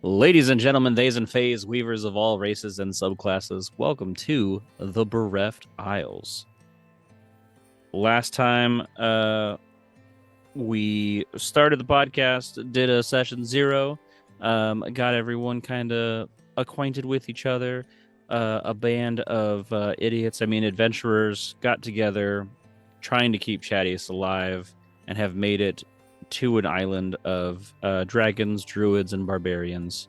Ladies and gentlemen, theys and fays, weavers of all races and subclasses, welcome to the Bereft Isles. Last time we started the podcast, did a session 0, got everyone kind of acquainted with each other. A band of adventurers got together trying to keep Chaddious alive and have made it to an island of dragons, druids, and barbarians.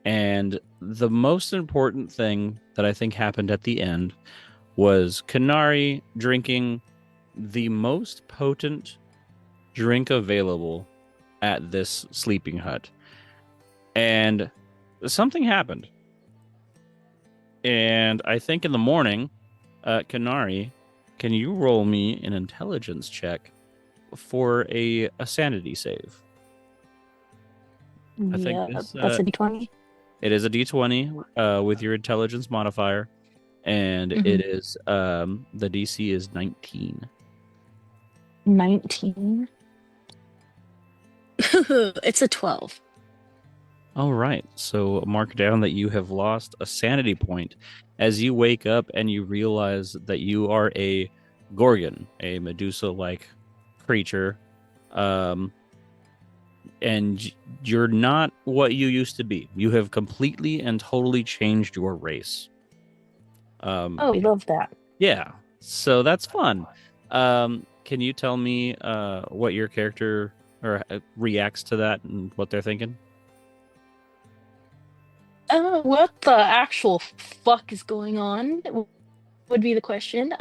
And the most important thing that I think happened at the end was Quinari drinking the most potent drink available at this sleeping hut. And something happened. And I think in the morning, Quinari, can you roll me an intelligence check for a sanity save? I think that's a d20. it is a d20 with your intelligence modifier, and it is the DC is 19. 19. It's a 12. All right, so mark down that you have lost a sanity point as you wake up and you realize that you are a Gorgon, a Medusa-like creature, and you're not what you used to be. You have completely and totally changed your race. We love that. Yeah, so that's fun. Can you tell me what your character reacts to that and what they're thinking? What the actual fuck is going on would be the question.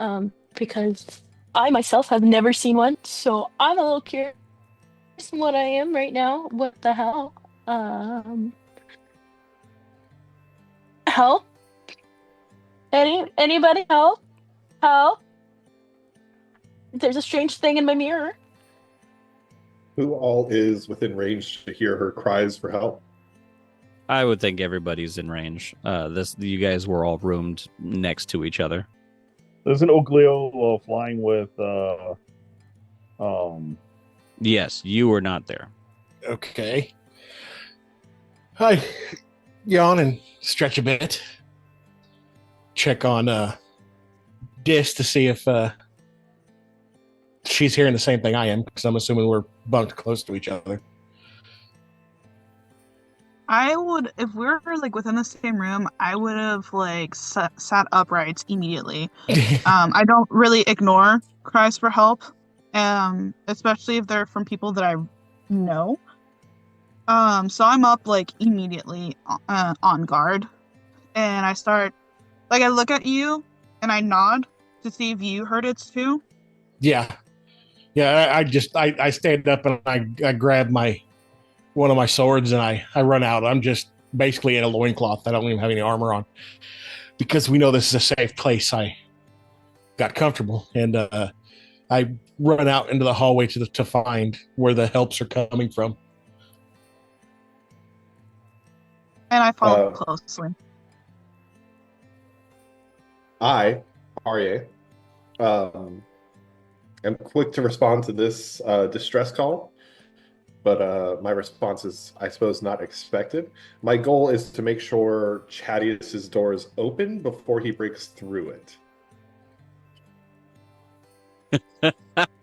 Because I myself have never seen one, so I'm a little curious what I am right now. What the hell? Help? Anybody help? Help? There's a strange thing in my mirror. Who all is within range to hear her cries for help? I would think everybody's in range. You guys were all roomed next to each other. There's an Ugleo flying with Yes, you were not there. Okay. I yawn and stretch a bit. Check on Dis to see if she's hearing the same thing I am, because I'm assuming we're bunked close to each other. I would, if we were like within the same room, I would have like sat upright immediately. I don't really ignore cries for help, especially if they're from people that I know. So I'm up like immediately on guard, and I start, like, I look at you and I nod to see if you heard it too. Yeah. I stand up and I grab one of my swords and I run out. I'm just basically in a loincloth. I don't even have any armor on because we know this is a safe place. I got comfortable and I run out into the hallway to find where the helps are coming from. And I follow closely. I, Harrye, am quick to respond to this distress call, but my response is, I suppose, not expected. My goal is to make sure Chaddious' door is open before he breaks through it.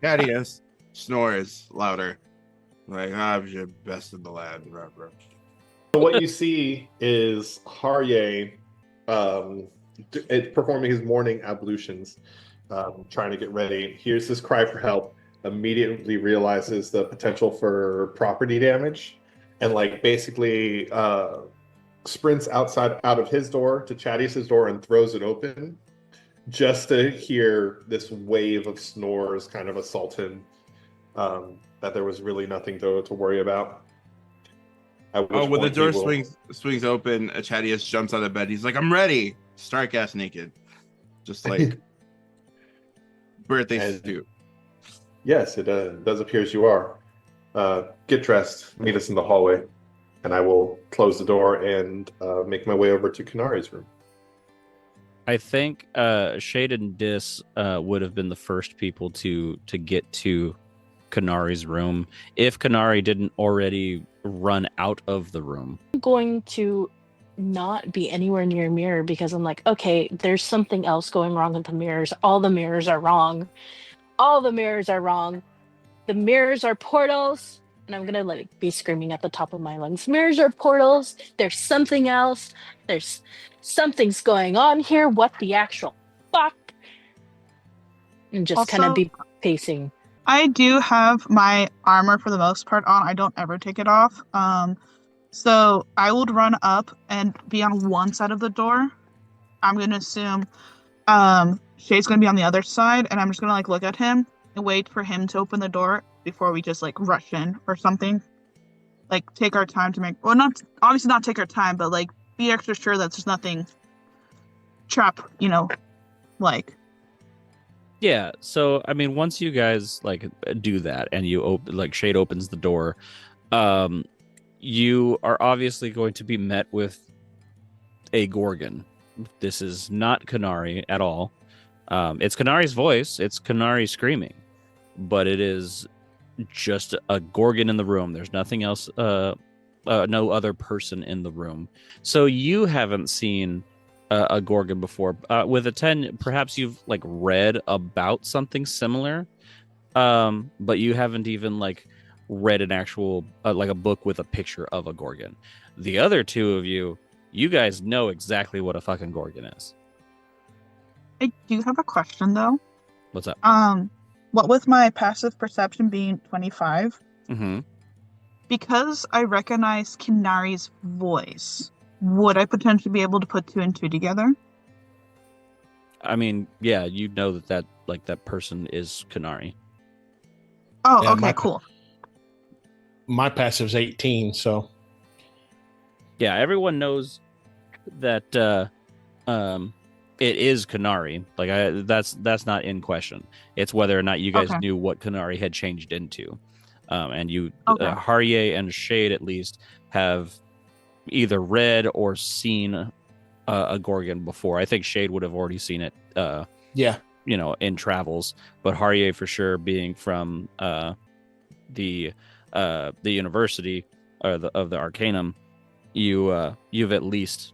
Chaddious snores louder. Like, I'm your best in the land. So what you see is Harrye performing his morning ablutions, trying to get ready. Hears this cry for help, immediately realizes the potential for property damage, and basically sprints out of his door to Chaddious' door and throws it open, just to hear this wave of snores kind of assault him. That there was really nothing to worry about. When the door swings open, Chaddious jumps out of bed. He's like, "I'm ready." Stark ass naked, just like birthday suit. Yes, it does appear as you are. Get dressed, meet us in the hallway, and I will close the door and make my way over to Quinari's room. I think Shade and Dis would have been the first people to get to Quinari's room if Quinari didn't already run out of the room. I'm going to not be anywhere near a mirror because I'm like, okay, there's something else going wrong with the mirrors. All the mirrors are wrong. All the mirrors are wrong. The mirrors are portals. And I'm gonna be screaming at the top of my lungs. Mirrors are portals. There's something else. There's something's going on here. What the actual fuck? And just kind of Also, be pacing. I do have my armor for the most part on. I don't ever take it off. So I would run up and be on one side of the door. I'm gonna assume Shay's gonna be on the other side, and I'm just gonna look at him and wait for him to open the door before we just rush in or something. Take our time to not obviously not take our time, but be extra sure that there's nothing trap, Yeah, so I mean, once you guys do that and you Shade opens the door, you are obviously going to be met with a Gorgon. This is not Quinari at all. It's Quinari's voice. It's Quinari screaming, but it is just a Gorgon in the room. There's nothing else. No other person in the room. So you haven't seen a Gorgon before. With a 10, perhaps you've read about something similar, but you haven't even read an actual a book with a picture of a Gorgon. The other two of you guys know exactly what a fucking Gorgon is. I do have a question though. What's up? What with my passive perception being 25, Mm-hmm. because I recognize Quinari's voice, would I potentially be able to put 2 and 2 together? I mean, yeah, you know that that person is Quinari. Oh, Yeah, okay, cool. My passive's 18, so Yeah, everyone knows that it is Quinari. That's not in question. It's whether or not you guys knew what Quinari had changed into. And you, Harrye and Shade at least, have either read or seen a Gorgon before. I think Shade would have already seen it. In travels, but Harrye for sure, being from the university of the Arcanum, you've at least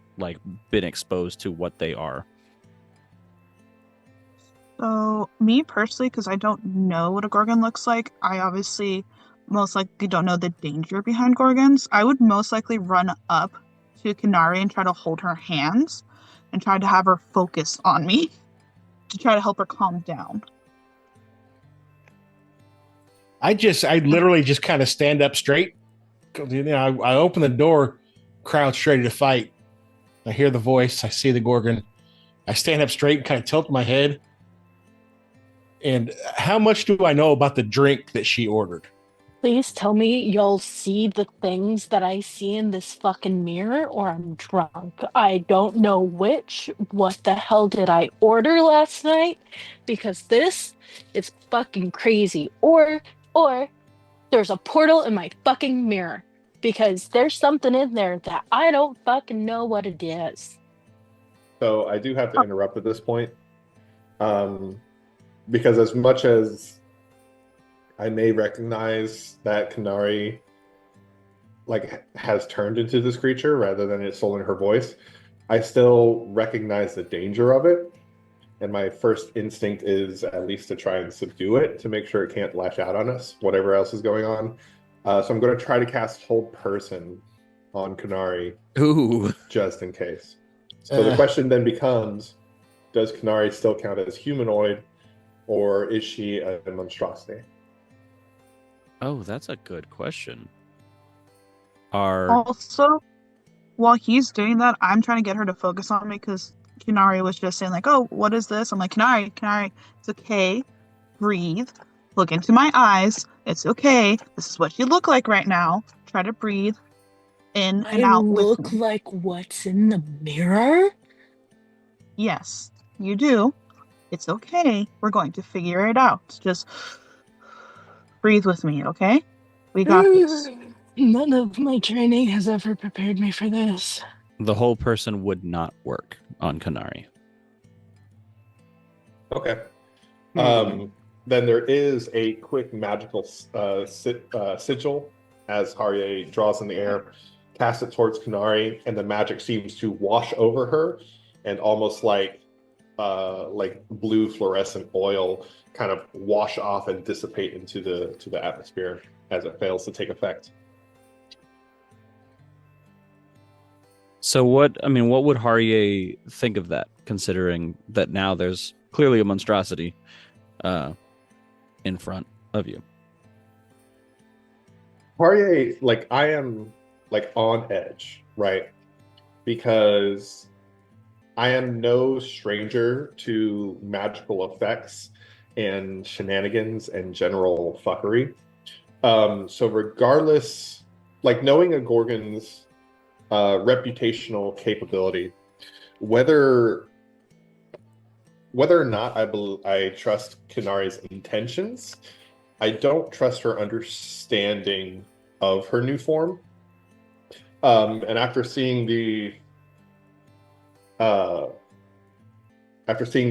been exposed to what they are. So me personally, because I don't know what a Gorgon looks like, I obviously most likely don't know the danger behind Gorgons. I would most likely run up to Quinari and try to hold her hands and try to have her focus on me to try to help her calm down. I literally just kind of stand up straight. I open the door, crouch ready to fight. I hear the voice. I see the Gorgon. I stand up straight and kind of tilt my head. And how much do I know about the drink that she ordered? Please tell me you'll see the things that I see in this fucking mirror, or I'm drunk. I don't know which. What the hell did I order last night? Because this is fucking crazy. Or there's a portal in my fucking mirror. Because there's something in there that I don't fucking know what it is. So I do have to interrupt at this point. Because as much as I may recognize that Quinari has turned into this creature rather than it's stolen her voice, I still recognize the danger of it. And my first instinct is at least to try and subdue it to make sure it can't lash out on us, whatever else is going on. So I'm going to try to cast Hold Person on Quinari. Ooh. Just in case. So the question then becomes, does Quinari still count as humanoid, or is she a monstrosity? Oh, that's a good question. Also, while he's doing that, I'm trying to get her to focus on me because Quinari was just saying oh, what is this? I'm like, Quinari, it's okay. Breathe. Look into my eyes. It's okay. This is what you look like right now. Try to breathe in and out with me. I look like what's in the mirror? Yes, you do. It's okay. We're going to figure it out. Just breathe with me, okay? We got this. None of my training has ever prepared me for this. The whole person would not work on Quinari. Okay. Then there is a quick magical sigil as Harrye draws in the air, casts it towards Quinari, and the magic seems to wash over her, and almost like blue fluorescent oil kind of wash off and dissipate into the atmosphere as it fails to take effect. So what would Harrye think of that, considering that now there's clearly a monstrosity in front of you? Harrye, like, I am like on edge, right? Because I am no stranger to magical effects and shenanigans and general fuckery. So regardless, like, knowing a Gorgon's reputational capability, whether or not I trust Quinari's intentions, I don't trust her understanding of her new form. And after seeing the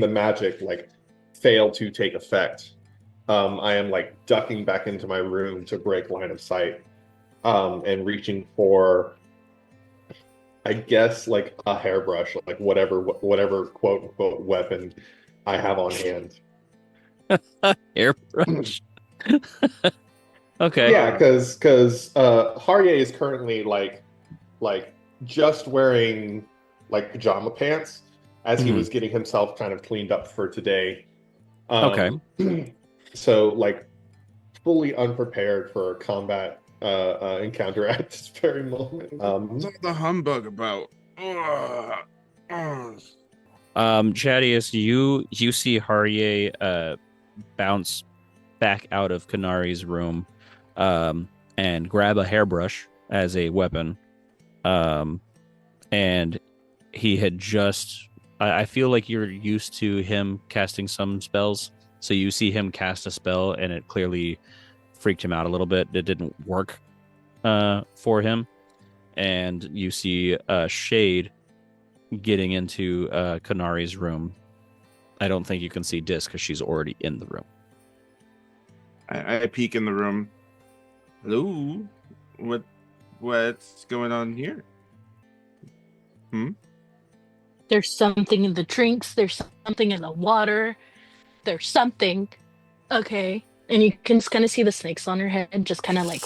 magic like fail to take effect, I am like ducking back into my room to break line of sight, and reaching for, I guess, like a hairbrush, like whatever quote unquote weapon I have on hand. Airbrush. Okay. Yeah, because Harrye is currently like just wearing like pajama pants as he was getting himself kind of cleaned up for today. Okay. So like fully unprepared for a combat encounter at this very moment. What's all the humbug about? Chaddious, you see Harrye bounce back out of Quinari's room and grab a hairbrush as a weapon. And he had just, I feel like you're used to him casting some spells, so you see him cast a spell and it clearly freaked him out a little bit. It didn't work for him. And you see Shade getting into Quinari's room. I don't think you can see Dis because she's already in the room. I peek in the room. Hello, what's going on here? There's something in the drinks. There's something in the water. There's something. Okay, and you can just kind of see the snakes on her head, just kind of like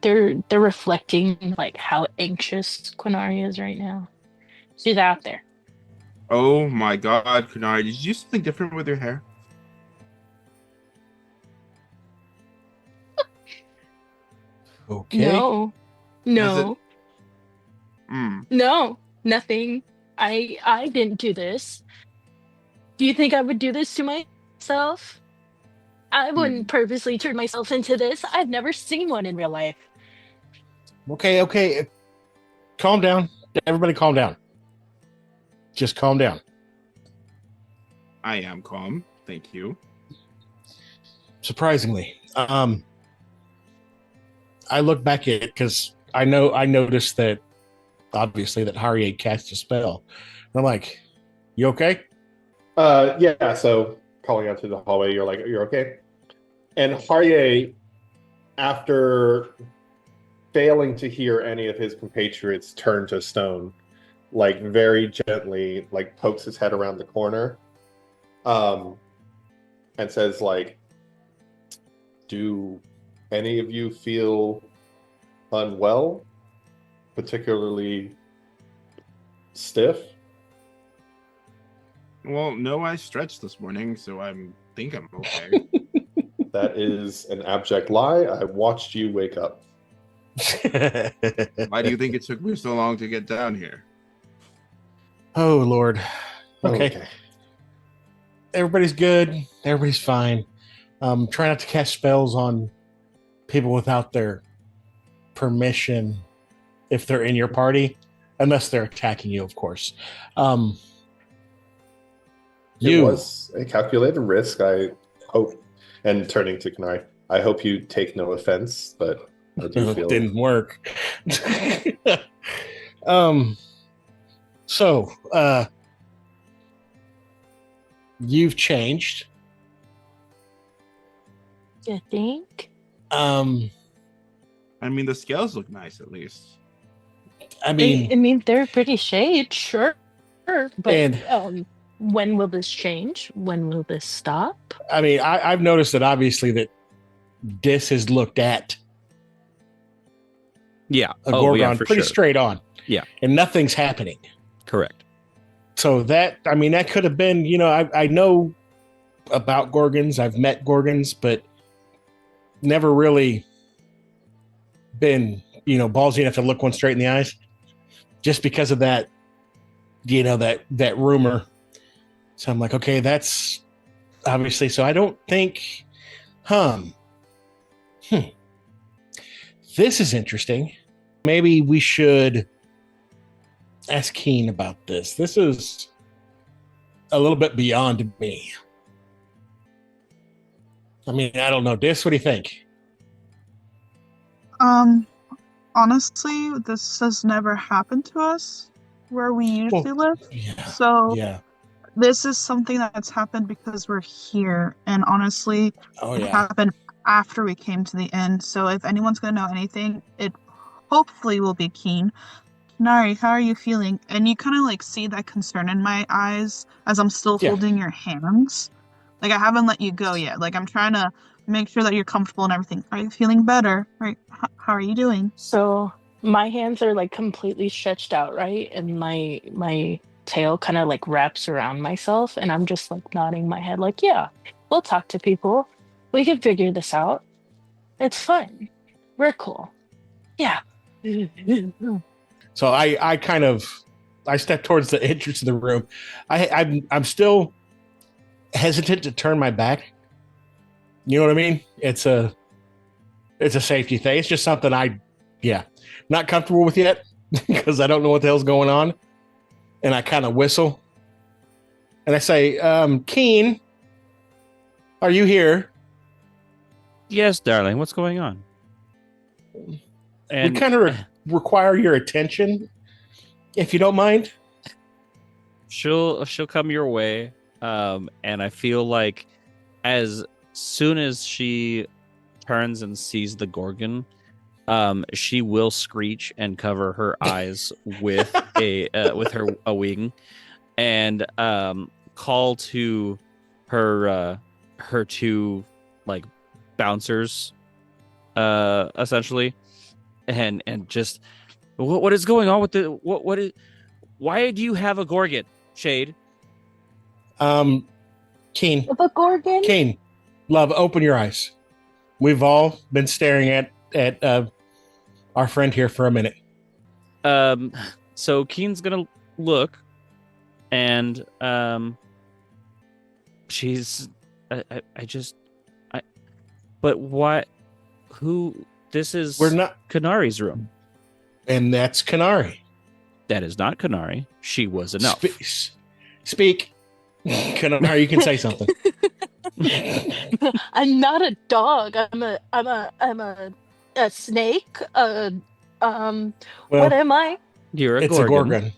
they're reflecting like how anxious Quinari is right now. She's out there. Oh my God, Quinari, did you do something different with your hair? Okay. No, No, nothing. I didn't do this. Do you think I would do this to myself? I wouldn't purposely turn myself into this. I've never seen one in real life. Okay. Calm down. Everybody calm down. Just calm down. I am calm, thank you. Surprisingly. I look back at it because I noticed that obviously that Harrye cast a spell. And I'm like, you okay? Yeah, so calling out to the hallway, you're like, you're okay? And Harrye, after failing to hear any of his compatriots turn to stone, like very gently, like pokes his head around the corner, and says like, do any of you feel unwell, particularly stiff? Well, no, I stretched this morning, so I think I'm okay. That is an abject lie. I watched you wake up. Why do you think it took me so long to get down here? Oh, Lord. Okay. Everybody's good. Everybody's fine. Try not to cast spells on people without their permission if they're in your party, unless they're attacking you, of course. It was a calculated risk, I hope. And turning to Quinari, I hope you take no offense, but I do feel it didn't work. So, you've changed. You think? I mean, the scales look nice at least. I mean, they're pretty shade, sure, but And when will this change? When will this stop? I mean, I've noticed that obviously that Dis has looked at Yeah. a Gorgon for pretty sure. straight on. Yeah. And nothing's happening. Correct. So that could have been, I know about Gorgons. I've met Gorgons, but never really been, ballsy enough to look one straight in the eyes just because of that, that rumor. So I'm like, okay, that's obviously, so I don't think, this is interesting. Maybe we should ask Keen about this. This is a little bit beyond me. I mean, I don't know. Dis, what do you think? Honestly, this has never happened to us where we usually live. Yeah. So Yeah. this is something that's happened because we're here. And honestly, it happened after we came to the inn. So if anyone's going to know anything, it hopefully will be Keen. Quinari, how are you feeling? And you kind of like see that concern in my eyes as I'm still holding your hands. Like I haven't let you go yet. Like I'm trying to make sure that you're comfortable and everything. Are you feeling better? Right? How are you doing? So my hands are like completely stretched out, right? And my tail kind of like wraps around myself, and I'm just like nodding my head, like, yeah, we'll talk to people. We can figure this out. It's fun. We're cool. Yeah. So I step towards the entrance of the room. I'm still hesitant to turn my back. You know what I mean? It's a safety thing. It's just something not comfortable with yet because I don't know what the hell's going on. And I kind of whistle. And I say, Keen, are you here? Yes, darling. What's going on? And we kind of require your attention, if you don't mind. She'll come your way. And I feel like as soon as she turns and sees the Gorgon, she will screech and cover her eyes with a wing, and call to her two like bouncers, essentially, and just what is going on with the what is why do you have a Gorgon, Shade? Keen. The Gorgon? Keen, love, open your eyes. We've all been staring at our friend here for a minute. So Keen's gonna look, and she's but what? Who? This is we're not Quinari's room, and that's Quinari. That is not Quinari. She was enough. Speak. Quinari, you can say something. I'm not a dog. I'm a snake. What am I? You're a It's Gorgon. a Gorgon.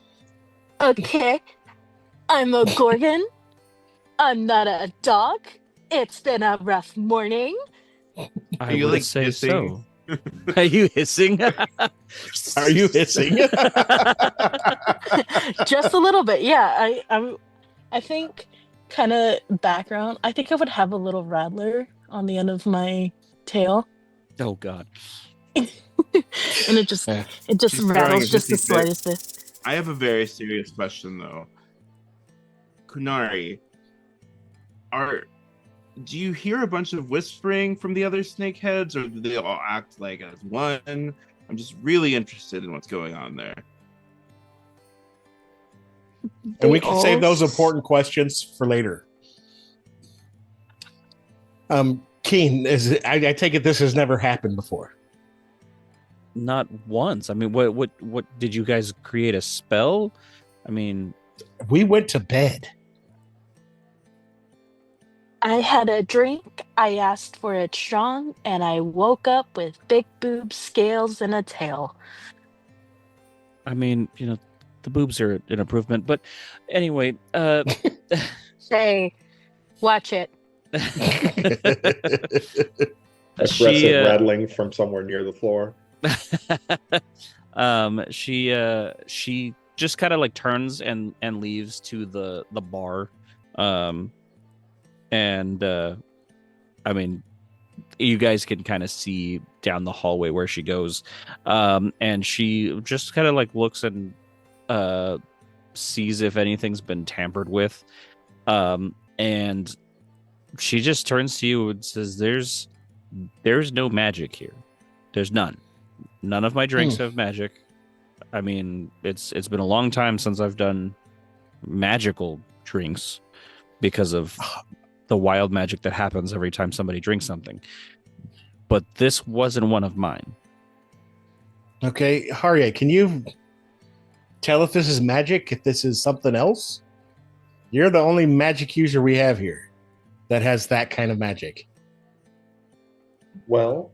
Okay. I'm a Gorgon. I'm not a dog. It's been a rough morning. I would say hissing? so. Are you hissing? Are you hissing? Just a little bit, yeah. I think kind of background. I think I would have a little rattler on the end of my tail. Oh God. And it just rattles just the slightest bit. I have a very serious question though. Quinari, do you hear a bunch of whispering from the other snakeheads, or do they all act like as one? I'm just really interested in what's going on there. And we can save those important questions for later. Keen, I take it this has never happened before. Not once. I mean, what did you guys create a spell? I mean, we went to bed. I had a drink, I asked for it strong, and I woke up with big boobs, scales, and a tail. I mean, the boobs are an improvement, but anyway, Say, watch it. aggressive rattling from somewhere near the floor. She just kind of like turns and leaves to the bar. I mean, you guys can kind of see down the hallway where she goes. And she just kind of like looks and sees if anything's been tampered with. And she just turns to you and says, there's no magic here. There's none. None of my drinks have magic. I mean, it's been a long time since I've done magical drinks because of the wild magic that happens every time somebody drinks something. But this wasn't one of mine. Okay, Harrye, can you tell if this is magic, if this is something else? You're the only magic user we have here that has that kind of magic. Well,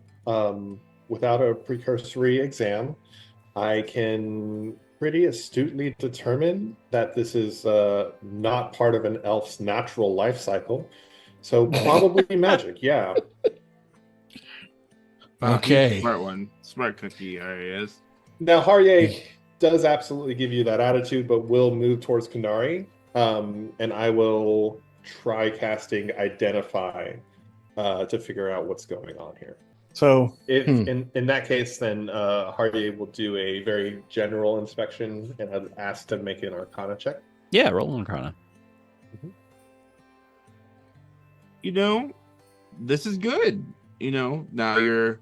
without a precursory exam, I can pretty astutely determine that this is not part of an elf's natural life cycle. So probably magic, yeah. Okay. Smart one. Smart cookie, Harrye is. Now, Harrye does absolutely give you that attitude, but will move towards Quinari, and I will try casting Identify to figure out what's going on here. So, in that case, then Harrye will do a very general inspection, and I'd ask to make an Arcana check. Yeah, roll an Arcana. Mm-hmm. You know, this is good. You know, now you're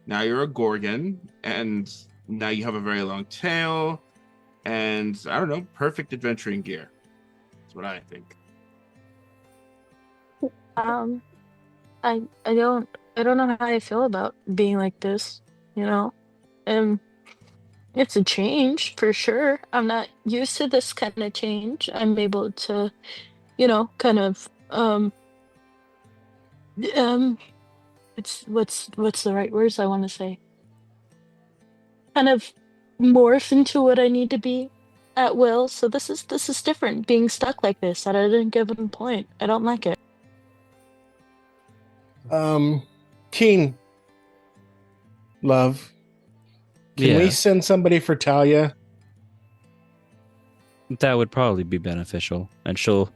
a Gorgon, and now you have a very long tail, and I don't know, perfect adventuring gear. That's what I think. I don't know how I feel about being like this, you know. It's a change for sure. I'm not used to this kind of change. I'm able to, you know, kind of it's what's the right words I want to say? Kind of morph into what I need to be at will. So this is different, being stuck like this at a given point. I don't like it. Keen, love, can we send somebody for Talia? That would probably be beneficial, and she'll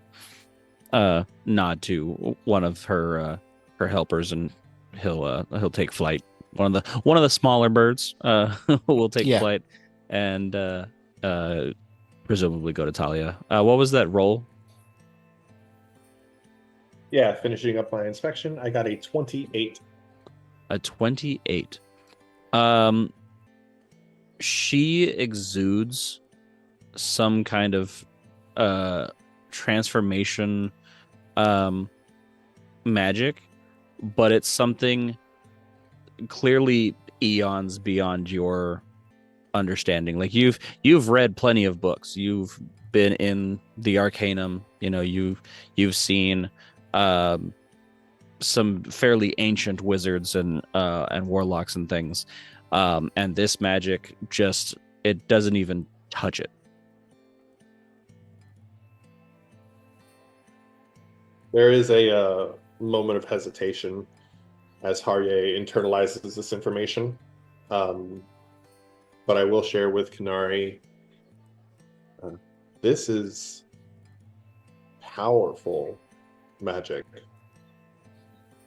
nod to one of her helpers, and he'll take flight. One of the smaller birds will take flight, and presumably go to Talia. What was that roll? Yeah, finishing up my inspection, I got a 28. A 28. She exudes some kind of transformation magic, but it's something clearly eons beyond your understanding. Like you've read plenty of books. You've been in the Arcanum, you know, you've seen some fairly ancient wizards and warlocks and things, and this magic just, it doesn't even touch it. There is a moment of hesitation as Harrye internalizes this information, but I will share with Quinari, this is powerful magic.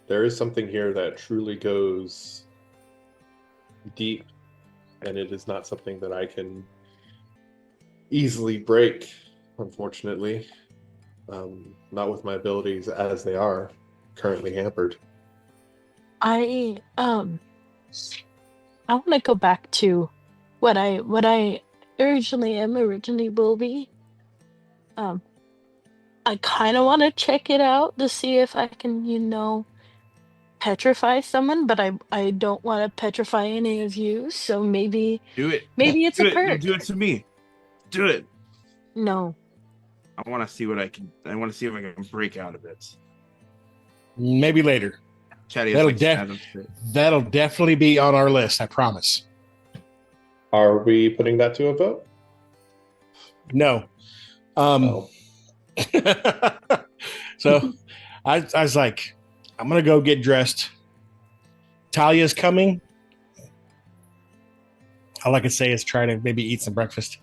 There is something here that truly goes deep, and it is not something that I can easily break, unfortunately. Not with my abilities as they are currently hampered. I want to go back to what I originally will be. I kind of want to check it out to see if I can, you know, petrify someone, but I don't want to petrify any of you. So maybe Do it. Maybe it's Do a it. perk. Do it to me. Do it. No. I want to see what I can. I want to see if I can break out of it. Maybe later. Chaddious, That'll definitely be on our list, I promise. Are we putting that to a vote? No. So I was like, I'm gonna go get dressed, Talia's coming, all I can say is try to maybe eat some breakfast.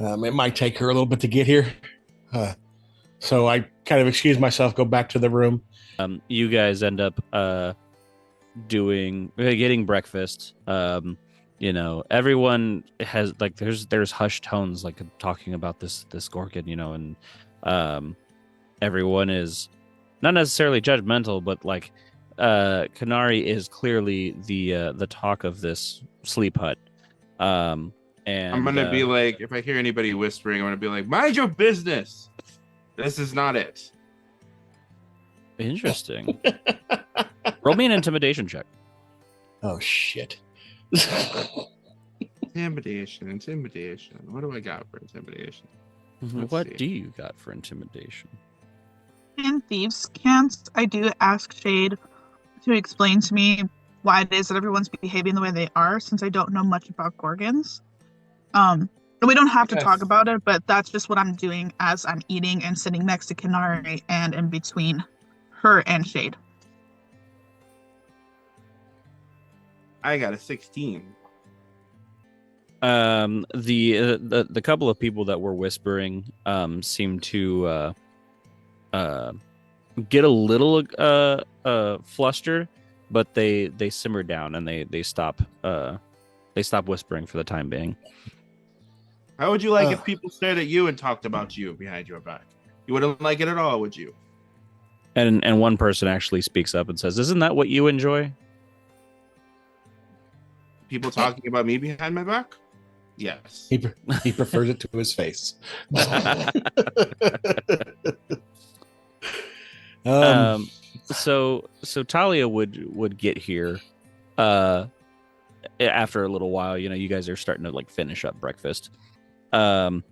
It might take her a little bit to get here. So I kind of excuse myself, go back to the room. You guys end up getting breakfast. Everyone has like there's hushed tones like talking about this Gorgon, and everyone is not necessarily judgmental, but like Quinari is clearly the talk of this sleep hut. And I'm gonna be like, if I hear anybody whispering, I'm gonna be like, mind your business. This is not it. Interesting. Roll me an intimidation check. Oh shit. Intimidation. What do I got for intimidation? Let's What see. do you got for intimidation? In Thieves' Cant, I do ask Shade to explain to me why it is that everyone's behaving the way they are, since I don't know much about Gorgons. We don't have to Yes. talk about it, but that's just what I'm doing as I'm eating and sitting next to Quinari and in between her and Shade. I got a 16. The couple of people that were whispering seem to get a little flustered, but they simmer down and they stop whispering for the time being. How would you like if people stared at you and talked about you behind your back? You wouldn't like it at all, would you? And one person actually speaks up and says, "Isn't that what you enjoy?" People talking about me behind my back? Yes. He prefers it to his face. So Talia would get here after a little while. You guys are starting to like finish up breakfast. She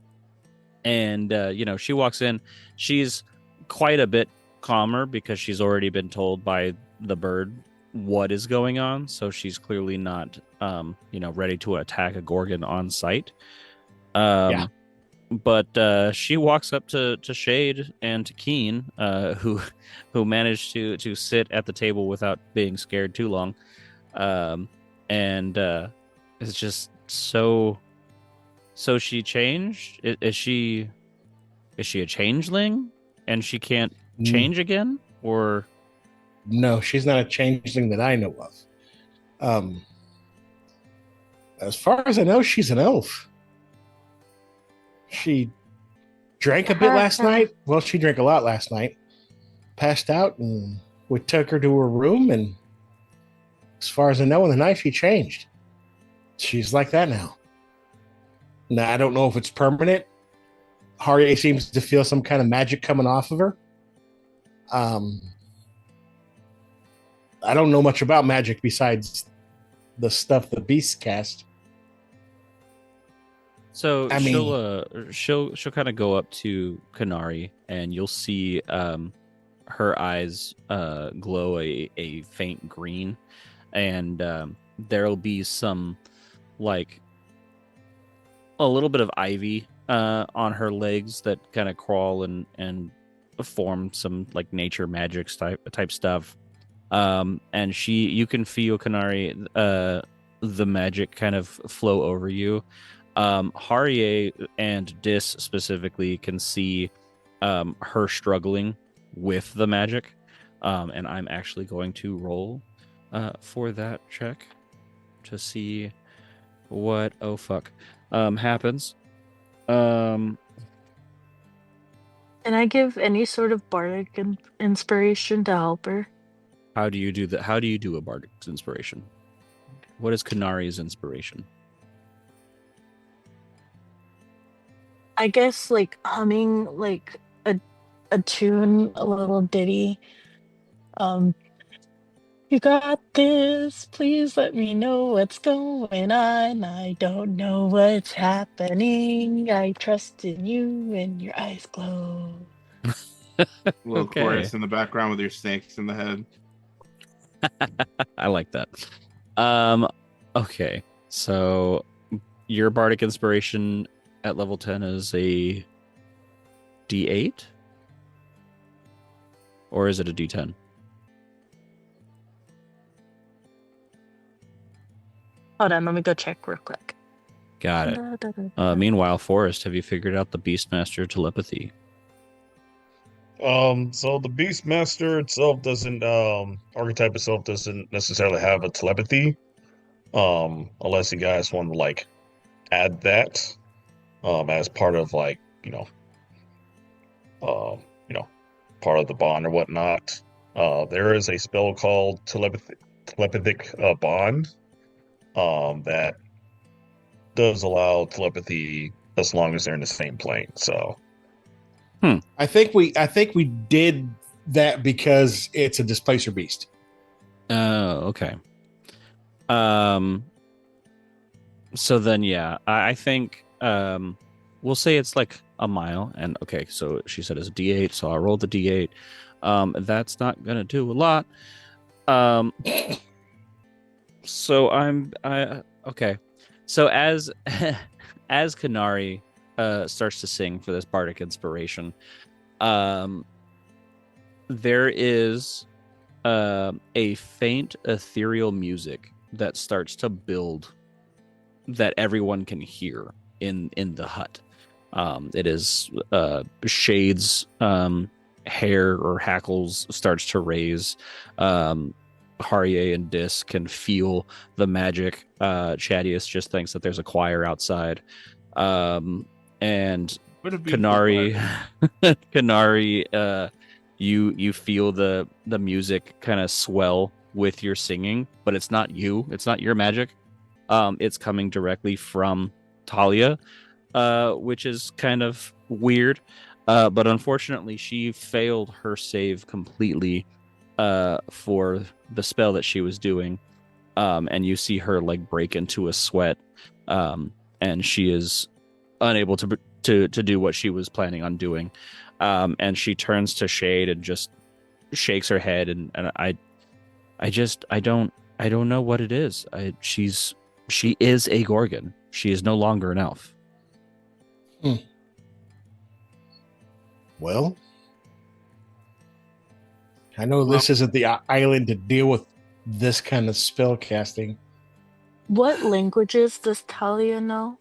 walks in. She's quite a bit calmer because she's already been told by the bird what is going on, so she's clearly not ready to attack a Gorgon on sight. But she walks up to Shade and to Keen, who managed to sit at the table without being scared too long, and it's just so she changed. Is she a changeling and she can't change again, or? No, she's not a changeling that I know of. As far as I know, she's an elf. She drank a bit last night. Well, she drank a lot last night. Passed out, and we took her to her room, and as far as I know, in the night, she changed. She's like that now. Now, I don't know if it's permanent. Harrye seems to feel some kind of magic coming off of her. I don't know much about magic besides the stuff the beasts cast. So she'll kind of go up to Quinari, and you'll see her eyes glow a faint green, and there'll be some like a little bit of ivy on her legs that kind of crawl and form some like nature magic type stuff. And you can feel Quinari, the magic kind of flow over you. Harrye and Dis specifically can see her struggling with the magic, and I'm actually going to roll for that check to see what happens. Can I give any sort of bardic inspiration to help her? How do you do that? How do you do a bardic inspiration? What is Quinari's inspiration? I guess like humming like a tune, a little ditty. You got this, please let me know what's going on. I don't know what's happening. I trust in you and your eyes glow. Little chorus in the background with your snakes in the head. I like that. Okay. So your bardic inspiration at level 10 is a D8? Or is it a D10? Hold on, let me go check real quick. Got it. Da, da, da, da. Meanwhile, Forrest, have you figured out the Beastmaster telepathy? So the Beastmaster itself doesn't, archetype itself doesn't necessarily have a telepathy. Unless you guys want to like add that, as part of like, you know, part of the bond or whatnot. There is a spell called telepathic bond, that does allow telepathy as long as they're in the same plane. So I think we did that because it's a displacer beast. Oh, okay. So then, yeah, I think we'll say it's like a mile. And okay, so she said it's a D8, so I'll roll the D8. That's not gonna do a lot. So okay. So as as Quinari starts to sing for this bardic inspiration, there is a faint ethereal music that starts to build that everyone can hear in the hut. It is Shade's hair or hackles starts to raise. Harrye and Dis can feel the magic. Chaddious just thinks that there's a choir outside. And Quinari, Quinari, you feel the music kind of swell with your singing, but it's not you. It's not your magic. It's coming directly from Talia, which is kind of weird. But unfortunately, she failed her save completely for the spell that she was doing. And you see her like break into a sweat, and she is unable to do what she was planning on doing. And she turns to Shade and just shakes her head, and I don't know what it is. She is a Gorgon. She is no longer an elf. Well, I know this isn't the island to deal with this kind of spell casting. What languages does Talia know?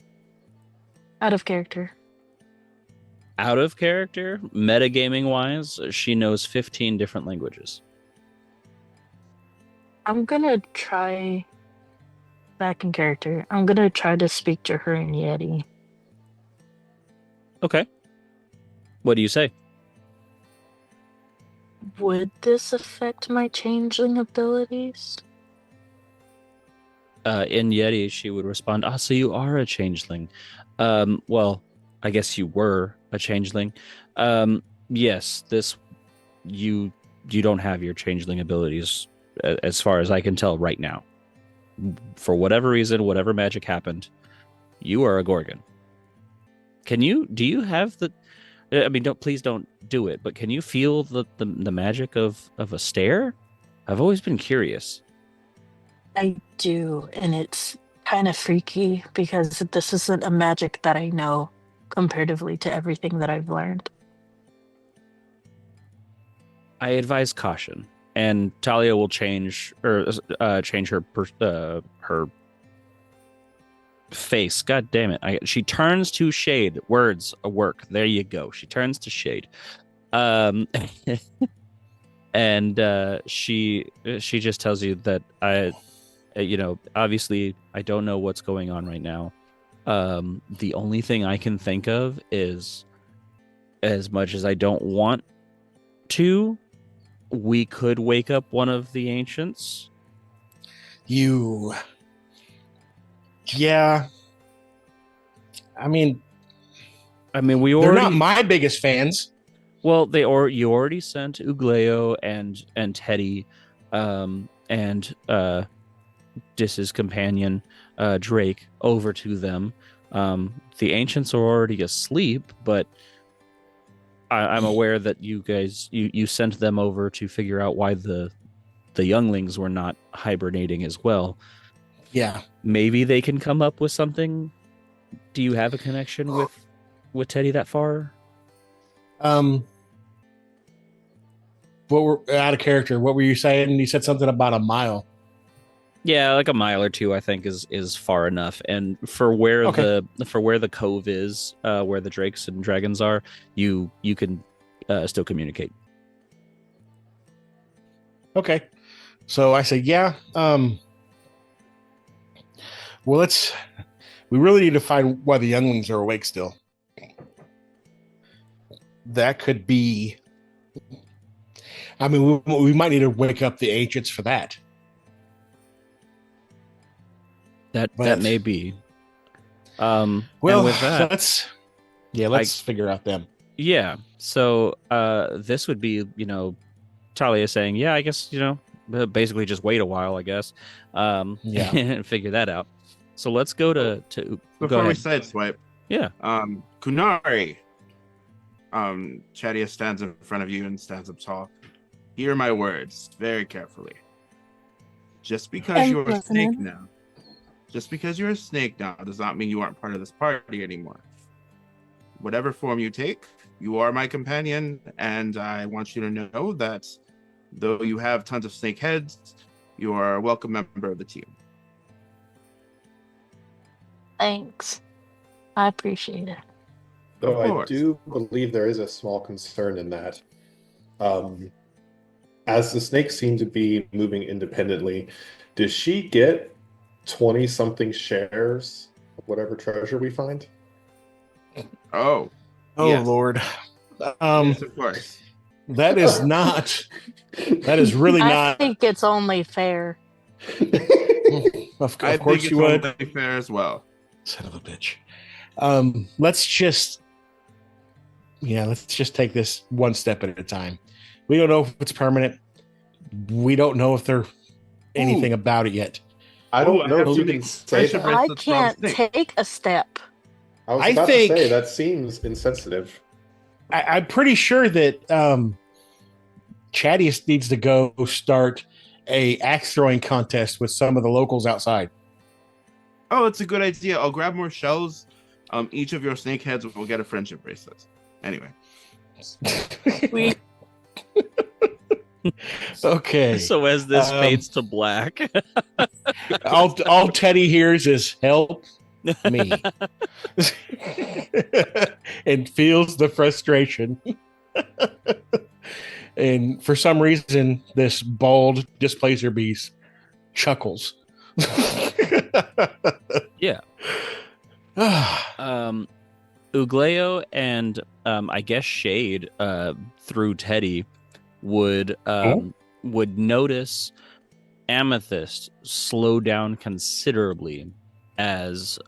Out of character. Out of character, metagaming wise, she knows 15 different languages. I'm gonna try back in character. I'm gonna try to speak to her in Yeti. Okay. What do you say? Would this affect my changeling abilities? In Yeti, she would respond, so you are a changeling. Well, I guess you were a changeling. Yes, you don't have your changeling abilities as far as I can tell right now. For whatever reason, whatever magic happened, you are a Gorgon. Do you have the, I mean, please don't do it, but can you feel the magic of a stare? I've always been curious. I do, and it's kind of freaky because this isn't a magic that I know comparatively to everything that I've learned. I advise caution, and Talia will change her face. God damn it! She turns to Shade. Words work. There you go. She turns to Shade, and she just tells you that obviously I don't know what's going on right now. The only thing I can think of is, as much as I don't want to, we could wake up one of the ancients. Yeah. I mean, they're not my biggest fans. Well, you already sent Ugleo and Teddy, and Dis's companion, Drake, over to them. The ancients are already asleep, but I'm aware that you guys you sent them over to figure out why the younglings were not hibernating as well. Yeah, maybe they can come up with something. Do you have a connection with Teddy that far? What were out of character? What were you saying? You said something about a mile. Yeah, like a mile or two, I think is far enough. And for where Okay. the cove is, where the drakes and dragons are, you can still communicate. Okay. So I say, yeah. Well, we really need to find why the younglings are awake still. That could be. I mean, we might need to wake up the ancients for that. That But- may be. Well, and with that, let's figure out them. yeah. So this would be, Talia saying, yeah, I guess, basically just wait a while, I guess. Yeah. And figure that out. So let's go to go Before we ahead. sideswipe, Yeah. Quinari. Chaddious stands in front of you and stands up tall. Hear my words very carefully. Just because I'm you're a snake listening. now, does not mean you aren't part of this party anymore. Whatever form you take, you are my companion, and I want you to know that though you have tons of snake heads, you are a welcome member of the team. Thanks. I appreciate it. Though Of I course. do believe there is a small concern in that. As the snakes seem to be moving independently, does she get 20-something shares of whatever treasure we find? Oh, Oh yes. Lord. Yes, of course. That is not. That is really I not. think it's only fair. Of I course think you would. it's only fair as well. Son of a bitch. Let's just take this one step at a time. We don't know if it's permanent. We don't know if they're anything about it yet. I don't know have if you to can make say friendship that. I bracelets for all the can't snakes. take a step. I was I about think- to say that seems insensitive. I'm pretty sure that Chaddious needs to go start a axe throwing contest with some of the locals outside. Oh, it's a good idea. I'll grab more shells. Each of your snake heads will get a friendship bracelet. Anyway. We Okay. So as this Um, fades to black, all Teddy hears is help me and feels the frustration. And for some reason, this bald displacer beast chuckles. Yeah. Ugleo and I guess Shade through Teddy would notice Amythyst slow down considerably as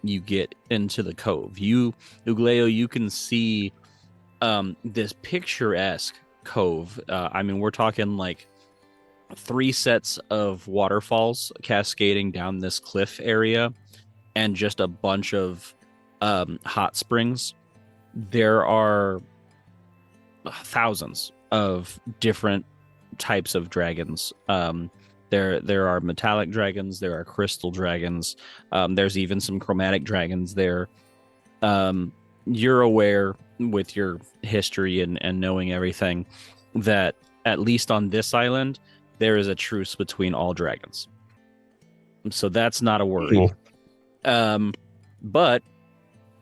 you get into the cove. Ugleo, you can see this picturesque cove. I mean, we're talking like 3 sets of waterfalls cascading down this cliff area and just a bunch of hot springs. There are thousands of different types of dragons. There are metallic dragons, there are crystal dragons, there's even some chromatic dragons there. You're aware with your history and knowing everything that at least on this island there is a truce between all dragons, so that's not a worry. But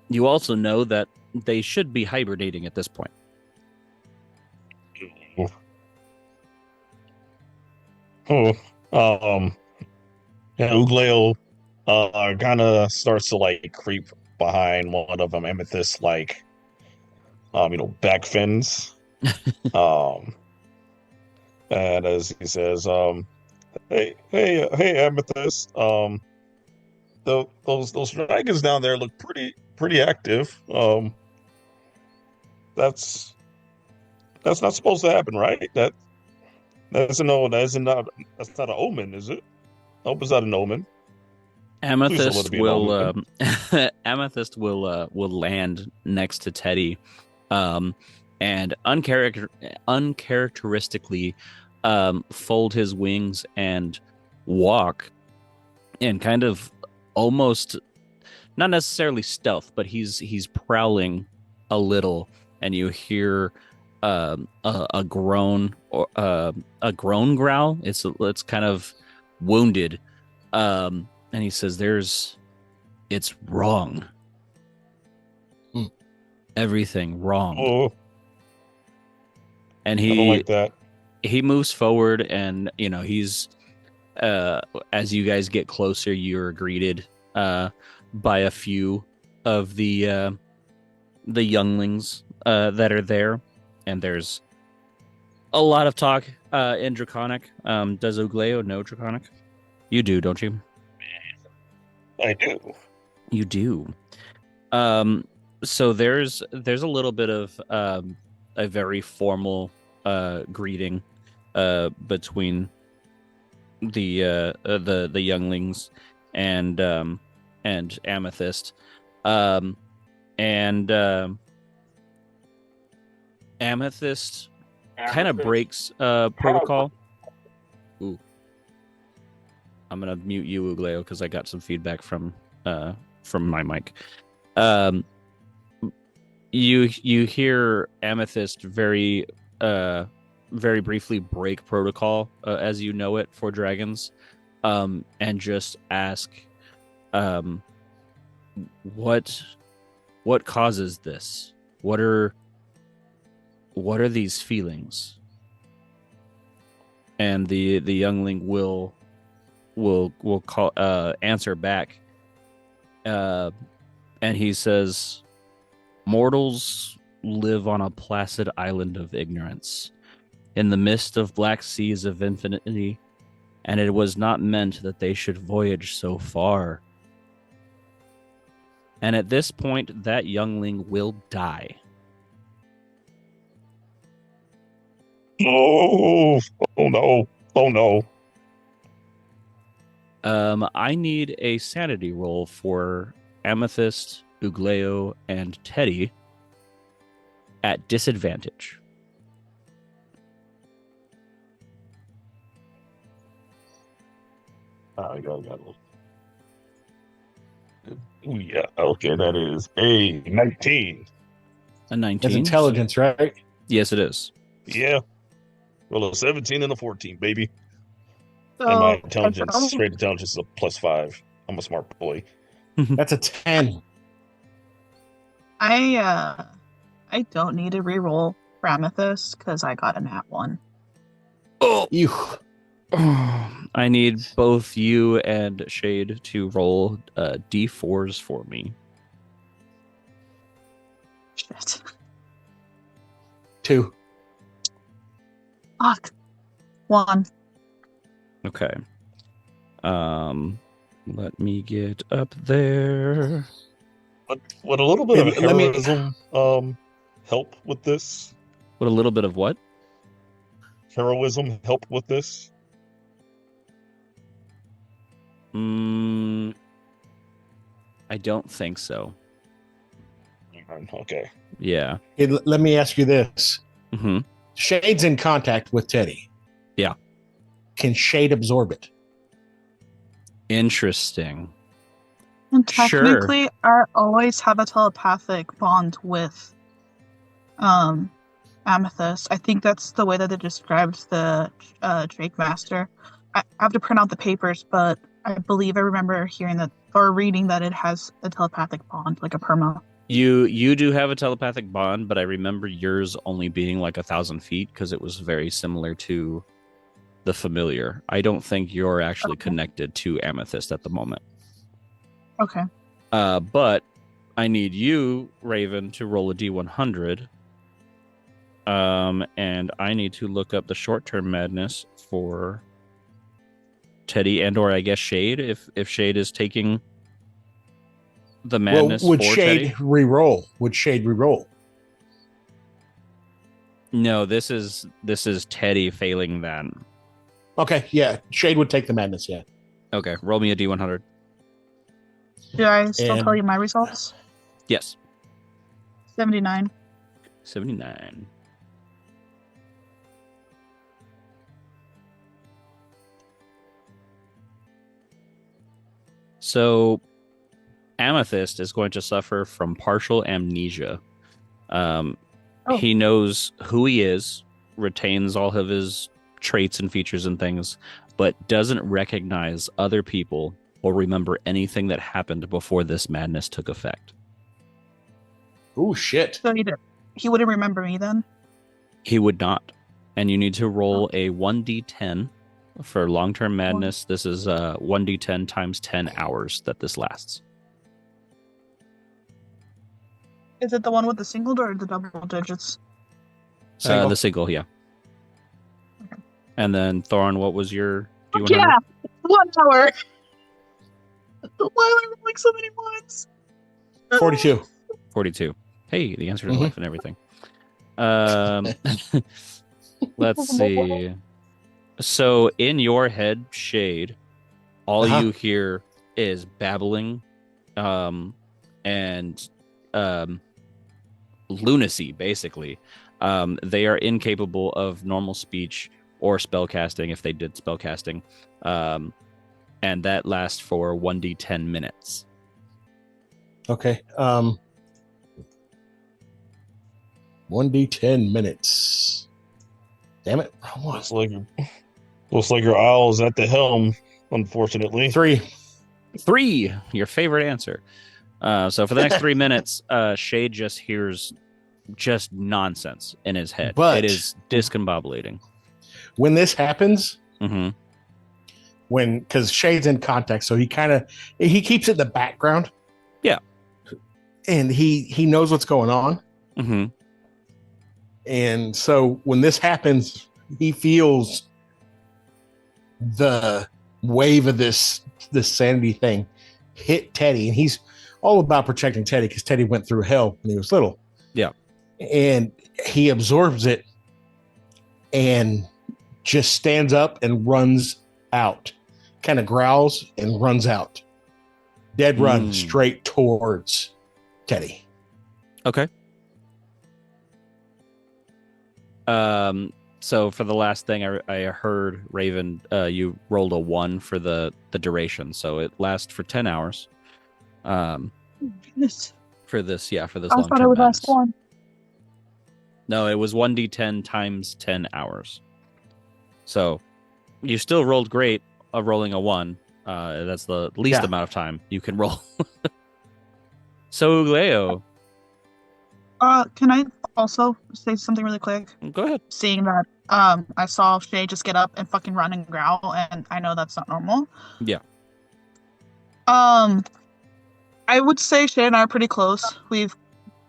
you also know that they should be hibernating at this point. Yeah, Ugleo kind of starts to like creep behind one of them, Amythyst, like back fins. And as he says, hey, Amythyst, those dragons down there look pretty active. That's not supposed to happen, right? That's not an omen, is it? I hope it's not an omen. Amythyst be an will omen. Amythyst will land next to Teddy, and uncharacteristically fold his wings and walk, and kind of almost not necessarily stealth, but he's prowling a little, and you hear a groan or a groan growl. It's kind of wounded And he says, it's wrong. Everything wrong. Oh, And I don't like that. he moves forward, and he's as you guys get closer, you're greeted by a few of the younglings that are there, and there's a lot of talk in Draconic. Does Ugleo know Draconic? You do, don't you? I do. You do. So there's a little bit of a very formal greeting between the younglings and Amythyst. Amythyst kind of breaks protocol. Ooh. I'm gonna mute you, Ugleo, because I got some feedback from my mic. You hear Amythyst very briefly break protocol as you know it for dragons, and just ask, what causes this? What are these feelings? And the youngling will call answer back, and he says, mortals live on a placid island of ignorance in the midst of black seas of infinity, and it was not meant that they should voyage so far. And at this point, that youngling will die. Oh no. Oh no. I need a sanity roll for Amythyst, Ugleo, and Teddy at disadvantage. I got it. Yeah, okay, that is a 19. A 19? That's intelligence, right? Yes, it is. Yeah. Roll a 17 and a 14, baby. So, And my I intelligence, don't- straight intelligence is a +5. I'm a smart boy. That's a 10. I don't need to reroll for Amythyst because I got a nat 1. Oh, You. I need both you and Shade to roll D4s for me. Shit. 2. Fuck. 1. Okay. Let me get up there. Would a little bit Hey, of let me- heroism help with this? Would a little bit of what? Heroism help with this? I don't think so. Okay. Yeah. Hey, let me ask you this. Mm-hmm. Shade's in contact with Teddy. Yeah. Can Shade absorb it? Interesting. And Sure. technically, I always have a telepathic bond with Amethyst. I think that's the way that it describes the Drake Master. I have to print out the papers, but I believe I remember hearing that or reading that it has a telepathic bond, like a perma. You do have a telepathic bond, but I remember yours only being like 1,000 feet because it was very similar to the familiar. I don't think you're actually connected to Amythyst at the moment. Okay. But I need you, Ravyn, to roll a D100. And I need to look up the short-term madness for Teddy and or I guess Shade if Shade is taking the madness Would for Shade Teddy. re-roll? Would Shade re-roll? No, this is Teddy failing that. Okay, yeah. Shade would take the madness, yeah. Okay, roll me a D100. Did I still And- tell you my results? Yes. 79. 79. So Amythyst is going to suffer from partial amnesia. He knows who he is, retains all of his traits and features and things, but doesn't recognize other people or remember anything that happened before this madness took effect. Oh shit. So he wouldn't remember me then. He would not. And you need to roll a 1d10 for long-term madness. This is 1d10 times 10 hours that this lasts. Is it the one with the single or the double digits? Single. The single, yeah. Okay. And then Thorn, what was your? Do you Yeah, remember? 1 hour. Why am I rolling so many ones? 42. 42. Hey, the answer to Mhm. life and everything. Let's see. So in your head, Shade, all Uh-huh. you hear is babbling, and lunacy. Basically, they are incapable of normal speech or spellcasting if they did spellcasting, and that lasts for 1d10 minutes. Okay. 1d10 minutes. Damn it. Wrong one. Looks like your owl is at the helm, unfortunately. 3. 3, your favorite answer. So for the next 3 minutes, Shade just hears just nonsense in his head. But- it is discombobulating. When this happens, Mm-hmm. because Shade's in context, so he keeps it in the background. Yeah. And he knows what's going on. Mm-hmm. And so when this happens, he feels the wave of this sanity thing hit Teddy, and he's all about protecting Teddy because Teddy went through hell when he was little. Yeah. And he absorbs it and just stands up and runs out, kind of growls and runs out. Dead run straight towards Teddy. Okay. So for the last thing I heard, Ravyn, you rolled a 1 for the duration, so it lasts for 10 hours. Goodness. For this I long-term thought it was last madness. one. No, it was 1d10 times 10 hours. So you still rolled great of rolling a 1. That's the least amount of time you can roll. So Ugleo, Can I also say something really quick? go ahead. Seeing that I saw Shay just get up and fucking run and growl, and I know that's not normal. Yeah. I would say Shay and I are pretty close.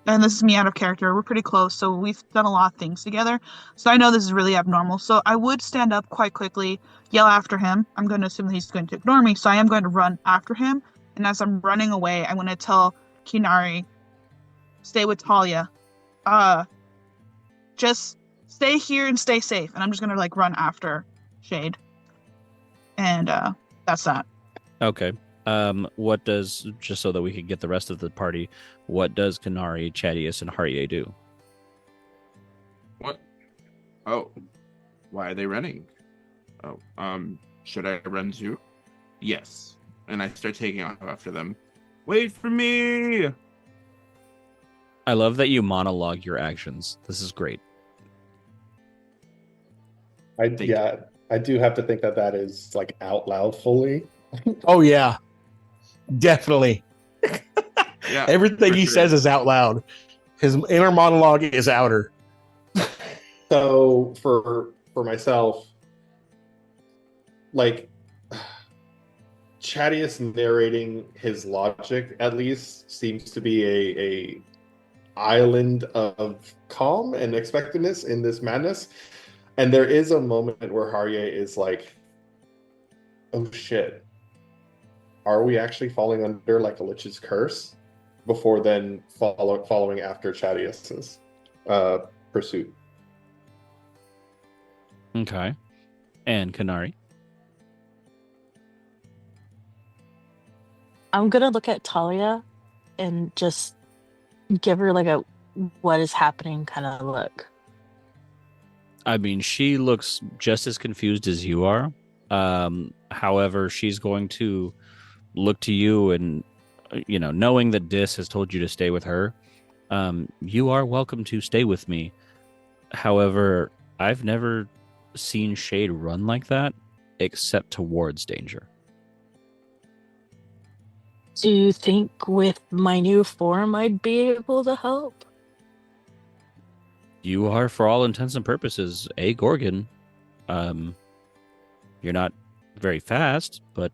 And this is me out of character, we're pretty close, so we've done a lot of things together. So I know this is really abnormal. So I would stand up quite quickly, yell after him. I'm going to assume that he's going to ignore me, so I am going to run after him. And as I'm running away, I'm going to tell Quinari, stay with Talia. Just stay here and stay safe. And I'm just going to run after Shade. And that's that. Okay. What does, just so that we can get the rest of the party, what does Quinari, Chaddious, and Harrye do? What? Oh, why are they running? Oh, should I run too? Yes. And I start taking off after them. Wait for me! I love that you monologue your actions. This is great. I do have to think that is out loud fully. Oh yeah, definitely. Yeah, Everything for he sure. says is out loud. His inner monologue is outer. So for myself, Chaddious narrating his logic at least seems to be a island of calm and expectedness in this madness. And there is a moment where Harrye is like, oh shit, are we actually falling under a lich's curse? Before then following after Chaddious's pursuit. Okay. And Quinari? I'm gonna look at Talia and just give her a what is happening kind of look. I mean, she looks just as confused as you are. However, she's going to look to you and, knowing that Dis has told you to stay with her, you are welcome to stay with me. However, I've never seen Shade run like that. except towards danger. Do you think with my new form I'd be able to help? You are, for all intents and purposes, a Gorgon. You're not very fast, but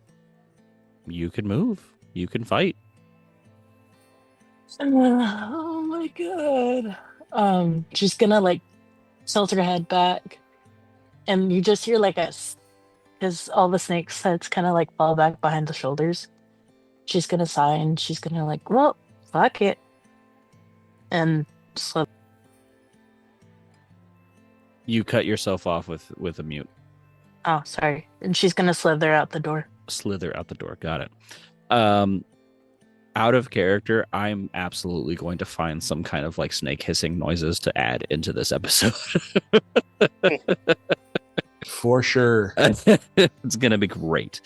you can move. You can fight. Oh my god. She's gonna like tilt her head back, and you just hear like because all the snakes' heads kind of like fall back behind the shoulders. She's gonna sigh and she's gonna like, well, fuck it, and slip. You cut yourself off with a mute. Oh, sorry. And she's gonna slither out the door. Slither out the door. Got it. Out of character, I'm absolutely going to find some kind of like snake hissing noises to add into this episode. For sure. It's gonna be great.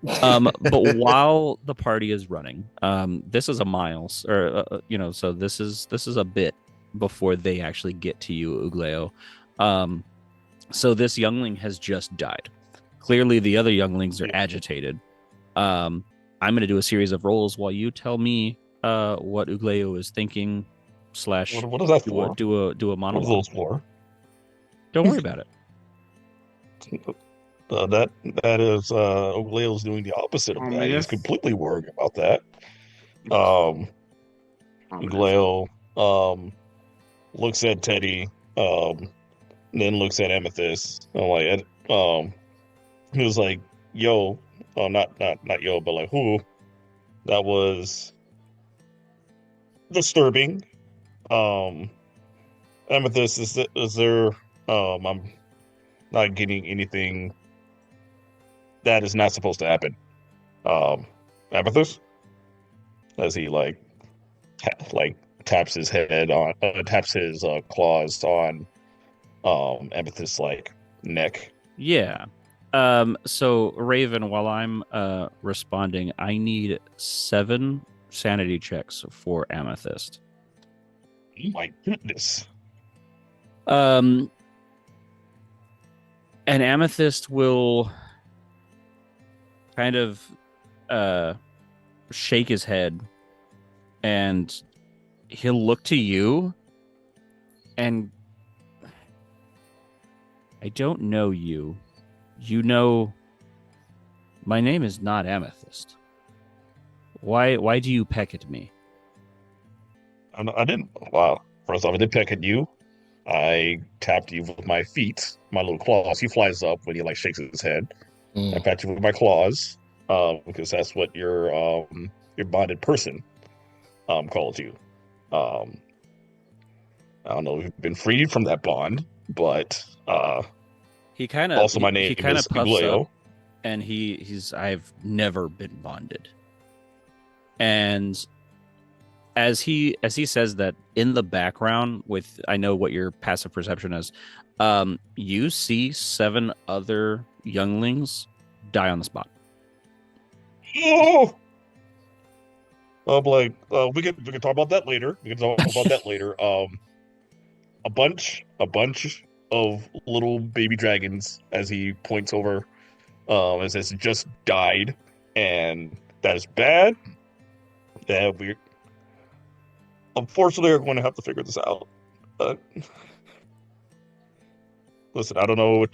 But while the party is running, this is a miles, or so this is a bit before they actually get to you, Ugleo. So this youngling has just died. Clearly, the other younglings are agitated. I'm going to do a series of rolls while you tell me what Ugleo is thinking. Slash, What is that for? Do a What is monologue. those for? Don't worry about it. That is Ogleo's doing the opposite of Oh, that. man. He's completely worried about that. Oh, Ugleo looks at Teddy, then looks at Amythyst. He was like, "Yo, not yo, but like who? That was disturbing." Amythyst, is there? I'm not getting anything that is not supposed to happen. Amythyst, as he taps his head on, taps his claws on Amythyst's neck. Yeah. So Ravyn, while I'm responding, I need 7 sanity checks for Amythyst. Oh my goodness. And Amythyst will kind of shake his head, and he'll look to you, and I don't know you. You know, my name is not Amythyst. Why do you peck at me? I didn't. Wow. First off, I did peck at you. I tapped you with my feet, my little claws. He flies up when he shakes his head. I pat you with my claws, because that's what your bonded person calls you. I don't know if you've been freed from that bond, but He kind of also my name is puffs Ugleo. up, and he's I've never been bonded. And as he says that, in the background, with I know what your passive perception is, you see 7 other younglings die on the spot. Oh, I'm like, we can talk about that later. We can talk about that later. A bunch of little baby dragons, as he points over, as it's just died, and that is bad. And we unfortunately are going to have to figure this out. Listen, I don't know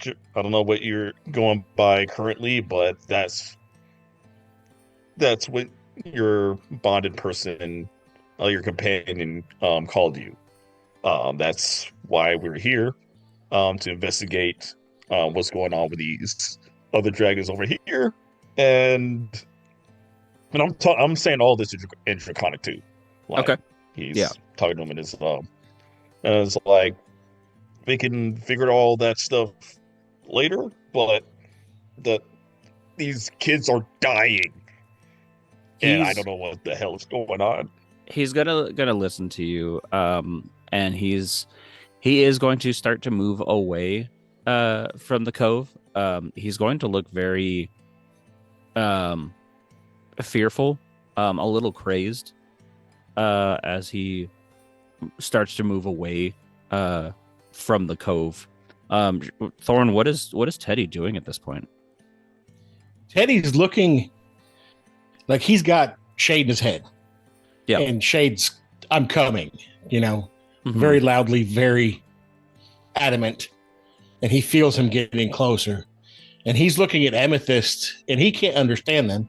what you're going by currently, but that's what your bonded person, your companion, called you. That's why we're here, to investigate what's going on with these other dragons over here, and I'm saying all this in Draconic too. Okay. He's talking to him in his and it's like we can figure all that stuff later, but these kids are dying, and I don't know what the hell is going on. He's gonna listen to you, and he is going to start to move away from the cove. He's going to look very fearful, a little crazed, as he starts to move away from the cove. Thorn, what is Teddy doing at this point? Teddy's looking like he's got Shade in his head. Yeah. And Shade's, I'm coming, Mhm. very loudly, very adamant. And he feels him getting closer. And he's looking at Amythyst, and he can't understand them.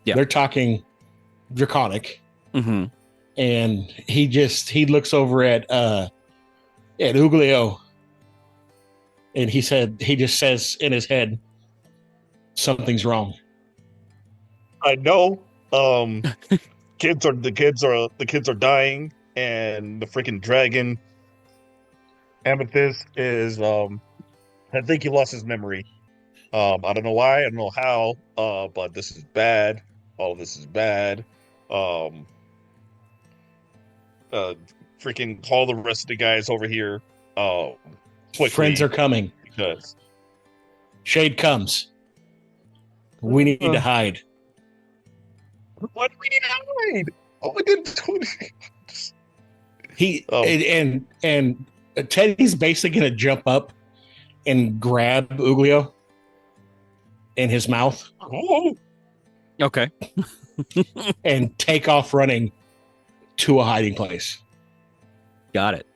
Yeah. They're talking Draconic. Mhm. And he looks over at Ugleo. And he just says in his head, something's wrong. I know. The kids are dying, and the freaking dragon Amythyst is I think he lost his memory. I don't know why, I don't know how, but this is bad. All of this is bad. Freaking call the rest of the guys over here. Quickly, Friends are coming. because Shade comes. We need to hide. what do we need to hide? Oh, we didn't do anything. And Teddy's basically going to jump up and grab Ugleo in his mouth Oh, Okay. and take off running to a hiding place. Got it.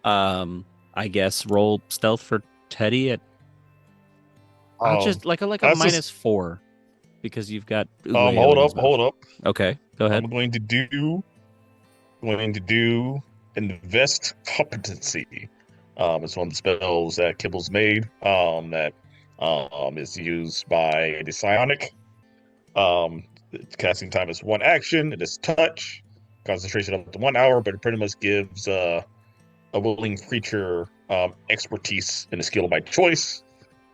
I guess roll stealth for Teddy at I'll just like a that's -4 because you've got Ugleo in his mouth. hold up. Okay, go ahead. I'm going to do invest competency. It's one of the spells that Kibble's made. That is used by the psionic. Its casting time is 1 action. It is touch, concentration up to 1 hour, but it pretty much gives a willing creature expertise in a skill of my choice,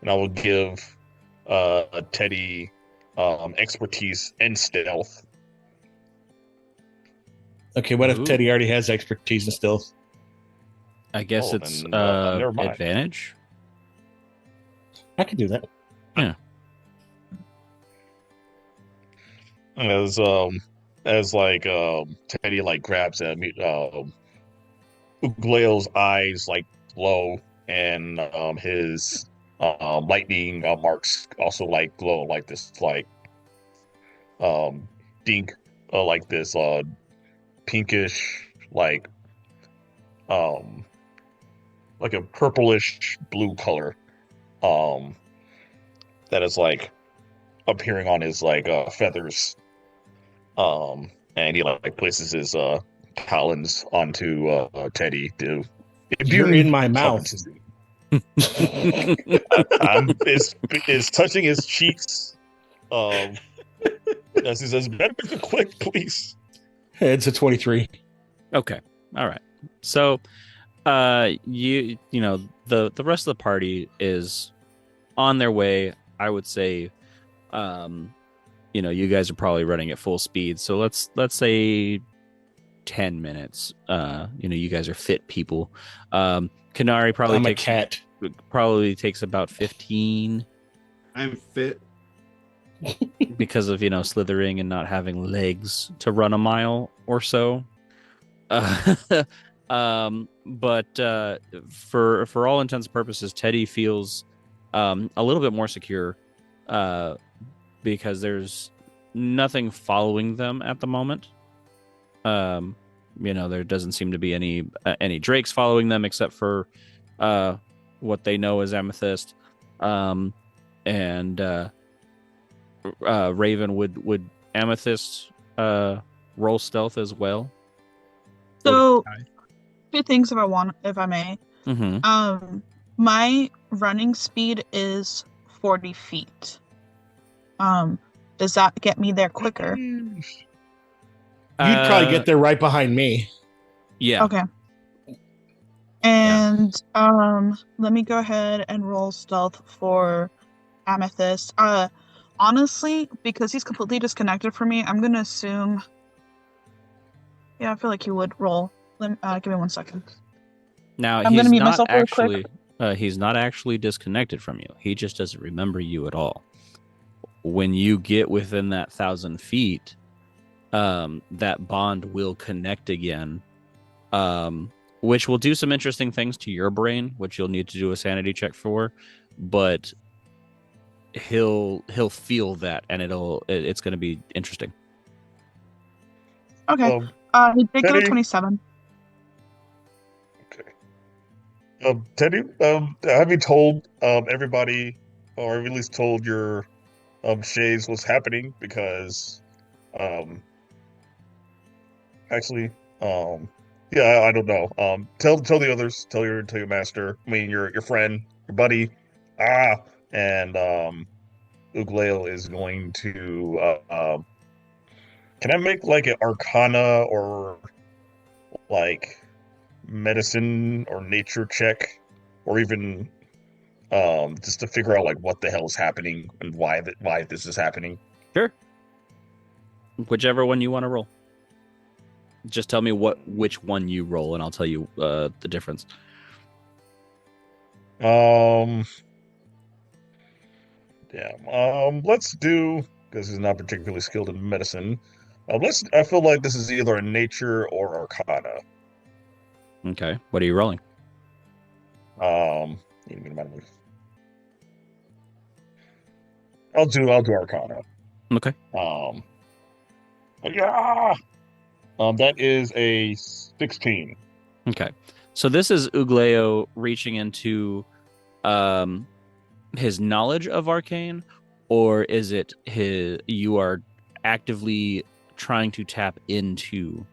and I will give Teddy expertise and stealth. Okay, what if Ooh. Teddy already has expertise in stealth? I guess Oh, it's then, never mind. advantage. I can do that. As like Teddy like grabs at Ugleo's eyes like glow, and his lightning marks also like glow like this like dink like this pinkish like a purplish blue color that is like appearing on his like feathers, and he like places his talons onto Teddy to You're in my mouth. Is touching his cheeks as he says, better be quick, please. It's a 23. Okay. All right. So you know the rest of the party is on their way. I would say you guys are probably running at full speed. So let's say 10 minutes. You guys are fit people. Quinari probably takes about 15 I'm fit. because of slithering and not having legs to run a mile or so. But for all intents and purposes, Teddy feels a little bit more secure because there's nothing following them at the moment. There doesn't seem to be any drakes following them except for what they know as Amythyst. And Ravyn, would Amythyst roll stealth as well? So, 2 things if I may. Mm-hmm. My running speed is 40 feet. Does that get me there quicker? You'd probably get there right behind me. Yeah. Okay. And let me go ahead and roll stealth for Amythyst. Honestly, because he's completely disconnected from me, I'm gonna assume. Yeah, I feel like he would roll. Give me 1 second. Now I'm gonna mute myself real quick. He's not actually disconnected from you. He just doesn't remember you at all. When you get within that 1,000 feet, that bond will connect again, which will do some interesting things to your brain, which you'll need to do a sanity check for. But he'll feel that, and it's going to be interesting. Okay. He did get a Teddy? 27. Okay. Teddy, have you told everybody, or at least told your shades what's happening? Because actually, yeah, I don't know. Tell the others, tell your master, I mean your friend, your buddy, and Ugleo is going to can I make like an Arcana or like medicine or nature check, or even just to figure out like what the hell is happening and why this is happening? Sure. Whichever one you want to roll. Just tell me which one you roll, and I'll tell you the difference. Yeah. Let's do, because he's not particularly skilled in medicine. I feel like this is either a nature or Arcana. Okay. What are you rolling? I'll do Arcana. Okay. Yeah. That is a 16. Okay. So this is Ugleo reaching into his knowledge of arcane, or is it you are actively trying to tap into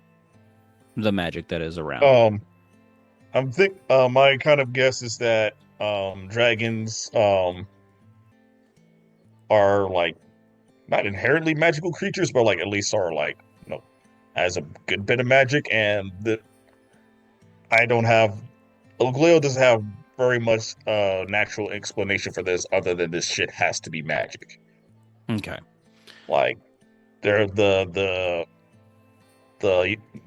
the magic that is around? My kind of guess is that dragons are like not inherently magical creatures, but like at least are like, has a good bit of magic, and Ugleo doesn't have very much natural explanation for this other than this shit has to be magic. Okay. Like they're the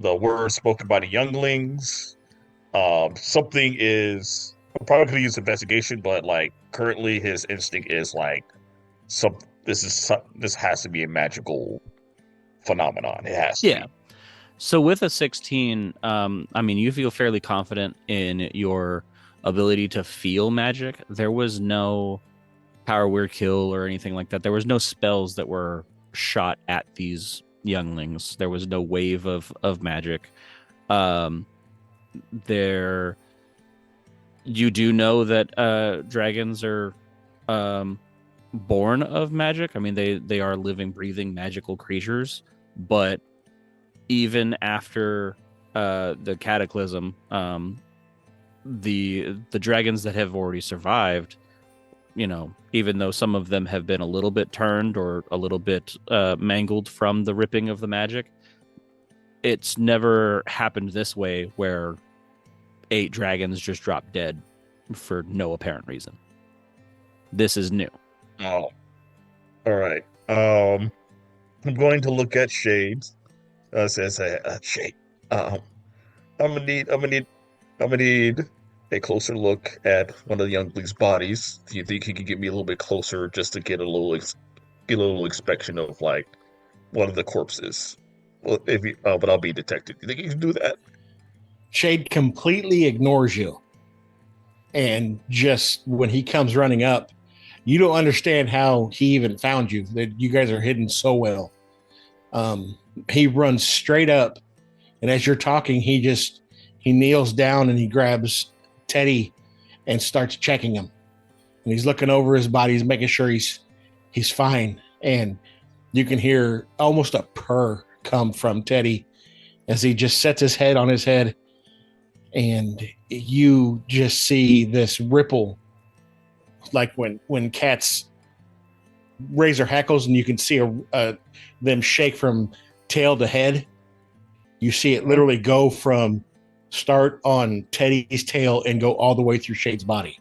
words spoken by the younglings. Something is, I'm probably gonna use investigation, but like currently his instinct is like this has to be a magical phenomenon. It has to Yeah. be. So with a 16, I mean, you feel fairly confident in your ability to feel magic. There was no power word kill or anything like that. There was no spells that were shot at these younglings. There was no wave of magic. You do know that dragons are born of magic. I mean, they are living, breathing, magical creatures. But even after the cataclysm, the dragons that have already survived, even though some of them have been a little bit turned or a little bit mangled from the ripping of the magic, it's never happened this way where 8 dragons just drop dead for no apparent reason. This is new. Oh, all right. I'm going to look at shades. Says shade. I'm gonna need a closer look at one of the younglings' bodies. Do you think you can get me a little bit closer just to get a little inspection of like one of the corpses? Well, but I'll be detected. You think you can do that? Shade completely ignores you. And just when he comes running up, you don't understand how he even found you. That you guys are hidden so well. He runs straight up, and as you're talking, he kneels down and he grabs Teddy and starts checking him. And he's looking over his body, he's making sure he's fine. And you can hear almost a purr come from Teddy as he just sets his head on his head, and you just see this ripple, like when cats raise their hackles, and you can see them shake from tail to head. You see it literally go from start on Teddy's tail and go all the way through Shade's body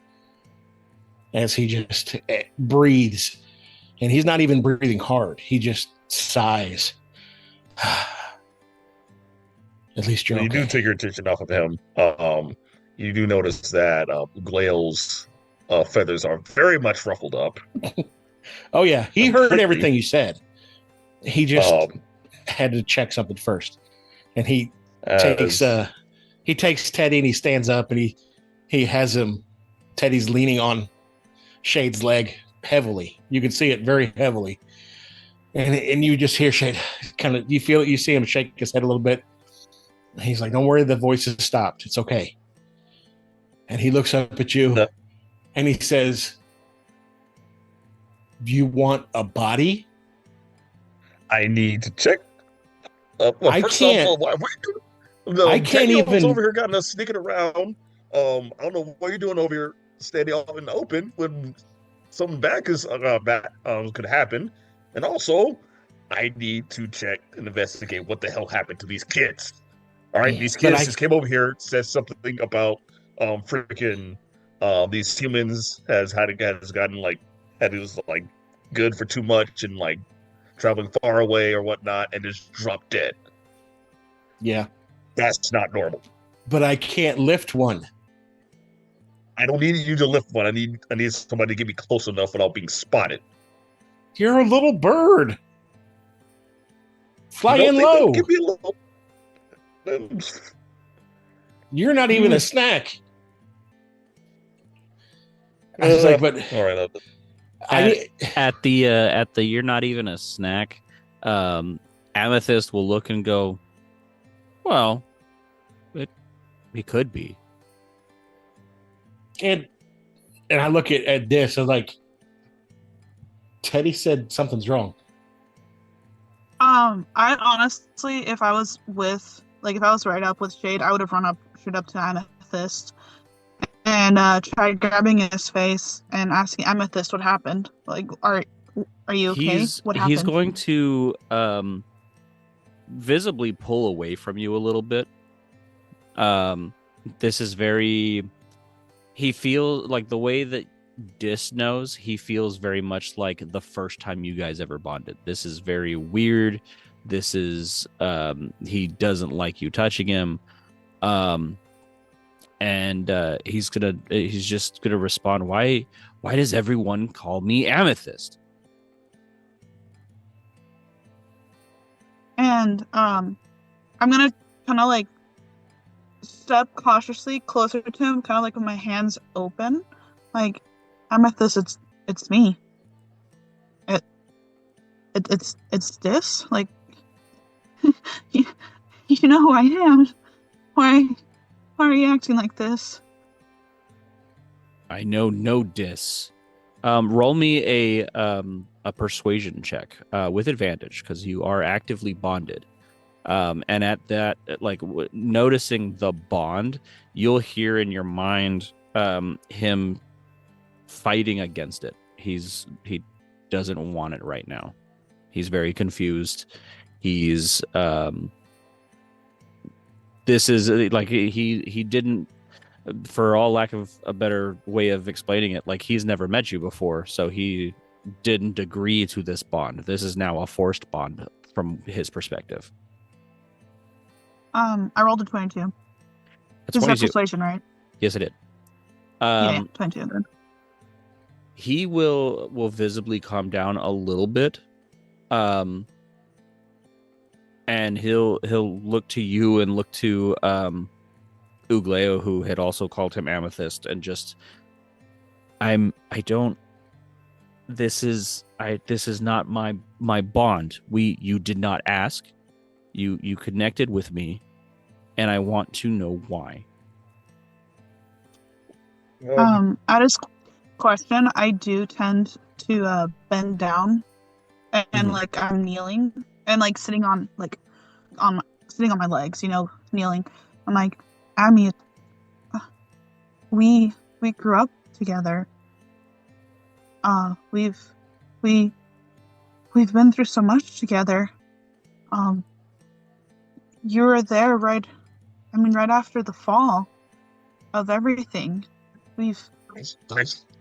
as he just breathes. And he's not even breathing hard. He just sighs. At least you're You okay. do take your attention off of him. You do notice that Ugleo's feathers are very much ruffled up. Oh yeah, he heard everything you said. He just had to check something first. And he takes Teddy and he stands up and he has him. Teddy's leaning on Shade's leg, heavily. You can see it very heavily. And you just hear shit, kind of, you feel it, you see him shake his head a little bit. And he's like, don't worry, the voice has stopped. It's okay. And he looks up at you and he says, do you want a body? I need to check. I can't. I can't even. Over here, got us sneaking around. I don't know what you're doing over here, standing out in the open when something bad could happen. And also, I need to check and investigate what the hell happened to these kids. All right, these kids just came over here, said something about freaking these humans has gotten like had it was like good for too much and like traveling far away or whatnot, and just dropped dead. Yeah, that's not normal. But I can't lift one. I don't need you to lift one. I need somebody to get me close enough without being spotted. You're a little bird. Flying low. Give me a little. You're not even a snack. I was like, but all right. At the you're not even a snack. Amythyst will look and go, well, it could be. And I look at this, I was like, Teddy said something's wrong. I honestly, if I was right up with Shade, I would have run up straight up to Amythyst and tried grabbing his face and asking Amythyst what happened. Like, are you okay? What happened? He's going to visibly pull away from you a little bit. This is very. He feels like the way that Dis knows, he feels very much like the first time you guys ever bonded. This is very weird. This is he doesn't like you touching him. And he's just gonna respond, why does everyone call me Amythyst? And I'm gonna kind of like step cautiously closer to him, kind of like with my hands open, like, Amythyst, it's me. It's this, like, you know who I am. Why are you acting like this? I know no Dis. Roll me a persuasion check with advantage because you are actively bonded. And at that, like noticing the bond, you'll hear in your mind him fighting against it. He doesn't want it right now. He's very confused. He's this is like he didn't, for all lack of a better way of explaining it, like he's never met you before, so he didn't agree to this bond. This is now a forced bond from his perspective. I rolled a 22. That's 22. Is that persuasion, right? Yes, I did. Yeah, 22 then. He will visibly calm down a little bit, and he'll look to you and look to Ugleo, who had also called him Amythyst, and just this is not my bond. You did not ask. You connected with me, and I want to know why. At his question, I do tend to bend down and like I'm kneeling and like sitting on my legs, kneeling. I'm like, Amy, we grew up together. We've been through so much together. You were there right after the fall of everything.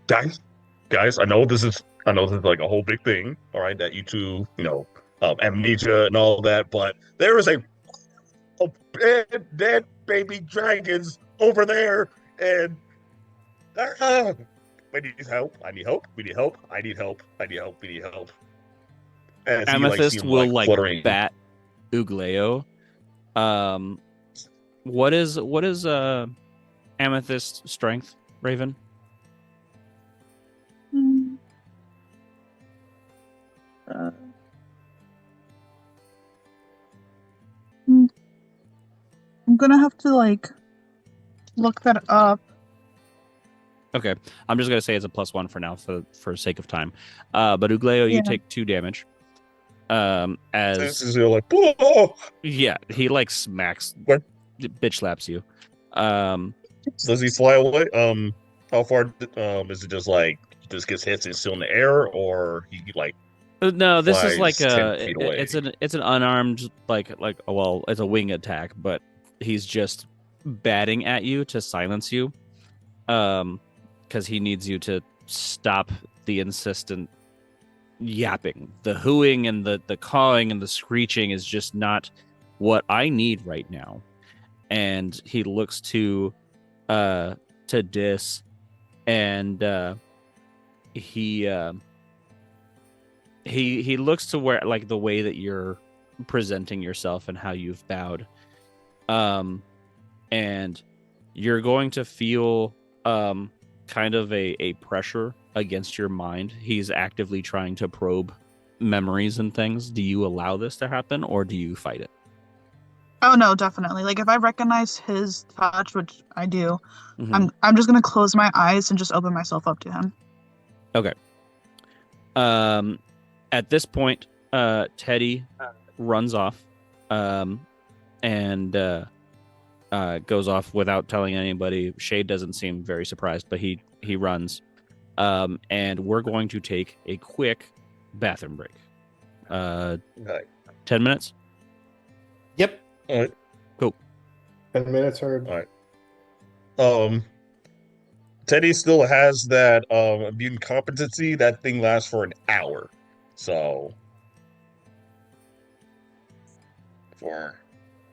Guys, I know this is like a whole big thing, all right, that you two, amnesia and all that, but there is a dead baby dragons over there, and we need help. I need help. We need help. I need help. I need help. We need help. And Amythyst will bat Ugleo. What is Amythyst's strength, Ravyn? Uh, I'm gonna have to like look that up. Okay, I'm just gonna say it's a +1 for now, for sake of time. But Ugleo, you Yeah. take 2 damage. This As is like, oh! yeah, he like smacks, What? bitch slaps you. Does he fly away? How far? Is it just like he just gets hits and still in the air, or he like No, this is like flies 10 feet away? it's an unarmed well, it's a wing attack, but he's just batting at you to silence you, because he needs you to stop the insistent yapping. The hooing and the cawing and the screeching is just not what I need right now. And he looks to Dis, and he looks to where, like, the way that you're presenting yourself and how you've bowed, and you're going to feel kind of a pressure against your mind. He's actively trying to probe memories and things. Do you allow this to happen, or do you fight it? Oh no, definitely. Like if I recognize his touch, which I do, Mhm. I'm just gonna close my eyes and just open myself up to him. Okay. At this point, Teddy runs off, and goes off without telling anybody. Shade doesn't seem very surprised, but he runs. And we're going to take a quick bathroom break. 10 minutes. Yep. All right. 10 minutes or Teddy still has that immune competency. That thing lasts for an hour. So for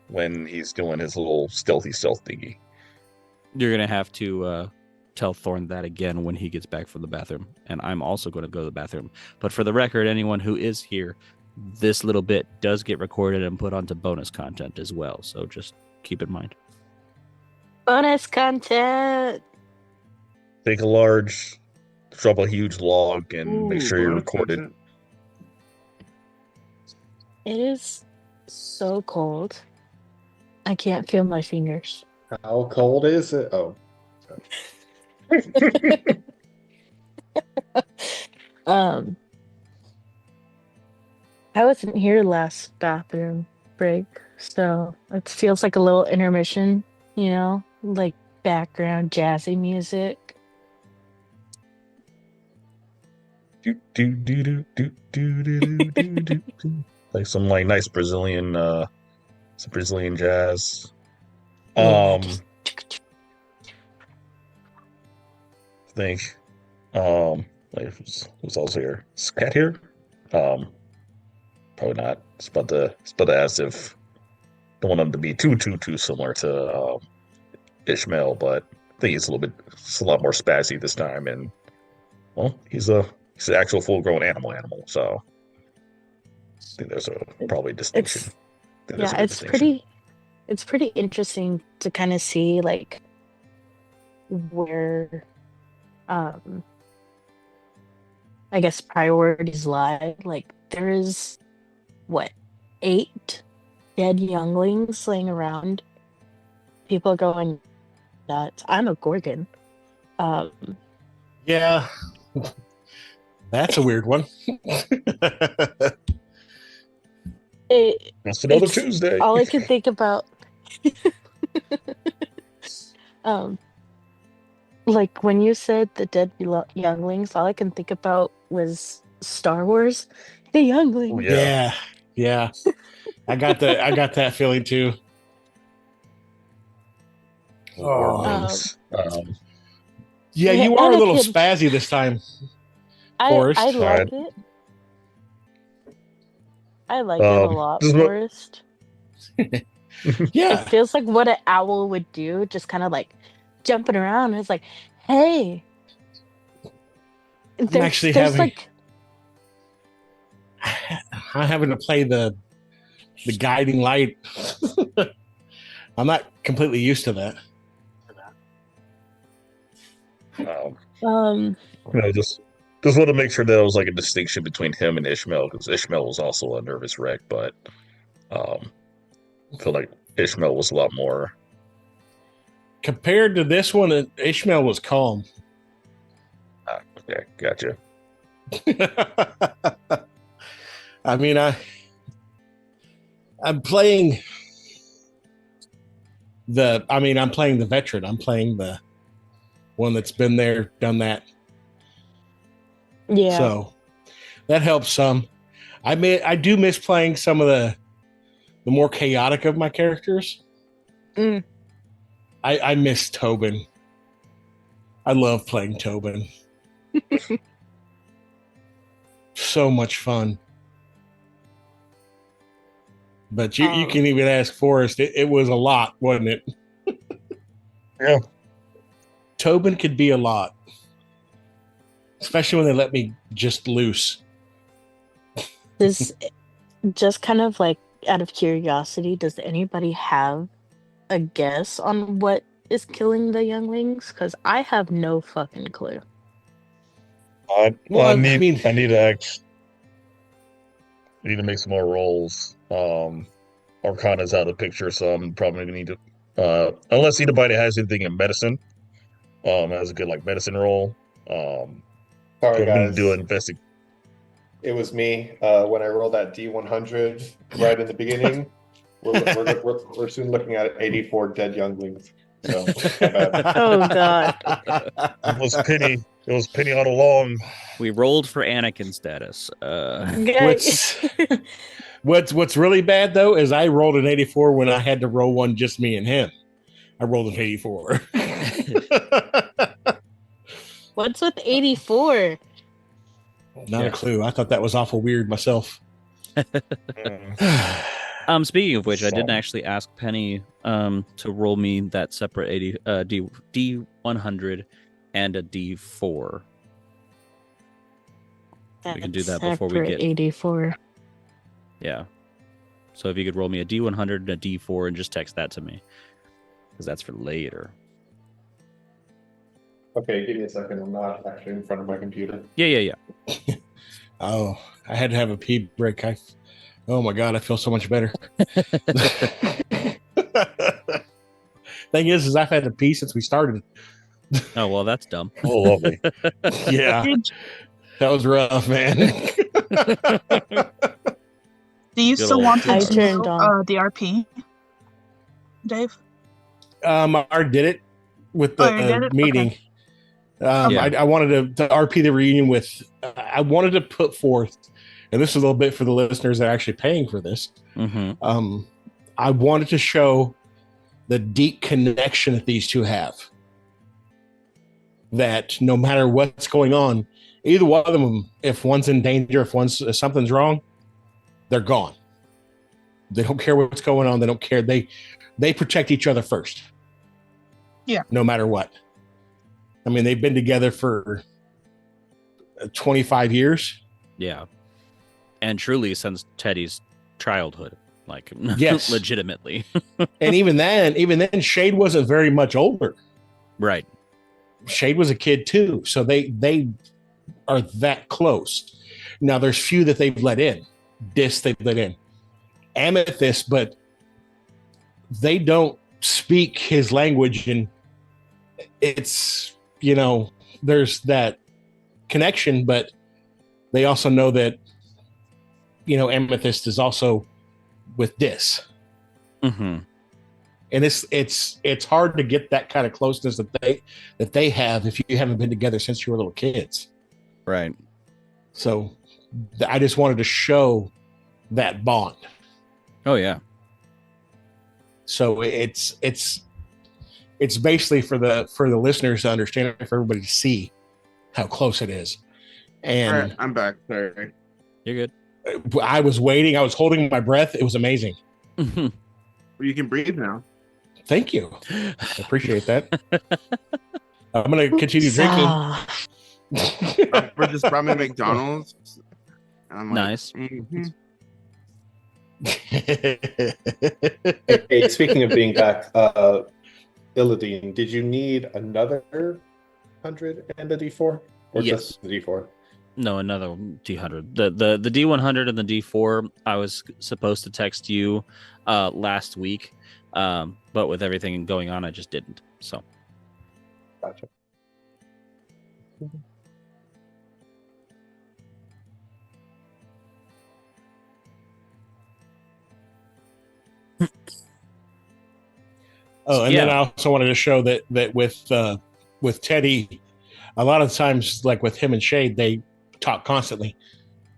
when he's doing his little stealth thingy. You're gonna have to tell Thorn that again when he gets back from the bathroom, and I'm also going to go to the bathroom. But for the record, anyone who is here, this little bit does get recorded and put onto bonus content as well, so just keep in mind. Bonus content. Take a large, drop a huge log, and make sure you're recorded. It is so cold. I can't feel my fingers. how cold is it? Oh, I wasn't here last bathroom break, so it feels like a little intermission, like background jazzy music. Like some nice Brazilian some Brazilian jazz. Yeah, I think like who's else here? Is Cat here? Probably not. It's about to ask if don't want him to be too similar to Ishmael, but I think it's a lot more spazzy this time, and well, he's an actual full-grown animal, so I think there's probably a distinction. It's pretty interesting to kind of see like where I guess priorities lie. Like there is 8 dead younglings laying around. People going nuts. I'm a Gorgon. Yeah. That's a weird one. That's another It's Tuesday. all I can think about. Like when you said the dead younglings, all I can think about was Star Wars. The younglings. Oh, yeah. Yeah. I got that feeling too. Wormlings. Yeah, you are a little Anakin. spazzy this time, I Forrest. like Alright. it. I like it a lot, this is what- Forrest. Yeah. It feels like what an owl would do, just kind of like jumping around. It's like, hey. I'm having to play the guiding light. I'm not completely used to that. Just just want to make sure there was like a distinction between him and Ishmael, because Ishmael was also a nervous wreck, but I feel like Ishmael was a lot more. Compared to this one, Ishmael was calm. Okay, gotcha. I mean, I'm playing I'm playing the veteran. I'm playing the one that's been there, done that. Yeah. So that helps some. I do miss playing some of the more chaotic of my characters. Mm. I miss Tobin. I love playing Tobin. So much fun. But you can even ask Forrest. It was a lot, wasn't it? Yeah. Tobin could be a lot. Especially when they let me just loose. This just kind of like out of curiosity, does anybody have a guess on what is killing the younglings? Because I have no fucking clue. I need to make some more rolls. Arcana's out of the picture, so I'm probably gonna need to unless anybody has anything in medicine, has a good like medicine roll. Sorry, I'm gonna guys. do an investigation. It was me when I rolled that D100 right in the beginning. We're soon looking at 84 dead younglings. So, my bad. Oh god. It was Penny. It was Penny all along. We rolled for Anakin status. What's really bad though is I rolled an 84 when I had to roll one just me and him. I rolled an 84. What's with 84? Not a clue. I thought that was awful weird myself. Speaking of which, I didn't actually ask Penny to roll me that separate D100 and a D4. We can do that before we get 84. Yeah. So if you could roll me a D100 and a D4 and just text that to me, because that's for later. Okay, give me a second. I'm not actually in front of my computer. Yeah. Oh, I had to have a pee break. Oh my god, I feel so much better. Thing is I've had to pee since we started. Oh well, that's dumb. Oh, lovely. Yeah, that was rough, man. Do you Good still old want to Chaddious. do turned on. the RP, Dave? I already did it with the Oh, you did it? meeting. Okay. I wanted to RP the reunion with. I wanted to put forth, and this is a little bit for the listeners that are actually paying for this. Mm-hmm. I wanted to show the deep connection that these two have. That no matter what's going on, either one of them, if one's in danger, if something's wrong, they're gone. They don't care what's going on. They don't care. They protect each other first. Yeah. No matter what. I mean, they've been together for 25 years. Yeah. And truly since Teddy's childhood, like Yes. legitimately. And even then, Shade wasn't very much older. Right. Shade was a kid too, so they are that close. Now there's few that they've let in. Dis they've let in. Amythyst, but they don't speak his language, and it's there's that connection, but they also know that Amythyst is also with Dis. Mm-hmm. And it's hard to get that kind of closeness that they have if you haven't been together since you were little kids. Right. So I just wanted to show that bond. Oh yeah. So it's basically for the listeners to understand, for everybody to see how close it is. And All right, I'm back. Sorry. You're good. I was waiting. I was holding my breath. It was amazing. Mm-hmm. You can breathe now. Thank you. I appreciate that. I'm going to continue drinking. We're just brought me McDonald's. And I'm like, Nice. mhm. Hey, speaking of being back, Illideen, did you need another 100 and a D4? Or Yes. just the D4? No, another D100. The D100 and the D4. I was supposed to text you last week, but with everything going on, I just didn't. So Gotcha. Oh, and yeah. then I also wanted to show that with Teddy, a lot of times, like with him and Shade, they talk constantly.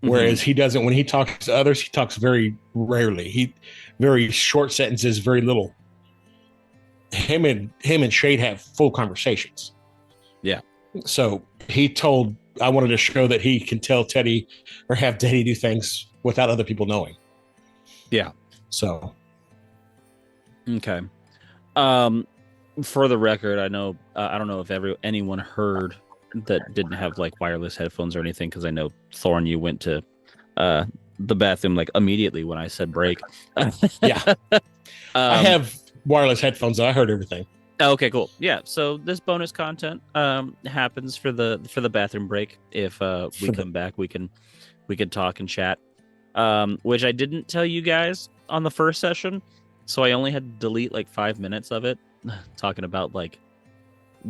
Whereas he doesn't. When he talks to others, he talks very rarely. He very short sentences, very little. Him and Shade have full conversations. Yeah. So I wanted to show that he can tell Teddy or have Teddy do things without other people knowing. Yeah. So. Okay. For the record, I know I don't know if anyone heard that didn't have like wireless headphones or anything, because I know Thorn, you went to the bathroom like immediately when I said break. Yeah. I have wireless headphones, so I heard everything. Okay, cool. Yeah, so this bonus content happens for the bathroom break. If we come back, we can talk and chat. Which I didn't tell you guys on the first session, so I only had to delete like 5 minutes of it, talking about like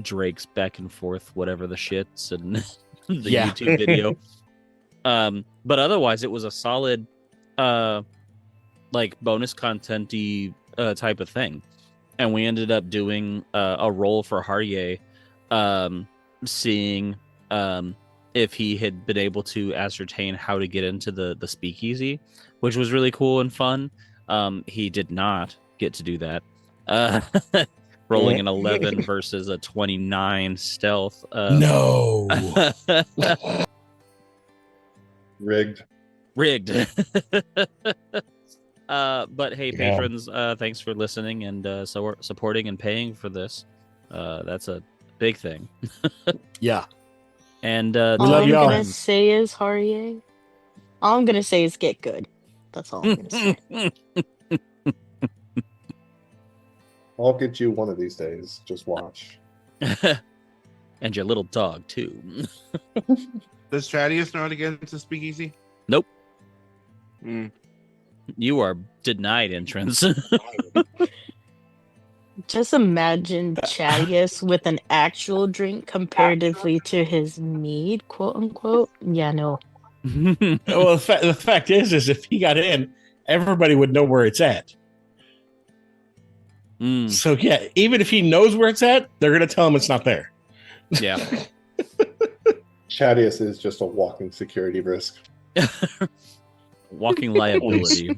Drake's back and forth, whatever the shits, and the YouTube video. But otherwise, it was a solid, like bonus content-y type of thing. And we ended up doing a roll for Harrye, seeing if he had been able to ascertain how to get into the speakeasy, which was really cool and fun. He did not get to do that. Rolling an 11 versus a 29 stealth. No. Rigged. But hey, patrons, thanks for listening and supporting and paying for this. That's a big thing. Yeah. And all love I'm y'all. gonna say is Harrye. All I'm gonna say is get good. That's all I'm gonna say. I'll get you one of these days. Just watch. And your little dog too. Does Chaddious know how to get into Speakeasy? Nope. Mm. You are denied entrance. Just imagine Chaddious with an actual drink comparatively to his mead, quote unquote. Yeah, no. Well, the fact is if he got in, everybody would know where it's at. So yeah, even if he knows where it's at, they're gonna tell him it's not there. Yeah. Chaddious is just a walking security risk. Walking liability.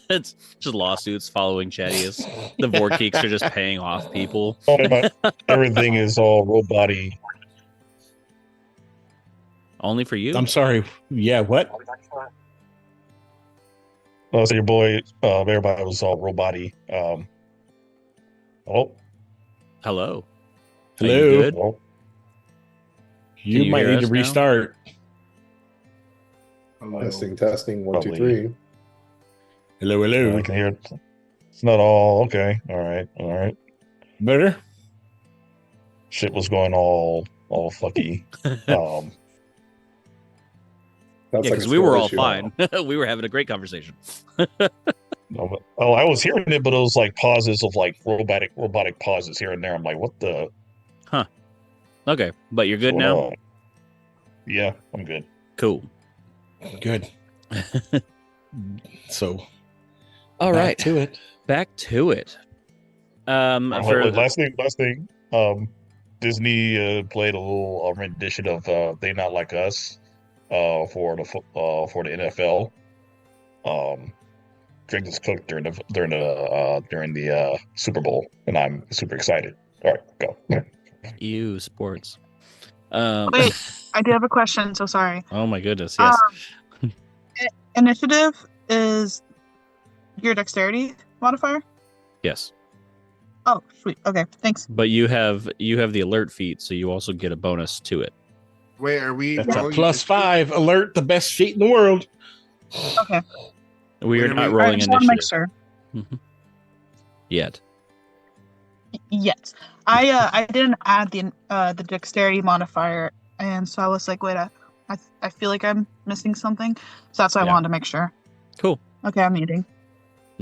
It's just lawsuits following Chaddious. The Vorkeeks are just paying off people. Everything is all robot-y. Only for you? I'm sorry. Yeah, what? Oh, so your boy, everybody was all robot-y. Hello. Hello. Are you good? Well, You you might hear need to us now? restart. Testing. 1, 2, Probably. 3. Hello, hello. I can hear it. It's not all okay. All right. Better? Shit was going all fucky. That's Yeah, like because a we were skill all issue. fine. We were having a great conversation. I was hearing it, but it was like pauses of like robotic pauses here and there. I'm like, what the? Okay, but you're good what's now? going on? Yeah, I'm good. Cool. Good. So, All back right, to it. back to it. For Last thing. Disney played a little rendition of "They Not Like Us" for the NFL. Drake was cooked during the Super Bowl, and I'm super excited. All right, go. you sports. Wait, I do have a question. So sorry. Oh my goodness, yes. Initiative is your dexterity modifier. Yes. Oh, sweet. Okay, thanks. But you have the alert feat, so you also get a bonus to it. Wait, are we? That's a rolling +5 alert, the best feat in the world. Okay, We are Wait, not I I rolling just want to make initiative sure. yet. Yes, I didn't add the dexterity modifier, and so I was like, wait, I feel like I'm missing something, so that's why I Yeah. wanted to make sure. Cool. Okay, I'm muting.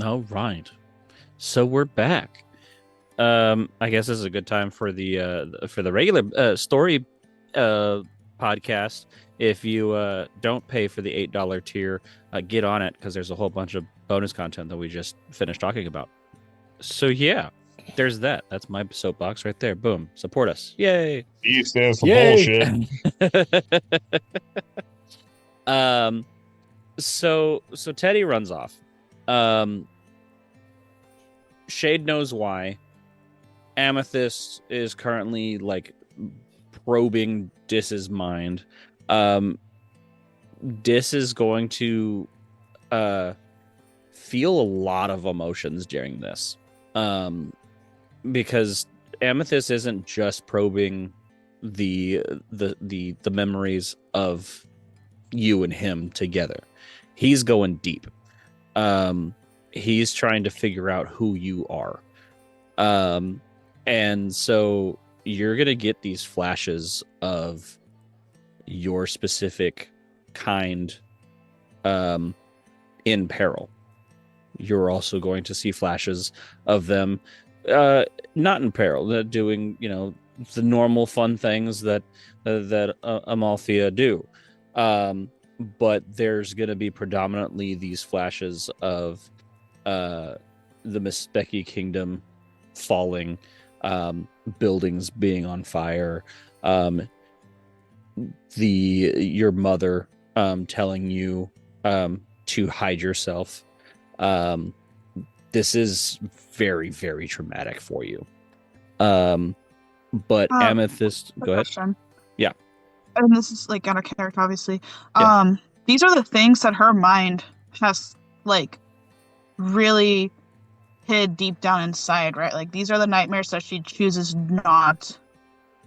All right. So we're back. I guess this is a good time for the regular story podcast. If you don't pay for the $8 tier, get on it because there's a whole bunch of bonus content that we just finished talking about. So yeah, there's that. That's my soapbox right there. Boom. Support us. Yay. E stands for Yay. bullshit. So Teddy runs off. Shade knows why. Amythyst is currently like probing Dis's mind. Dis is going to feel a lot of emotions during this. Because Amythyst isn't just probing the memories of you and him together. He's going deep. He's trying to figure out who you are. And so you're going to get these flashes of your specific kind in peril. You're also going to see flashes of them not in peril. They're doing, the normal fun things that Amalthea do. But there's going to be predominantly these flashes of the Miþok kingdom falling, buildings being on fire, your mother telling you to hide yourself. This is very, very traumatic for you. But Amythyst, go ahead. Question. Yeah. And this is like out of character, obviously. Yeah. These are the things that her mind has like really hid deep down inside, right? Like these are the nightmares that she chooses not.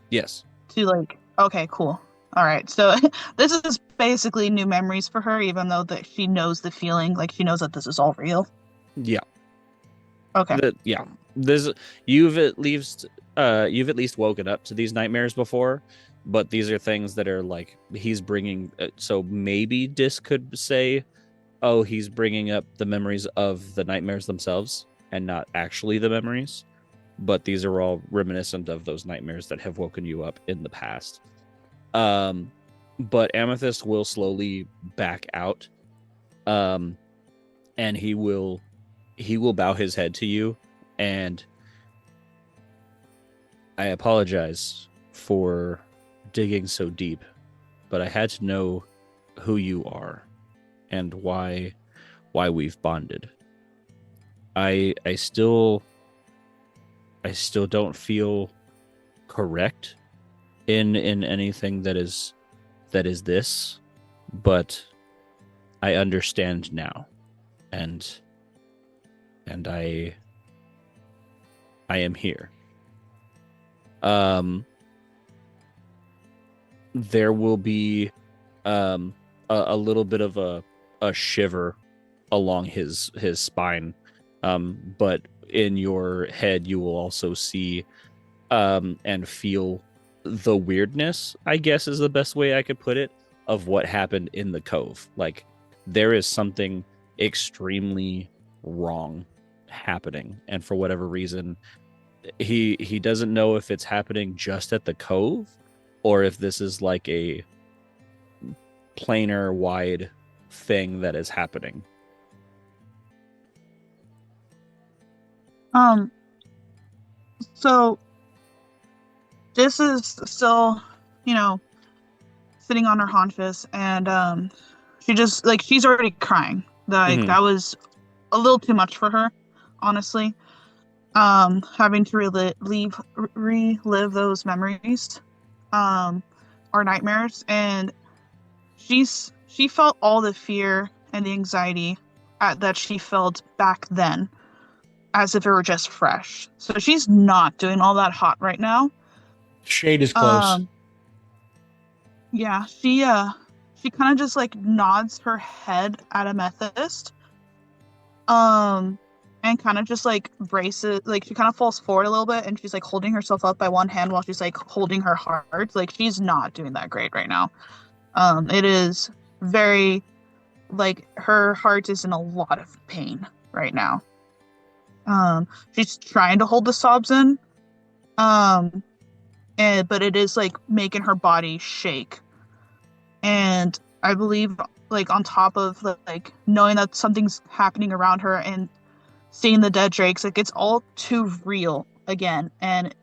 Yes. To like. Okay, cool. All right, so this is basically new memories for her, even though that she knows the feeling, like she knows that this is all real. Yeah. Okay. You've at least woken up to these nightmares before, but these are things that are like he's bringing. So maybe Dis could say, "Oh, he's bringing up the memories of the nightmares themselves, and not actually the memories." But these are all reminiscent of those nightmares that have woken you up in the past. But Amythyst will slowly back out, and he will bow his head to you, and I apologize for digging so deep, but I had to know who you are and why we've bonded. I still don't feel correct in anything that is this, but I understand now, and I am here. There will be a little bit of a shiver along his spine, but in your head you will also see and feel the weirdness, I guess is the best way I could put it, of what happened in the cove. Like there is something extremely wrong happening, and for whatever reason he doesn't know if it's happening just at the cove or if this is like a planar wide thing that is happening. So this is still, sitting on her haunches, and she just like she's already crying. Like that was a little too much for her, honestly. Having to relive those memories, or nightmares, and she felt all the fear and the anxiety that she felt back then, as if it were just fresh. So she's not doing all that hot right now. Shade is close. Yeah, she kind of just like nods her head at Amythyst, and kind of just like braces, like she kind of falls forward a little bit, and she's like holding herself up by one hand while she's like holding her heart. Like she's not doing that great right now. It is very, like, her heart is in a lot of pain right now. She's trying to hold the sobs in, but it is like making her body shake. And I believe, like, on top of like knowing that something's happening around her and seeing the dead drakes, like, it's all too real again. And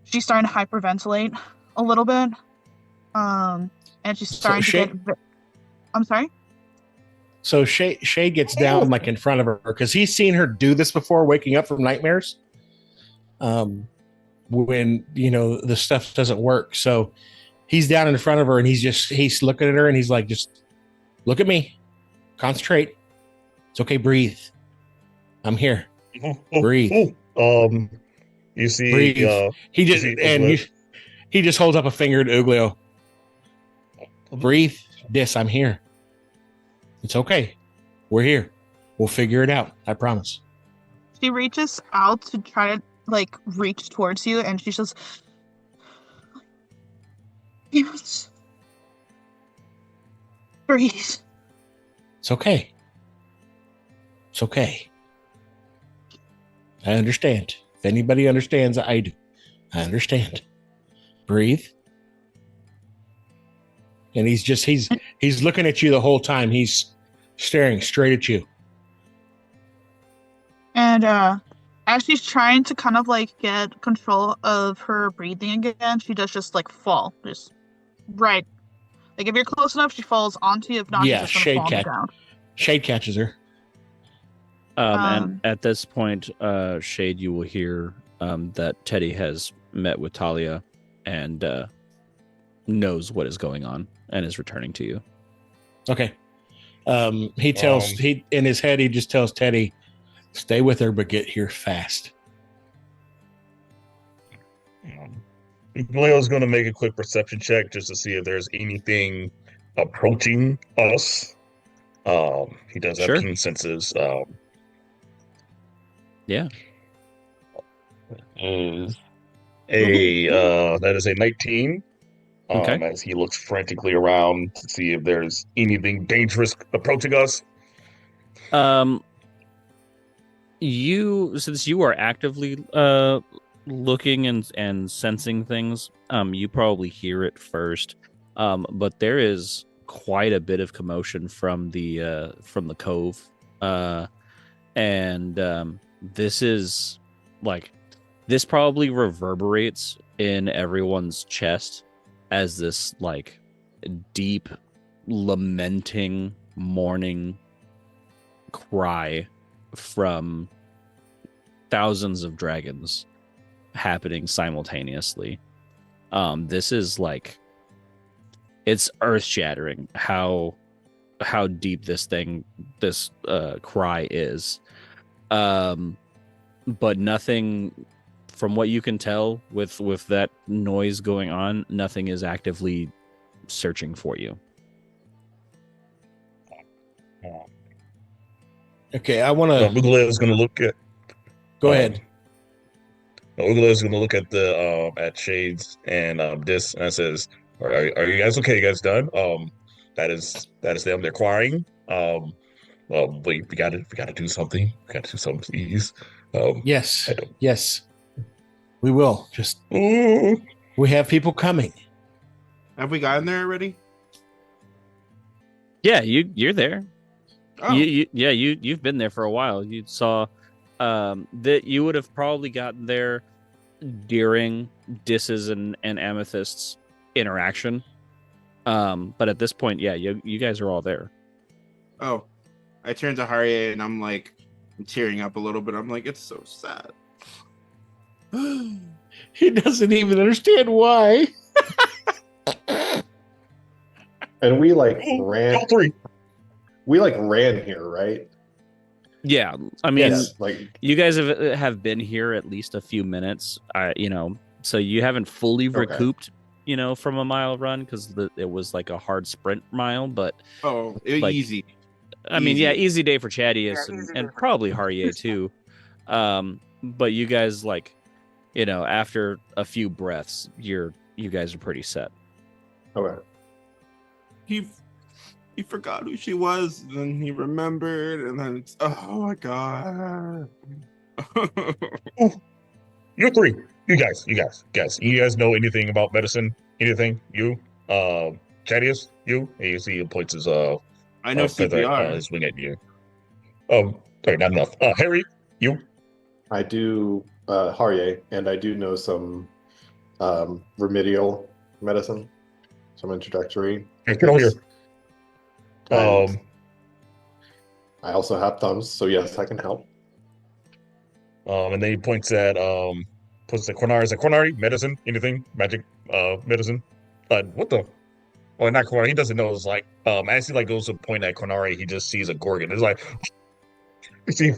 she's starting to hyperventilate a little bit. And she's starting to get. I'm sorry. So Shay gets down like in front of her because he's seen her do this before, waking up from nightmares. When the stuff doesn't work, so he's down in front of her and he's looking at her and he's like, just look at me, concentrate. It's okay, breathe. I'm here. Breathe. You see, breathe. He just holds up a finger to Ugleo. Breathe. I'm here. It's okay. We're here. We'll figure it out. I promise. She reaches out to try to like reach towards you, and she's just, yes, breathe. It's okay. It's okay. I understand. If anybody understands, I do. I understand. Breathe. And he's looking at you the whole time. He's staring straight at you. And as she's trying to kind of like get control of her breathing again, she does just like fall. Just right. Like if you're close enough, she falls onto you. If not, yeah, she's just gonna fall on the ground. Shade catches her. And at this point, Shade, you will hear that Teddy has met with Talia and knows what is going on and is returning to you. Okay. He tells in his head, he just tells Teddy, stay with her, but get here fast. Leo's going to make a quick perception check just to see if there's anything approaching us. He does have keen senses. Yeah. That is a 19. Okay. As he looks frantically around to see if there's anything dangerous approaching us. Since you are actively looking and sensing things, you probably hear it first. But there is quite a bit of commotion from the cove, and this probably reverberates in everyone's chest as this like deep lamenting mourning cry from thousands of dragons happening simultaneously. This is like, it's earth-shattering how deep this cry is. But nothing, from what you can tell with that noise going on, nothing is actively searching for you. Okay, I want to. Ugleo is going to look at. Go ahead. Ugleo is going to look at the at Shades and Dis, and says, "Are you guys okay? You guys done? That is them. They're crying. Well, we gotta do something. We gotta do something, please. Yes, we will. Just we have people coming. Have we gotten there already? Yeah, you're there. Oh. You've been there for a while. You saw that you would have probably gotten there during Dis's and Amythyst's interaction. But at this point, yeah, you guys are all there. Oh, I turn to Harrye and I'm tearing up a little bit. I'm like, it's so sad. He doesn't even understand why. And we ran. We ran here, right? Yeah, I mean, Yes, you guys have been here at least a few minutes. So you haven't fully recouped, from a mile run because it was like a hard sprint mile. But easy. I mean, yeah, easy day for Chaddious and probably Harrye too. But you guys after a few breaths, you guys are pretty set. Okay. He forgot who she was, then he remembered, and then it's oh my god. You three, you guys, you guys know anything about medicine? Anything? You, Chaddious, you? And you see he points his I know feather, CPR. his wing at you. Sorry, not enough. Harrye, you? I do Harrye, and I do know some remedial medicine, some introductory. Hey, get over here. And I also have thumbs, so yes, I can help. And then he points at Quinari. Is it Quinari? Medicine? Anything? Magic? Medicine? What the? Oh, not Quinari. He doesn't know. It's like as he like goes to point at Quinari, he just sees a gorgon. It's like he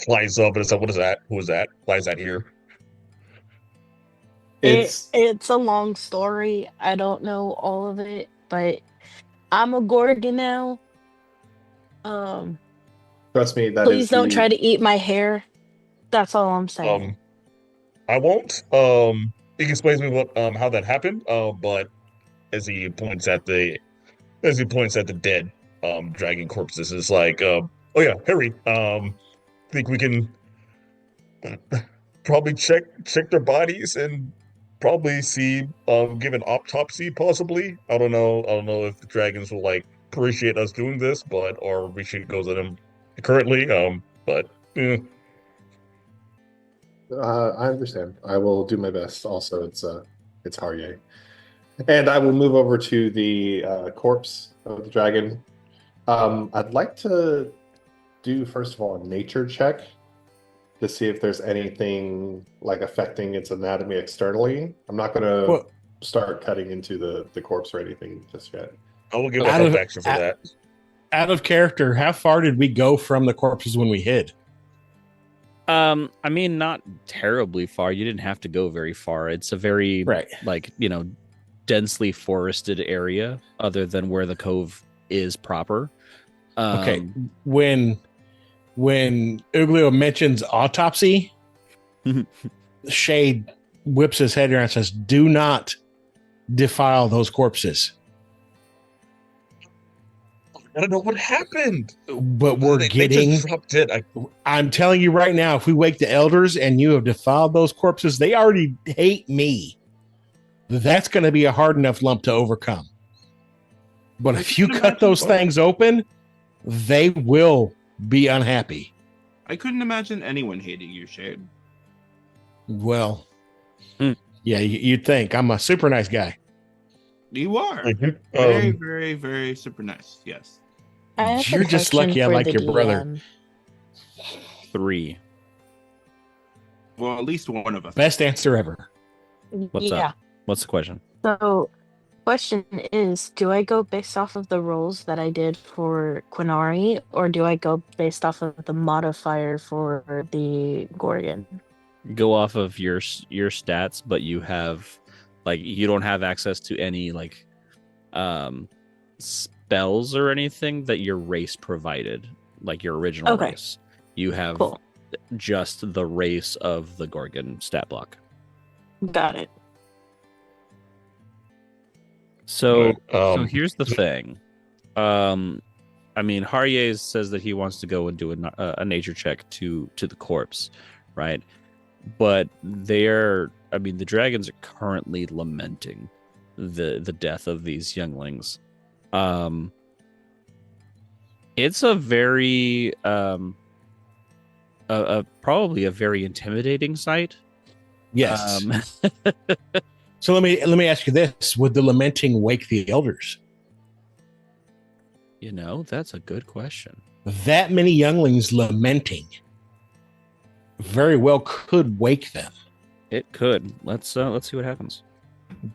flies up and it's like, what is that? Who is that? Why is that here? It's a long story. I don't know all of it, but I'm a Gorgon now. Trust me, that Please is don't the try to eat my hair. That's all I'm saying. I won't. He explains to me what how that happened. But as he points at the dead dragon corpses, it's like oh yeah, Harry. Think we can probably check their bodies and probably see give an autopsy possibly. I don't know if the dragons will like appreciate us doing this, but or we should go to them currently. But I understand. I will do my best. Also, it's Harrye, and I will move over to the corpse of the dragon. I'd like to do first of all a nature check to see if there's anything like affecting its anatomy externally. I'm not going to start cutting into the corpse or anything just yet. I will give a help action for that. Out of character, how far did we go from the corpses when we hid? I mean, not terribly far. You didn't have to go very far. It's a very like, densely forested area other than where the cove is proper. Okay. When Ugleo mentions autopsy, Shade whips his head around and says, "Do not defile those corpses." I don't know what happened, but we're getting. I'm telling you right now, if we wake the elders and you have defiled those corpses, they already hate me. That's going to be a hard enough lump to overcome. But if you cut those things open, they will be unhappy. I couldn't imagine anyone hating you, Shade. Well, yeah, you'd think. I'm a super nice guy. You are. Very, very, very super nice. Yes. You're just lucky I like your brother. 3. Well, at least one of us. Best answer ever. What's up? What's the question? So, question is, do I go based off of the rolls that I did for Quinari, or do I go based off of the modifier for the Gorgon? Go off of your stats, but you have you don't have access to any spells or anything that your race provided, like your original race. You have just the race of the Gorgon stat block. Got it. So here's the thing. I mean, Harrye says that he wants to go and do a nature check to the corpse, right? But the dragons are currently lamenting the death of these younglings. It's a very probably a very intimidating sight. Yes. So let me ask you this: would the lamenting wake the elders? That's a good question. That many younglings lamenting very well could wake them. It could. Let's see what happens.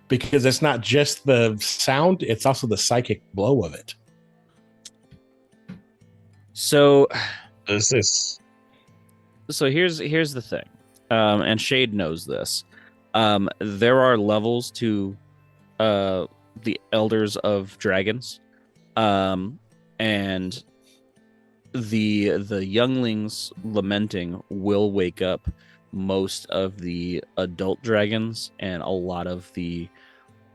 Because it's not just the sound; it's also the psychic blow of it. So, here's the thing, and Shade knows this. There are levels to the elders of dragons, and the younglings lamenting will wake up most of the adult dragons and a lot of the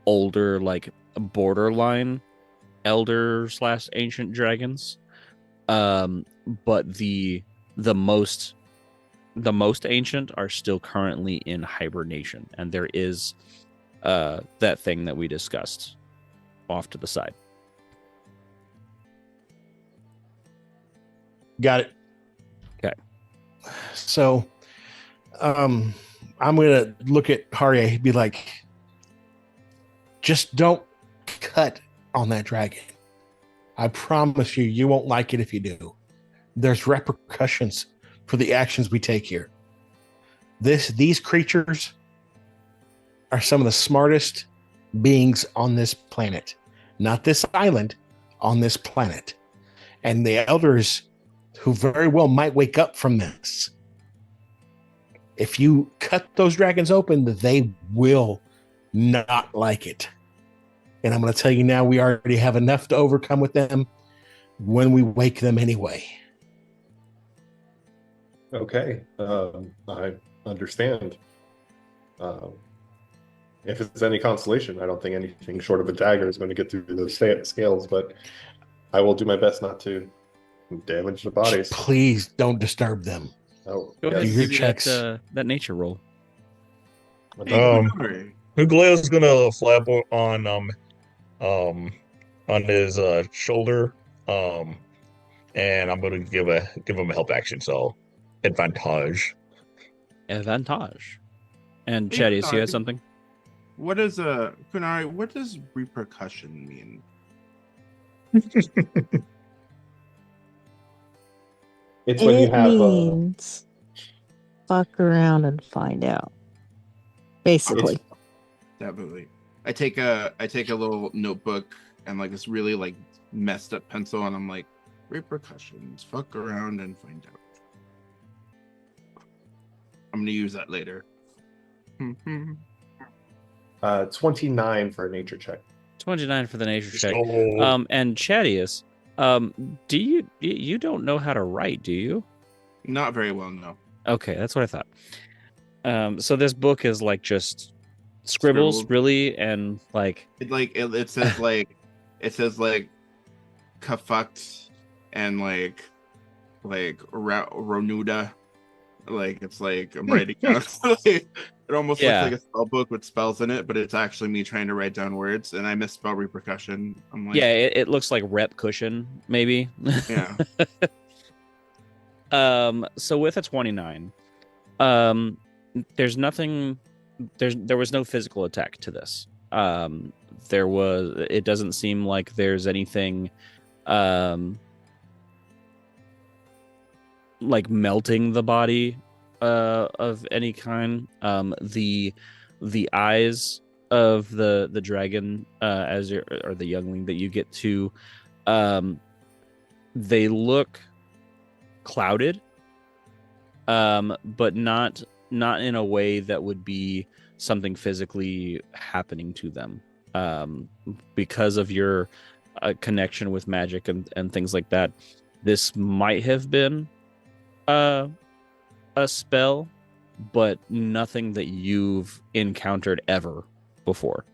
older borderline elder / ancient dragons. But the most ancient are still currently in hibernation, and there is that thing that we discussed off to the side. Got it. Okay. So, I'm gonna look at Harrye and be like, just don't cut on that dragon. I promise you, you won't like it if you do. There's repercussions for the actions we take here. These creatures are some of the smartest beings on this planet. Not this island, on this planet. And the elders who very well might wake up from this. If you cut those dragons open, they will not like it. And I'm going to tell you now, we already have enough to overcome with them when we wake them anyway. Okay, I understand. If it's any consolation, I don't think anything short of a dagger is going to get through those scales, but I will do my best not to damage the bodies. Please don't disturb them. Oh, Go ahead Do and your give me checks. that nature roll. Ugleo's gonna flap on his shoulder, and I'm gonna give him a help action, so advantage. Advantage. And Hey, Chaddious, you had Quinari. something? What is Quinari? What does repercussion mean? It's when you It have means fuck around and find out. Basically. Definitely. I take a little notebook and like this really like messed up pencil, and I'm like, repercussions. Fuck around and find out. I'm gonna use that later. 29 for a nature check. 29 for the nature check. Oh, And Chaddious, do you don't know how to write, do you? Not very well, no. Okay, that's what I thought. So this book is like just scribbles, Scribbled. really, and like It says like kafukt and like ronuda. Like it's like I'm writing down. It almost Yeah. looks like a spell book with spells in it, but it's actually me trying to write down words, and I misspell repercussion. I'm like, yeah, it looks like rep cushion, maybe. yeah. So with a 29, there's nothing. There was no physical attack to this. It doesn't seem like there's anything like melting the body of any kind. The eyes of the dragon or the youngling that you get to, they look clouded, but not in a way that would be something physically happening to them, because of your connection with magic and things like that. This might have been a spell, but nothing that you've encountered ever before.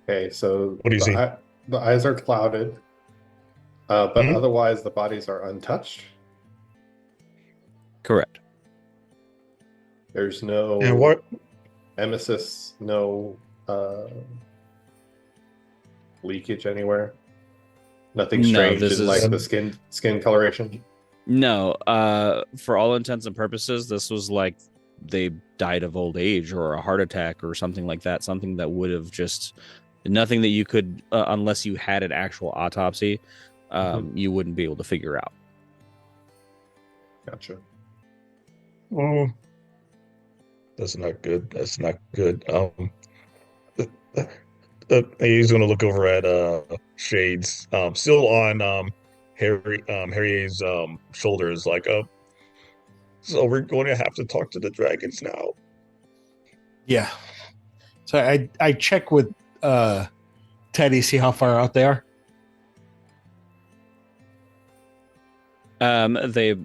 Okay, so What do you see? The eyes are clouded, but Mhm. otherwise the bodies are untouched. Correct. There's no and what? emesis, no leakage anywhere. Nothing No, strange this in like is- the skin coloration. No, for all intents and purposes, this was like they died of old age or a heart attack or something like that. Something that would have just nothing that you could, unless you had an actual autopsy, you wouldn't be able to figure out. Gotcha. Oh, that's not good. That's not good. He's gonna look over at Shades, still on Harrye's shoulders, like so we're going to have to talk to the dragons now. Yeah. So I check with Teddy, see how far out they are. They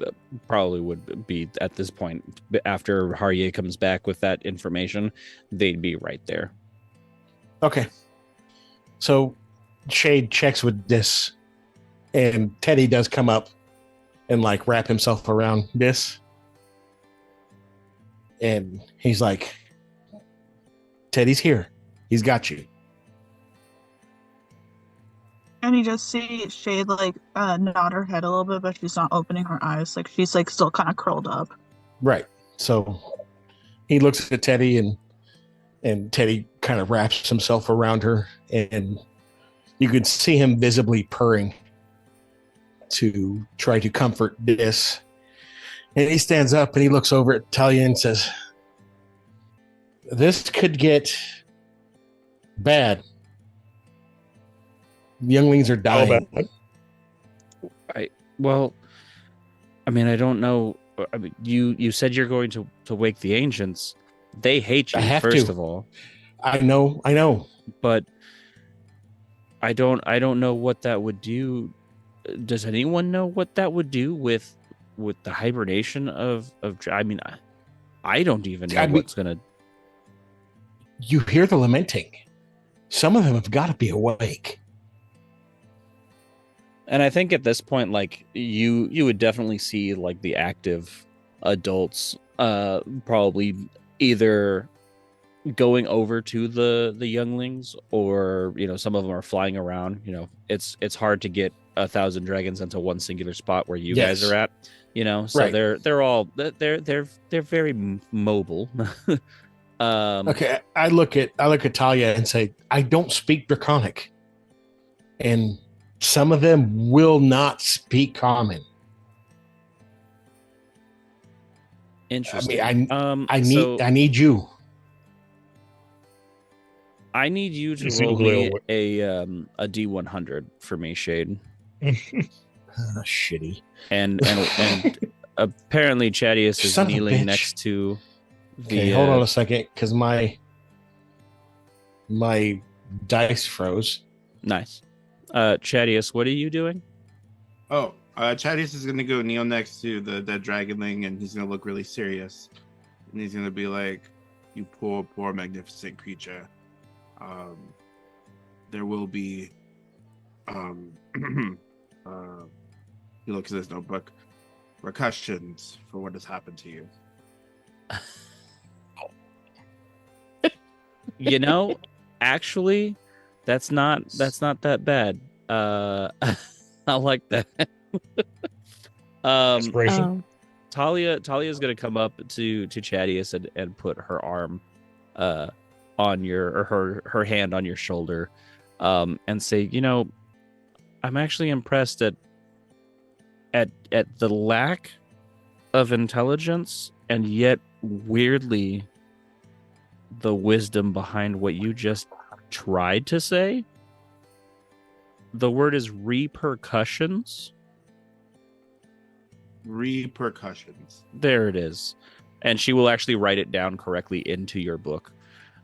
probably would be at this point after Harrye comes back with that information. They'd be right there. Okay. So Shade checks with this, and Teddy does come up and like wrap himself around this. And he's like, Teddy's here. He's got you. And you just see Shade like nod her head a little bit, but she's not opening her eyes. Like she's like still kind of curled up. Right. So he looks at Teddy, and Teddy kind of wraps himself around her, and you can see him visibly purring to try to comfort this. And he stands up and he looks over at Talia and says, this could get bad. Younglings are dying. Well, I mean, I don't know. I mean, you said you're going to wake the ancients. They hate you, I have first to. of all. I know. But I don't know what that would do. Does anyone know what that would do with the hibernation of I mean, I don't even know what's gonna. You hear the lamenting. Some of them have got to be awake. And I think at this point, like you would definitely see like the active adults probably either going over to the younglings, or some of them are flying around. It's hard to get 1,000 dragons into one singular spot where you guys are at. So Right. they're all they're very mobile. Okay, I look at Talia and say, I don't speak Draconic, and some of them will not speak Common. Interesting. I mean, I need you. I need you to You roll see me a D100 for me, Shade. Shitty. And apparently Chaddious is Son of a kneeling bitch. next to the. Okay, hold on a second, because my dice froze. Nice. Chaddious, what are you doing? Oh, Chaddious is gonna go kneel next to the dragonling, and he's gonna look really serious, and he's gonna be like, "You poor, magnificent creature. There will be, he looks at his notebook, repercussions for what has happened to you." Actually, that's not that bad. I like that. Inspiration. Talia's gonna come up to Chaddious and put her arm on her hand on your shoulder, and say, I'm actually impressed at the lack of intelligence, and yet weirdly the wisdom behind what you just tried to say. The word is repercussions. Repercussions. There it is. And she will actually write it down correctly into your book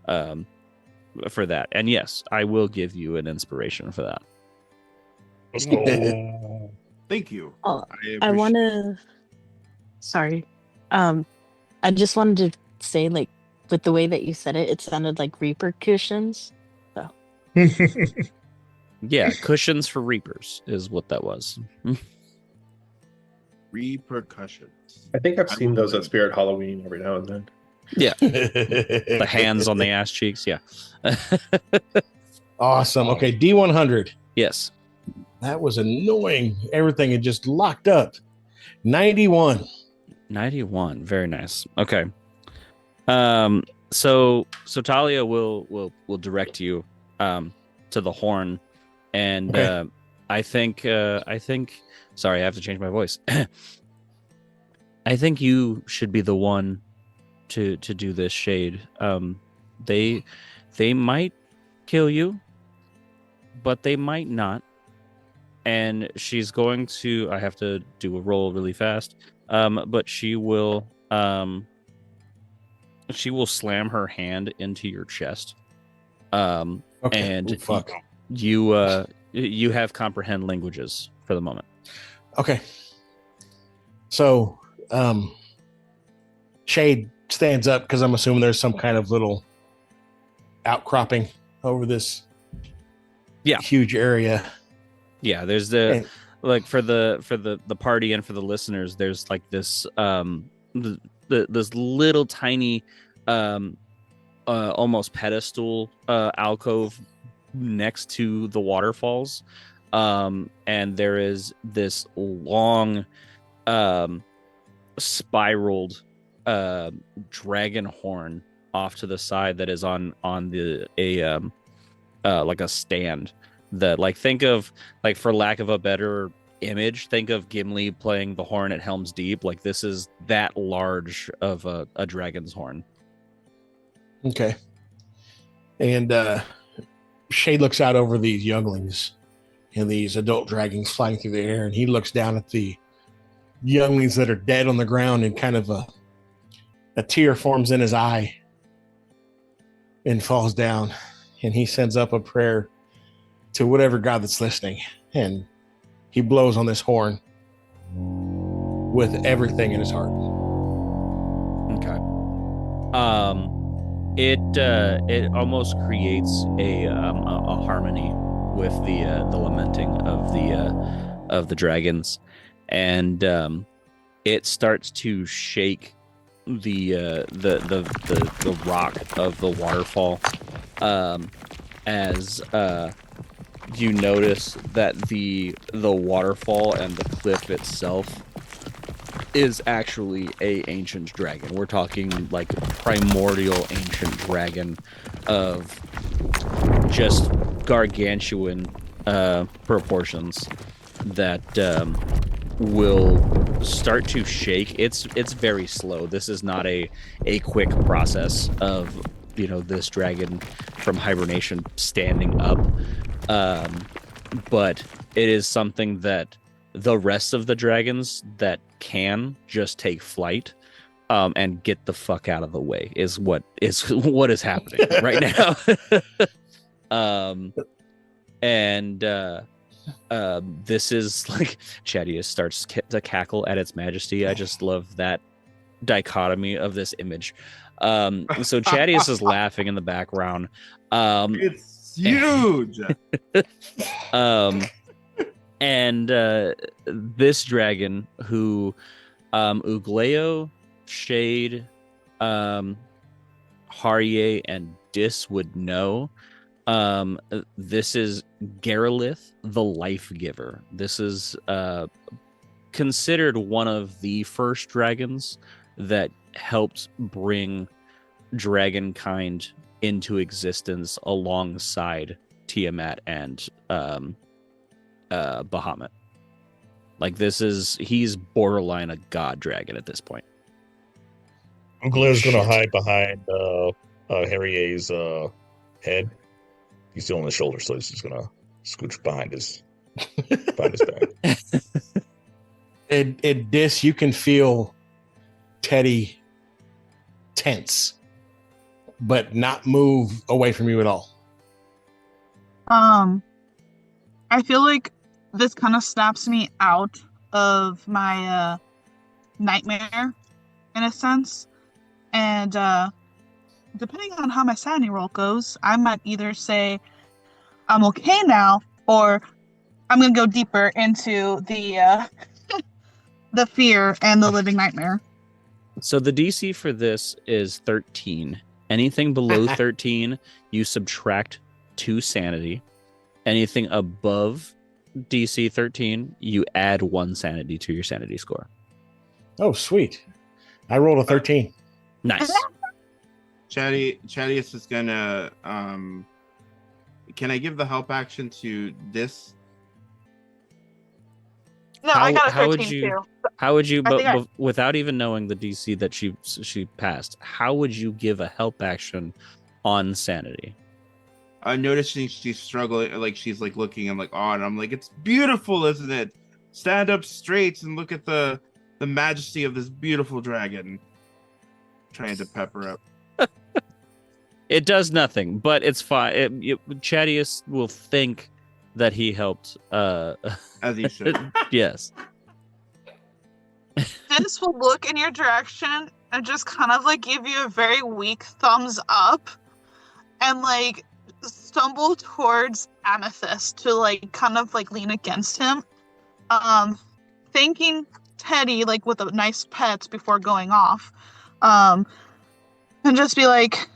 for that. And yes, I will give you an inspiration for that. Let's go. Thank you. Oh, I appreciate- want to. Sorry. I just wanted to say, like, with the way that you said it, it sounded like repercussions. So. Yeah, cushions for reapers is what that was. repercussions. I think I've seen those at Spirit Halloween every now and then. Yeah. The hands on the ass cheeks. Yeah. Awesome. Okay, D100. Yes. That was annoying. Everything had just locked up. 91. 91. Very nice. Okay. So Talia will direct you to the horn, and Okay. I think sorry, I have to change my voice. I think you should be the one to do this, Shade. They might kill you, but they might not. And she's going to, I have to do a roll really fast. But she will slam her hand into your chest. Okay. And Ooh, fuck. you have comprehend languages for the moment. Okay. So, Shade stands up because I'm assuming there's some kind of little outcropping over this huge area. Yeah, there's the like for the party and for the listeners, there's like this this little tiny almost pedestal alcove next to the waterfalls, and there is this long spiraled dragon horn off to the side that is on the like a stand that, like, think of, like, for lack of a better image, think of Gimli playing the horn at Helm's Deep. Like, this is that large of a dragon's horn. Okay. And Shade looks out over these younglings and these adult dragons flying through the air, and he looks down at the younglings that are dead on the ground, and kind of a tear forms in his eye and falls down, and he sends up a prayer to whatever God that's listening, and he blows on this horn with everything in his heart. Okay. It almost creates a harmony with the lamenting of the dragons, and it starts to shake the rock of the waterfall, as you notice that the waterfall and the cliff itself is actually a ancient dragon. We're talking like primordial ancient dragon of just gargantuan proportions that will start to shake. It's very slow. This is not a quick process of, you know, this dragon from hibernation standing up, but it is something that the rest of the dragons that can just take flight and get the fuck out of the way is what is happening right now. This is like Chaddious starts to cackle at its majesty. I just love that dichotomy of this image. So Chaddious is laughing in the background. It's huge. And this dragon, who Ugleo, Shade, Harrye, and Dis would know. This is Garelith, the Life Giver. This is considered one of the first dragons that helped bring dragonkind into existence alongside Tiamat and Bahamut. Like, he's borderline a god dragon at this point. Ugleo's gonna hide behind Harrye's head. He's still on his shoulder, so he's just gonna scooch behind his back. At this, you can feel Teddy tense, but not move away from you at all. I feel like this kind of snaps me out of my nightmare, in a sense. And depending on how my sanity roll goes, I might either say I'm okay now, or I'm going to go deeper into the the fear and the living nightmare. So the DC for this is 13. Anything below 13, you subtract 2 sanity. Anything above DC 13, you add 1 sanity to your sanity score. Oh, sweet. I rolled a 13. Nice. Chaddious is gonna can I give the help action to this? No, I got a 13 too. How would you, but without even knowing the DC that she passed, how would you give a help action on sanity? Noticing she's struggling, like she's like looking, I'm like, oh, and I'm like, it's beautiful, isn't it? Stand up straight and look at the majesty of this beautiful dragon. Trying to pep her up. It does nothing, but it's fine. Chaddious will think that he helped. As he should. Yes. This will look in your direction and just kind of like give you a very weak thumbs up and like stumble towards Amythyst to like kind of like lean against him. Thanking Teddy like with a nice pet before going off. And just be like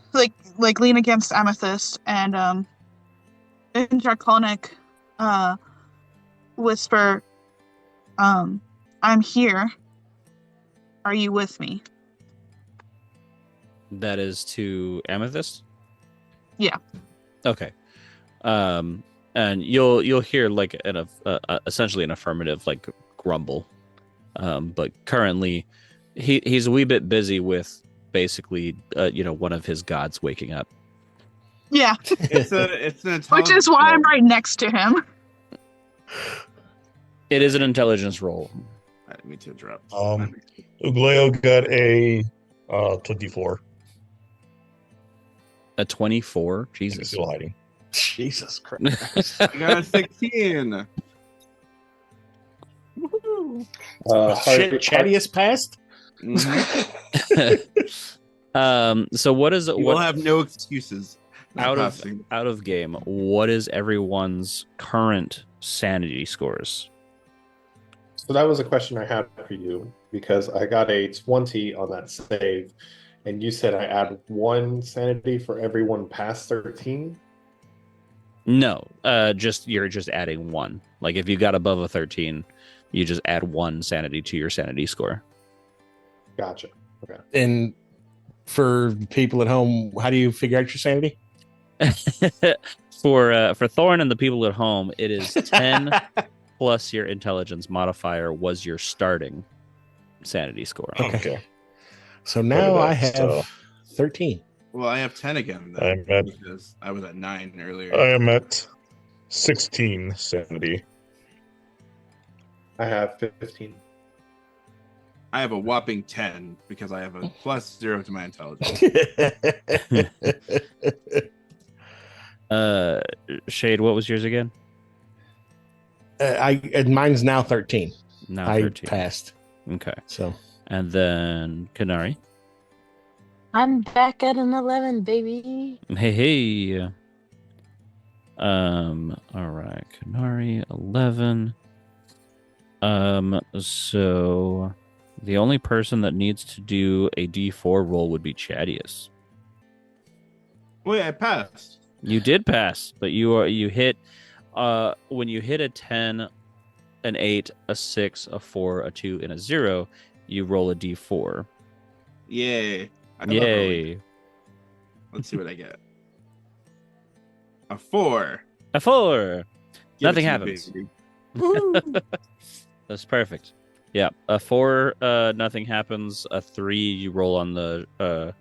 lean against Amythyst and in Draconic whisper, I'm here. Are you with me? That is to Amythyst? Yeah. Okay. And you'll hear like essentially an affirmative like grumble. But currently he's a wee bit busy with basically one of his gods waking up. Yeah. It's an Which is why I'm right next to him. It is an intelligence roll. I didn't mean to interrupt. Ugleo got a 24. A 24? Jesus. Still hiding. Jesus Christ. I got a 16. Chaddious passed? So what is it? We'll have no excuses. Out of game, what is everyone's current sanity scores? So that was a question I had for you because I got a 20 on that save, and you said I add 1 sanity for everyone past 13. No, you're just adding 1. Like if you got above a 13, you just add 1 sanity to your sanity score. Gotcha. Okay. And for people at home, how do you figure out your sanity? For Thorn and the people at home, it is 10 plus your intelligence modifier was your starting sanity score. Okay. So now I have 13. Well, I have 10 again then, because I was at 9 earlier. I am at 16 sanity. I have 15. I have a whopping 10 because I have a plus 0 to my intelligence. Shade, what was yours again? Mine's now 13. Now I 13. passed. Okay. So, and then Quinari. I'm back at an 11, baby. Hey. All right, Quinari 11. So the only person that needs to do a D4 roll would be Chaddious. Wait, I passed. You did pass, but you hit when you hit a 10, an 8, a 6, a 4, a 2, and a 0, you roll a D4. Yay. Yay. Let's see what I get. A 4. A 4. Give Nothing it to happens. me, baby. That's perfect. Yeah, a 4, nothing happens. A 3, you roll on the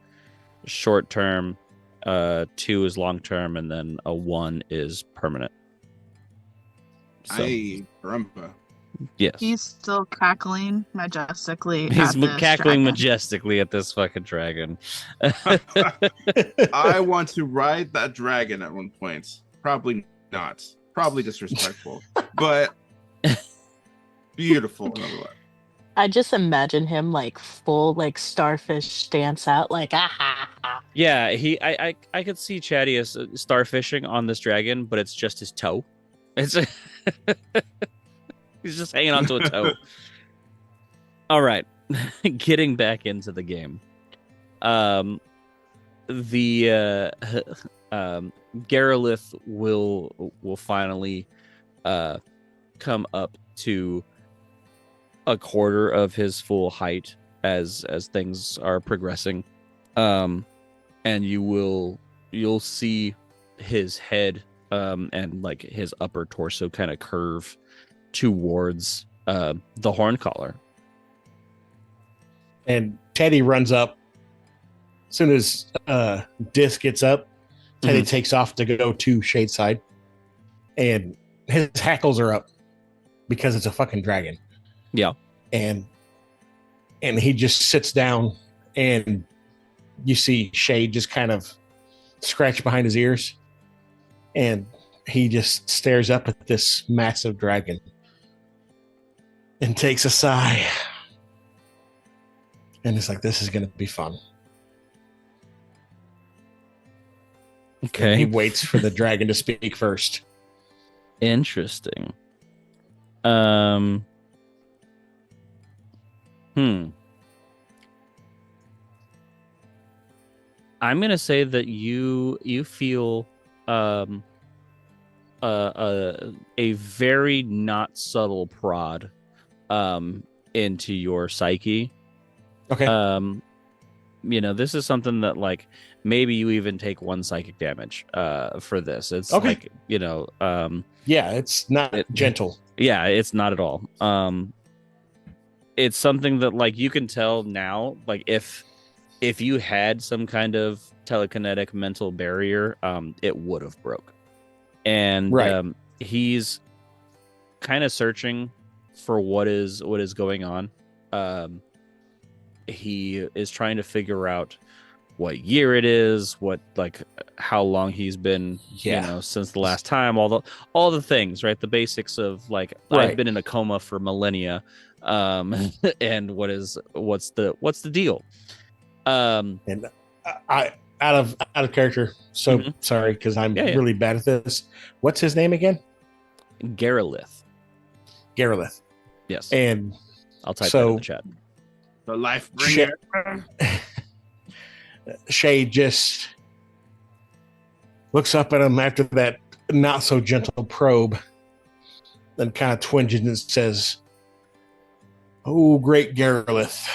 short term. 2 is long term, and then a 1 is permanent. So, Rumpa. yes, He's still cackling majestically. he's at this cackling dragon. majestically at this fucking dragon. I want to ride that dragon at one point. Probably not. Probably disrespectful, but beautiful nonetheless. I just imagine him like full like starfish stance out, like Yeah, I could see Chaddious starfishing on this dragon, but it's just his toe. It's he's just hanging onto a toe. All right, getting back into the game. Garolith will finally come up to a quarter of his full height as things are progressing, and you'll see his head and like his upper torso kind of curve towards the horn collar. and Teddy runs up. As soon as Disc gets up, Teddy takes off to go to Shadeside, and his hackles are up because it's a fucking dragon. Yeah. And he just sits down, and you see Shade just kind of scratch behind his ears, and he just stares up at this massive dragon and takes a sigh. And it's like, this is going to be fun. Okay. And he waits for the dragon to speak first. Interesting. I'm gonna say that you feel a very not subtle prod into your psyche. Okay. This is something that like maybe you even take 1 psychic damage for this. It's Okay. like, Yeah, it's not gentle. Yeah, it's not at all. It's something that like you can tell now, like if you had some kind of telekinetic mental barrier, it would have broke. And Right. He's kind of searching for what is going on. He is trying to figure out what year it is, what like how long he's been, since the last time, all the things, right? The basics of like Right. I've been in a coma for millennia, and what's the deal? And I out of character. So sorry, because I'm really bad at this. What's his name again? Garelith. Yes. And I'll type that in the chat. The life bringer. Shay just looks up at him after that not so gentle probe, then kind of twinges and says, "Oh, great Garelith,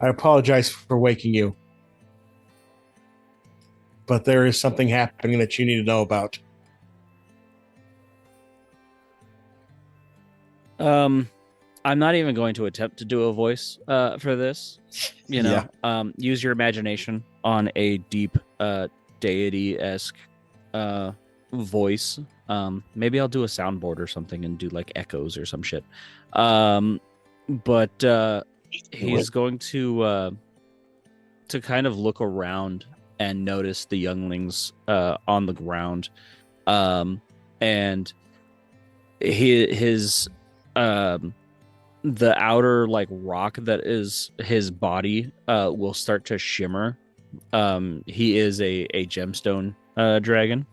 I apologize for waking you, but there is something happening that you need to know about." I'm not even going to attempt to do a voice for this. Use your imagination on a deep deity-esque voice. Maybe I'll do a soundboard or something and do like echoes or some shit. But he's going to kind of look around and notice the younglings on the ground, and his the outer like rock that is his body will start to shimmer. He is a gemstone dragon,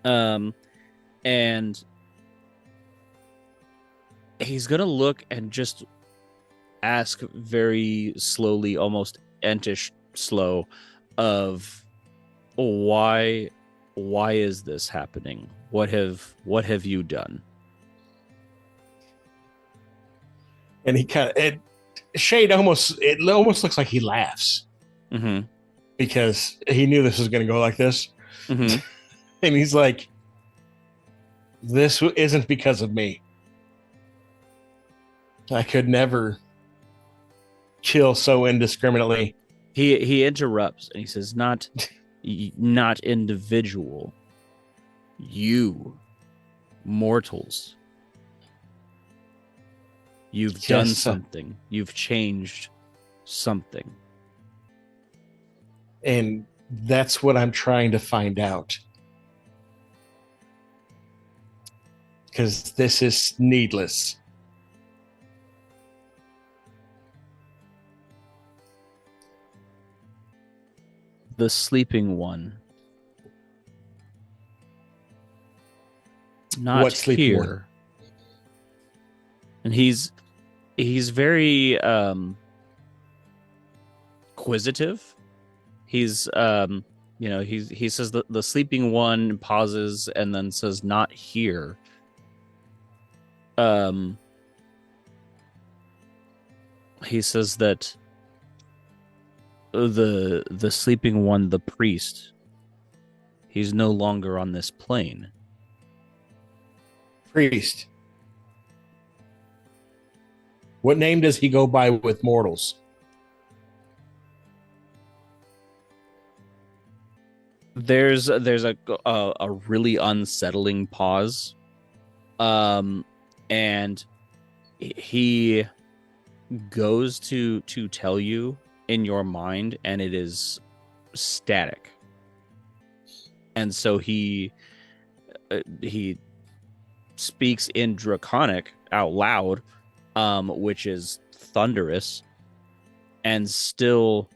and he's gonna look and just ask very slowly, almost entish slow, of why is this happening? What have you done? And he kind of Shade almost looks like he laughs because he knew this was going to go like this, and he's like, "This isn't because of me. I could never kill so indiscriminately." He interrupts and he says, "Not individual. You, mortals. You've done something. You've changed something." And that's what I'm trying to find out. Because this is needless. The sleeping one. Not what sleeping here. One? And he's very inquisitive. He's he says the sleeping one pauses and then says, "Not here." He says that the sleeping one, the priest, he's no longer on this plane. Priest. What name does he go by with mortals? There's a really unsettling pause, and he goes to tell you in your mind, and it is static. And so he speaks in Draconic out loud, which is thunderous, and still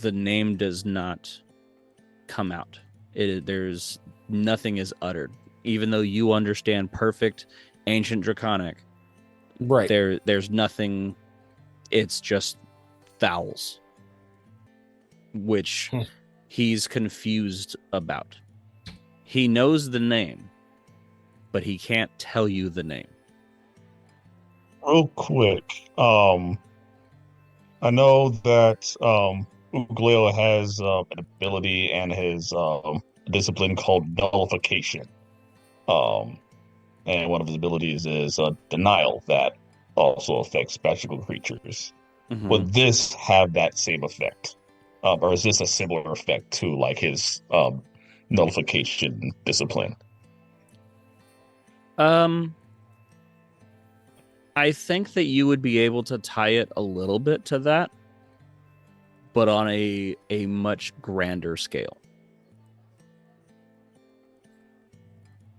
the name does not come out. There's nothing is uttered, even though you understand perfect ancient Draconic. Right. There's nothing. It's just vowels, which he's confused about. He knows the name, but he can't tell you the name. Real quick, I know that Ugleo has an ability and his discipline called nullification. And one of his abilities is denial that also affects magical creatures. Mhm. Would this have that same effect? Or is this a similar effect to like his nullification discipline? I think that you would be able to tie it a little bit to that, but on a much grander scale.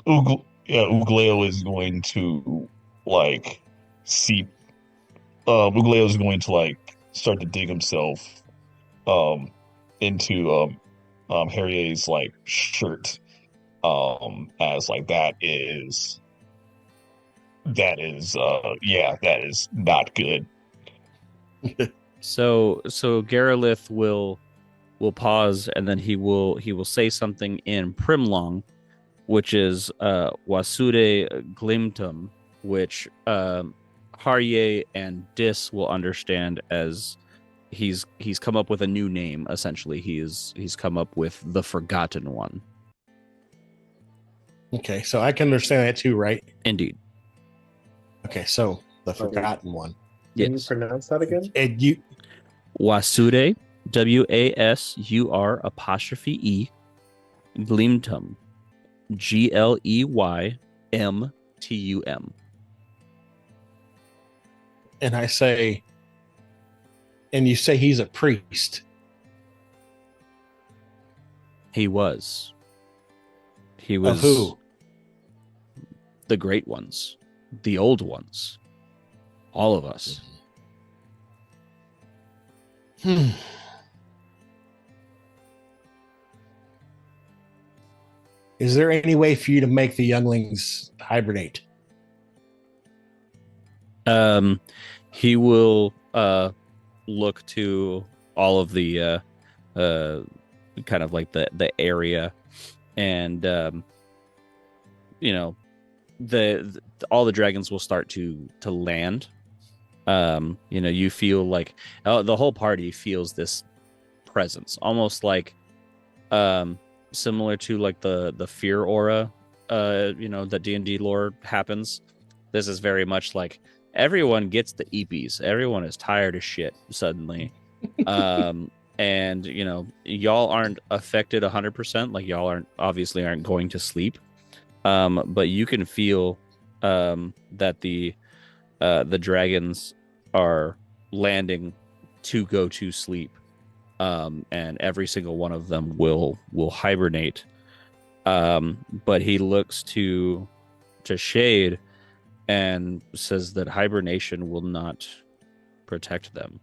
Ugleo is going to like see. Ugleo is going to like start to dig himself into Harrye's like shirt as like that is that is not good. So Garelith will pause, and then he will say something in Primlong, which is Wasude Glimtum, which Harrye and Dis will understand as he's come up with a new name. Essentially, he's come up with the Forgotten One. Okay, so I can understand that too, right? Indeed. Okay, so the Forgotten One. Can Yes. you pronounce that again? And you Wasude, WASUR apostrophe E, Glimtum, GLEYMTUM. and I say, and you say he's a priest. He was. He was. Of who? The great ones, the old ones, all of us. Is there any way for you to make the younglings hibernate? He will look to all of the kind of like the area, and all the dragons will start to land. You feel like the whole party feels this presence, almost like similar to like the fear aura, that D&D lore happens. This is very much like everyone gets the eepies. Everyone is tired as shit suddenly. And y'all aren't affected 100%. Like y'all obviously aren't going to sleep. But you can feel that the dragons are landing to go to sleep. And every single one of them will hibernate. But he looks to Shade and says that hibernation will not protect them.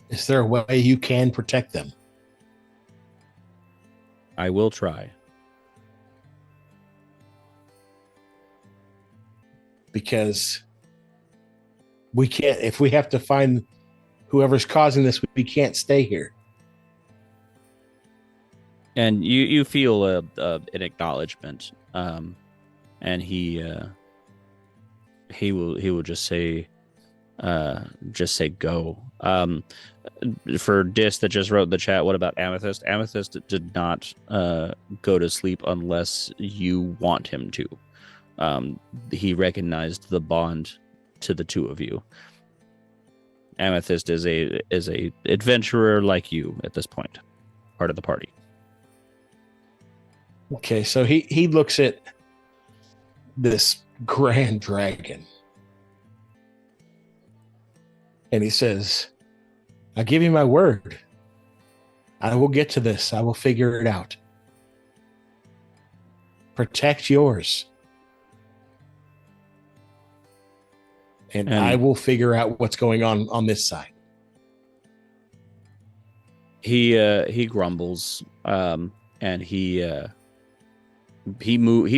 Is there a way you can protect them? I will try. Because we can't, if we have to find whoever's causing this, we can't stay here. And you feel an acknowledgement, and he will just say go. For Dis that just wrote in the chat, what about Amythyst? Amythyst did not go to sleep unless you want him to. He recognized the bond to the two of you. Amythyst is a adventurer like you at this point, part of the party. Okay, so he looks at this grand dragon and he says, I give you my word. I will get to this. I will figure it out. Protect yours. and I will figure out what's going on this side. He grumbles, and he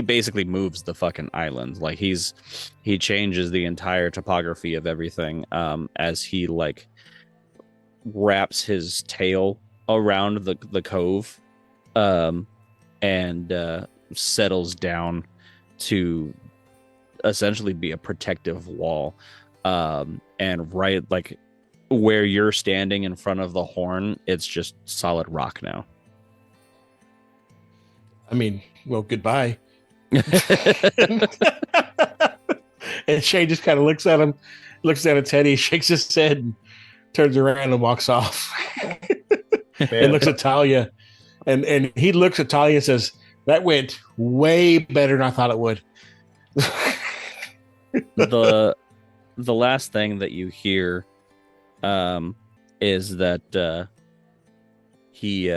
basically moves the fucking island. Like he changes the entire topography of everything, as he like wraps his tail around the cove, and settles down to essentially be a protective wall, and right like where you're standing in front of the horn, it's just solid rock now. I mean, well, goodbye. And Shay just kind of looks at him, looks down at Teddy, shakes his head, and turns around and walks off. And looks at Talia, and he looks at Talia and says, "That went way better than I thought it would." The last thing that you hear is that he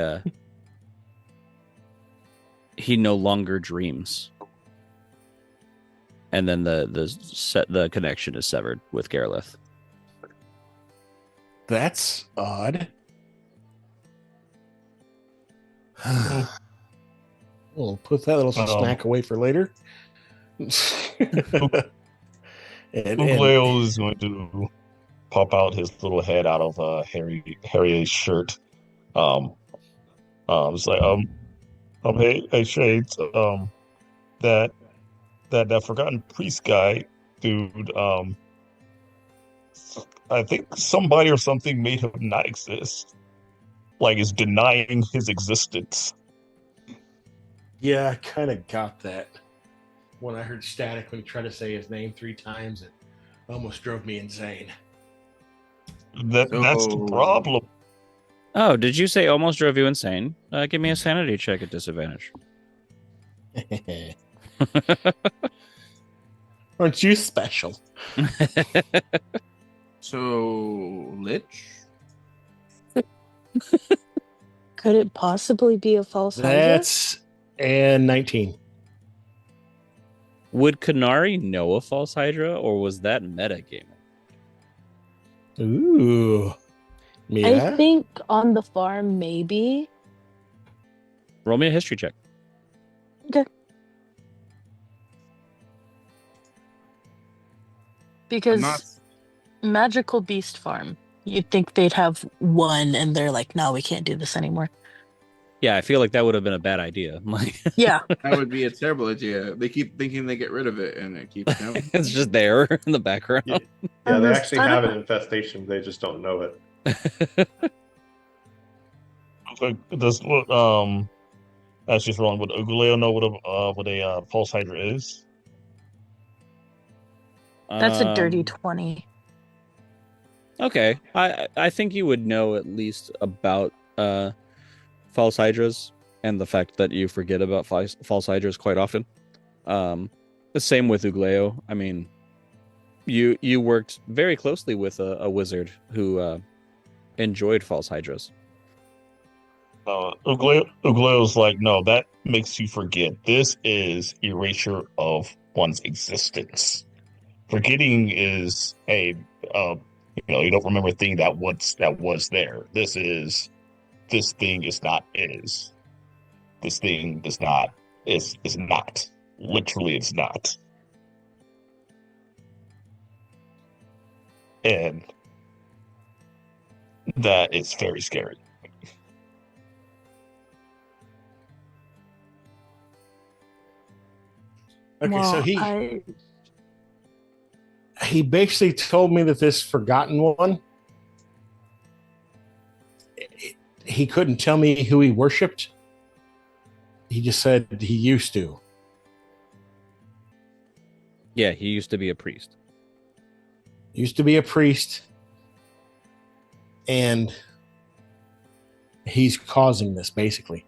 no longer dreams, and then the connection is severed with Gareth. That's odd. We'll put that little snack away for later. Ugleo is going to pop out his little head out of Harrye's shirt. It's like hey Shades, that forgotten priest guy, dude. I think somebody or something made him not exist. Like, is denying his existence. Yeah, I kind of got that when I heard Static when he tried to say his name 3 times. It almost drove me insane. That's the problem. Oh, did you say almost drove you insane? Give me a sanity check at disadvantage. Aren't you special? So, Lich? Could it possibly be a false Hydra? That's and 19. Would Quinari know a false Hydra, or was that metagaming? Ooh. Yeah. I think on the farm, maybe. Roll me a history check. Okay. Because Magical Beast Farm, you'd think they'd have one, and they're like, no, we can't do this anymore. Yeah, I feel like that would have been a bad idea. Like, yeah, that would be a terrible idea. They keep thinking they get rid of it, and it keeps going. It's just there in the background. Yeah, they actually have an infestation. They just don't know it. Does that's just wrong. Would Ugleo know what a false Hydra is? That's a dirty 20. Okay, I think you would know at least about false hydras and the fact that you forget about false hydras quite often. The same with Ugleo. I mean, you worked very closely with a wizard who enjoyed false hydras. Ugleo's like, no, that makes you forget. This is erasure of one's existence. Forgetting is you don't remember a thing that was there. This thing is not is. This thing is not is not. Literally, it's not. And that is very scary. Okay, well, so he basically told me that this forgotten one, he couldn't tell me who he worshipped. He just said he used to. Yeah, he used to be a priest. And he's causing this, basically.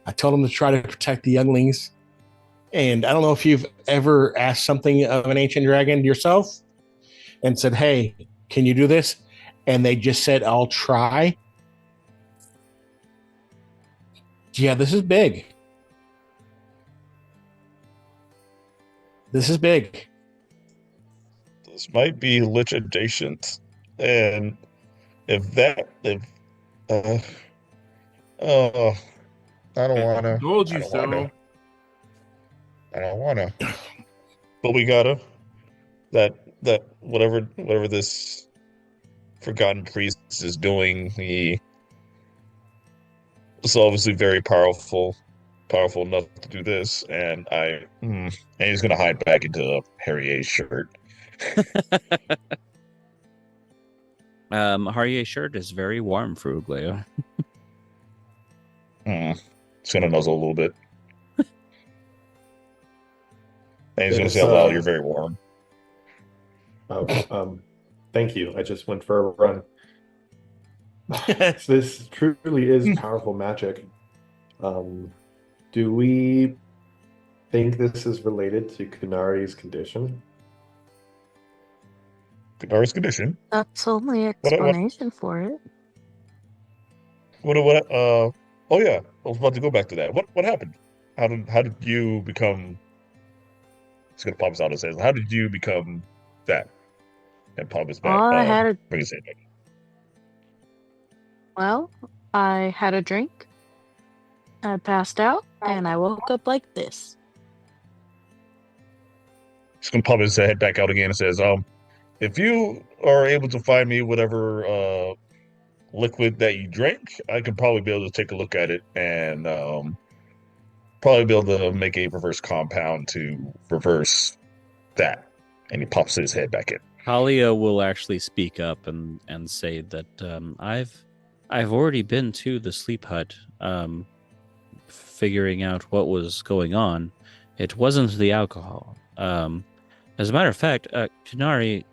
I told him to try to protect the younglings. And I don't know if you've ever asked something of an ancient dragon yourself and said, hey, can you do this? And they just said, I'll try. Yeah, this is big. this might be lich adjacent, and if uh, uh, I don't wanna, Told I you don't wanna, so. I don't wanna. But we gotta that whatever this forgotten priest is doing, he is obviously very powerful enough to do this, and and he's gonna hide back into Harrye's shirt. Harrye's shirt is very warm for Ugleo. It's gonna nuzzle a little bit. And he's gonna It's say, "Well, you're very warm." thank you. I just went for a run. This truly is powerful magic. Do we think this is related to Quinari's condition? Quinari's condition. That's only What? explanation for it. What? Oh yeah, I was about to go back to that. What happened? How did you become? He's gonna pop his out and says, "How did you become that?" And pop his back. I had a Bring his head back. Well, I had a drink. I passed out, and I woke up like this. He's gonna pop his head back out again and says, if you are able to find me whatever liquid that you drank, I could probably be able to take a look at it and probably be able to make a reverse compound to reverse that." And he pops his head back in. Talia will actually speak up and say that I've already been to the sleep hut, figuring out what was going on. It wasn't the alcohol. As a matter of fact, Quinari,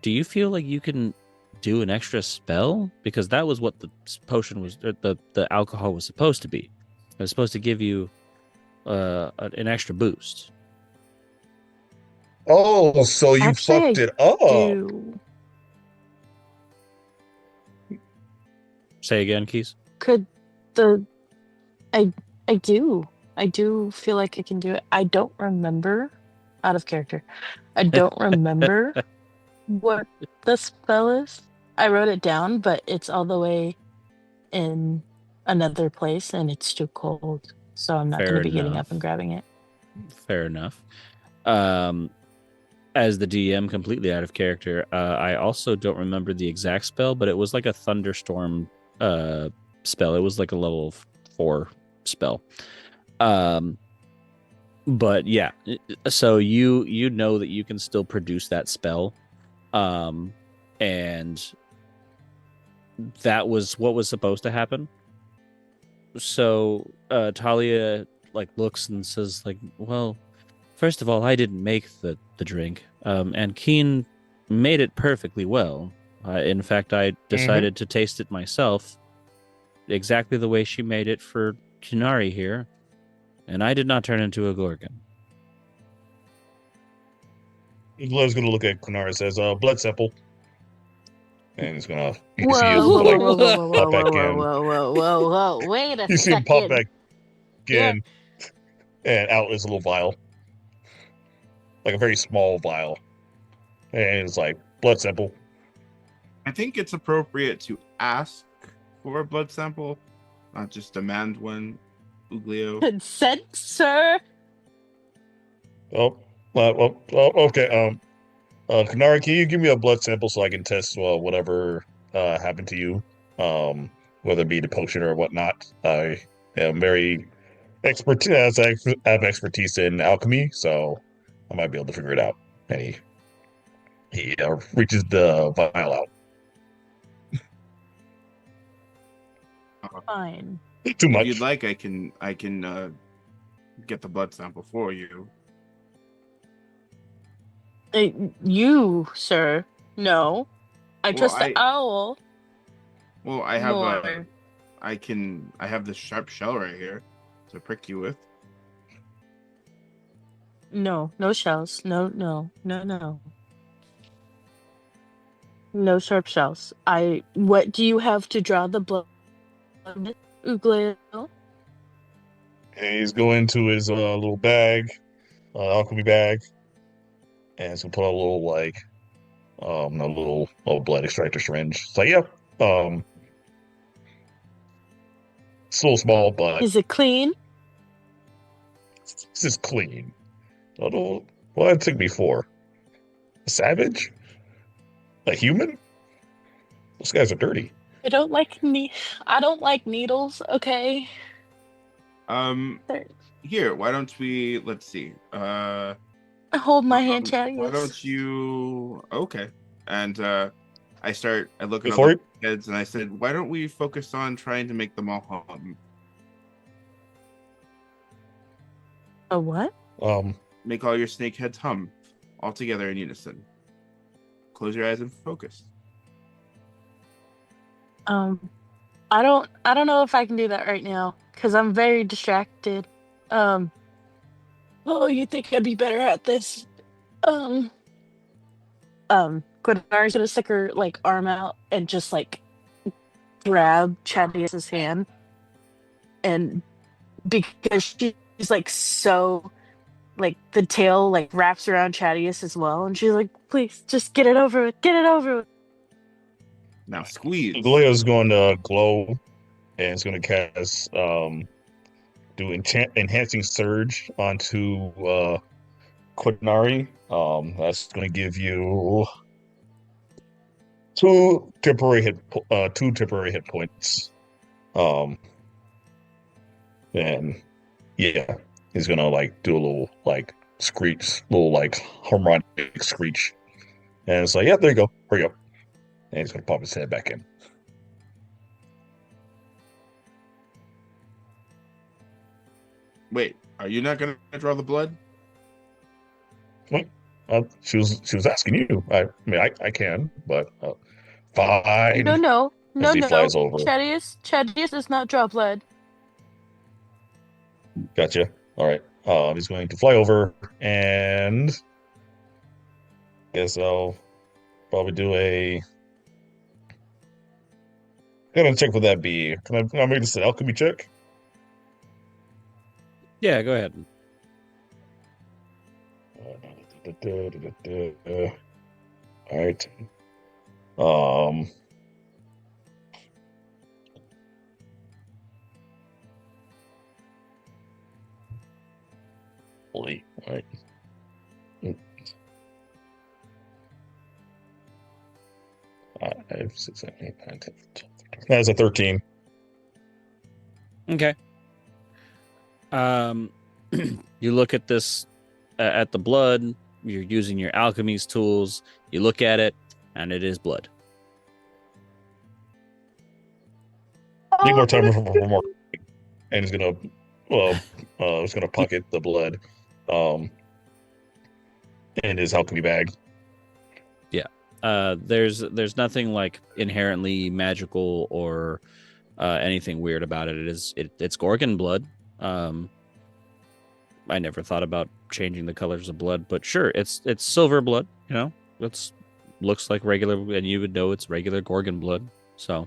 do you feel like you can do an extra spell? Because that was what the potion was, the alcohol was supposed to be. It was supposed to give you an extra boost. Oh, so you Actually, fucked it up. Do Say again, Keys. could the I do feel like I can do it. I don't remember out of character. I don't remember what the spell is. I wrote it down, but it's all the way in another place and it's too cold. So I'm not going Fair to be getting enough. up and grabbing it. Fair enough. As the DM, completely out of character, I also don't remember the exact spell, but it was like a thunderstorm spell. It was like a level 4 spell. But yeah, so you know that you can still produce that spell, and that was what was supposed to happen. So Talia like looks and says like, well, first of all, I didn't make the drink, and Keen made it perfectly well. In fact, I decided to taste it myself, exactly the way she made it for Quinari here, and I did not turn into a gorgon. Ugleo's gonna look at Quinari and says, blood sample. And he's gonna Whoa, see his whoa, like whoa, whoa, whoa, pop whoa, back whoa, in. whoa, whoa, whoa, whoa, wait a You see him pop second. back in, and out is a little vial, like a very small vial, and it's like blood sample. I think it's appropriate to ask for a blood sample, not just demand one, Ugleo. Consent, sir? Okay. Quinari, can you give me a blood sample so I can test whatever happened to you, whether it be the potion or whatnot? I am very expertise. I have expertise in alchemy, so I might be able to figure it out. And he reaches the vial out. Fine. Too much. If you'd like, I can get the blood sample for you. You, sir. No. I trust the owl. Well, I have more. I have this sharp shell right here to prick you with. No shells. No. No sharp shells. What do you have to draw the blood, Ugleo? And he's going to his little bag, alchemy bag, and he's gonna put a little like a little blood extractor syringe. So yeah, it's a little small, but Is it clean? this is clean. I don't. What did it take me for? A savage? A human? Those guys are dirty. I don't like needles, okay? They're- Here, why don't we? Let's see. Hold my hand, Why Chaddious. don't you? Okay. And I look at all Before the heads and I said, why don't we focus on trying to make them all hum? A what? Make all your snake heads hum all together in unison. Close your eyes and focus. I don't know if I can do that right now because I'm very distracted. Oh, you think I'd be better at this? Quinari's gonna stick her like arm out and just like grab Chaddious's hand, and because she's like so like the tail like wraps around Chaddious as well, and she's like, please just get it over with, get it over with. Now squeeze. Ugleo is going to glow, and it's going to cast do enhancing surge onto Quinari. That's going to give you two temporary hit points. And yeah, he's gonna like do a little like screech, little like harmonic screech, and it's like, yeah, there you go, hurry up, and he's gonna pop his head back in. Wait, are you not gonna draw the blood? She was asking you. I mean, I can, but fine. No. As he flies over. Chaddious does not draw blood. Gotcha. All right. He's going to fly over, and guess I'll probably do a. Gonna check what that be. Can I make this an alchemy check? Yeah, go ahead. All right. Holy, all right. Five, 6, 7, 8, 9, 10, 12, 13. That's a 13. Okay. You look at this at the blood. You're using your alchemy's tools. You look at it, and it is blood. Need more time for more, and he's gonna, he's gonna pocket the blood, in his alchemy bag. Yeah. There's nothing like inherently magical or anything weird about it. It's Gorgon blood. I never thought about changing the colors of blood, but sure, it's silver blood. You know, it's looks like regular, and you would know it's regular Gorgon blood. So,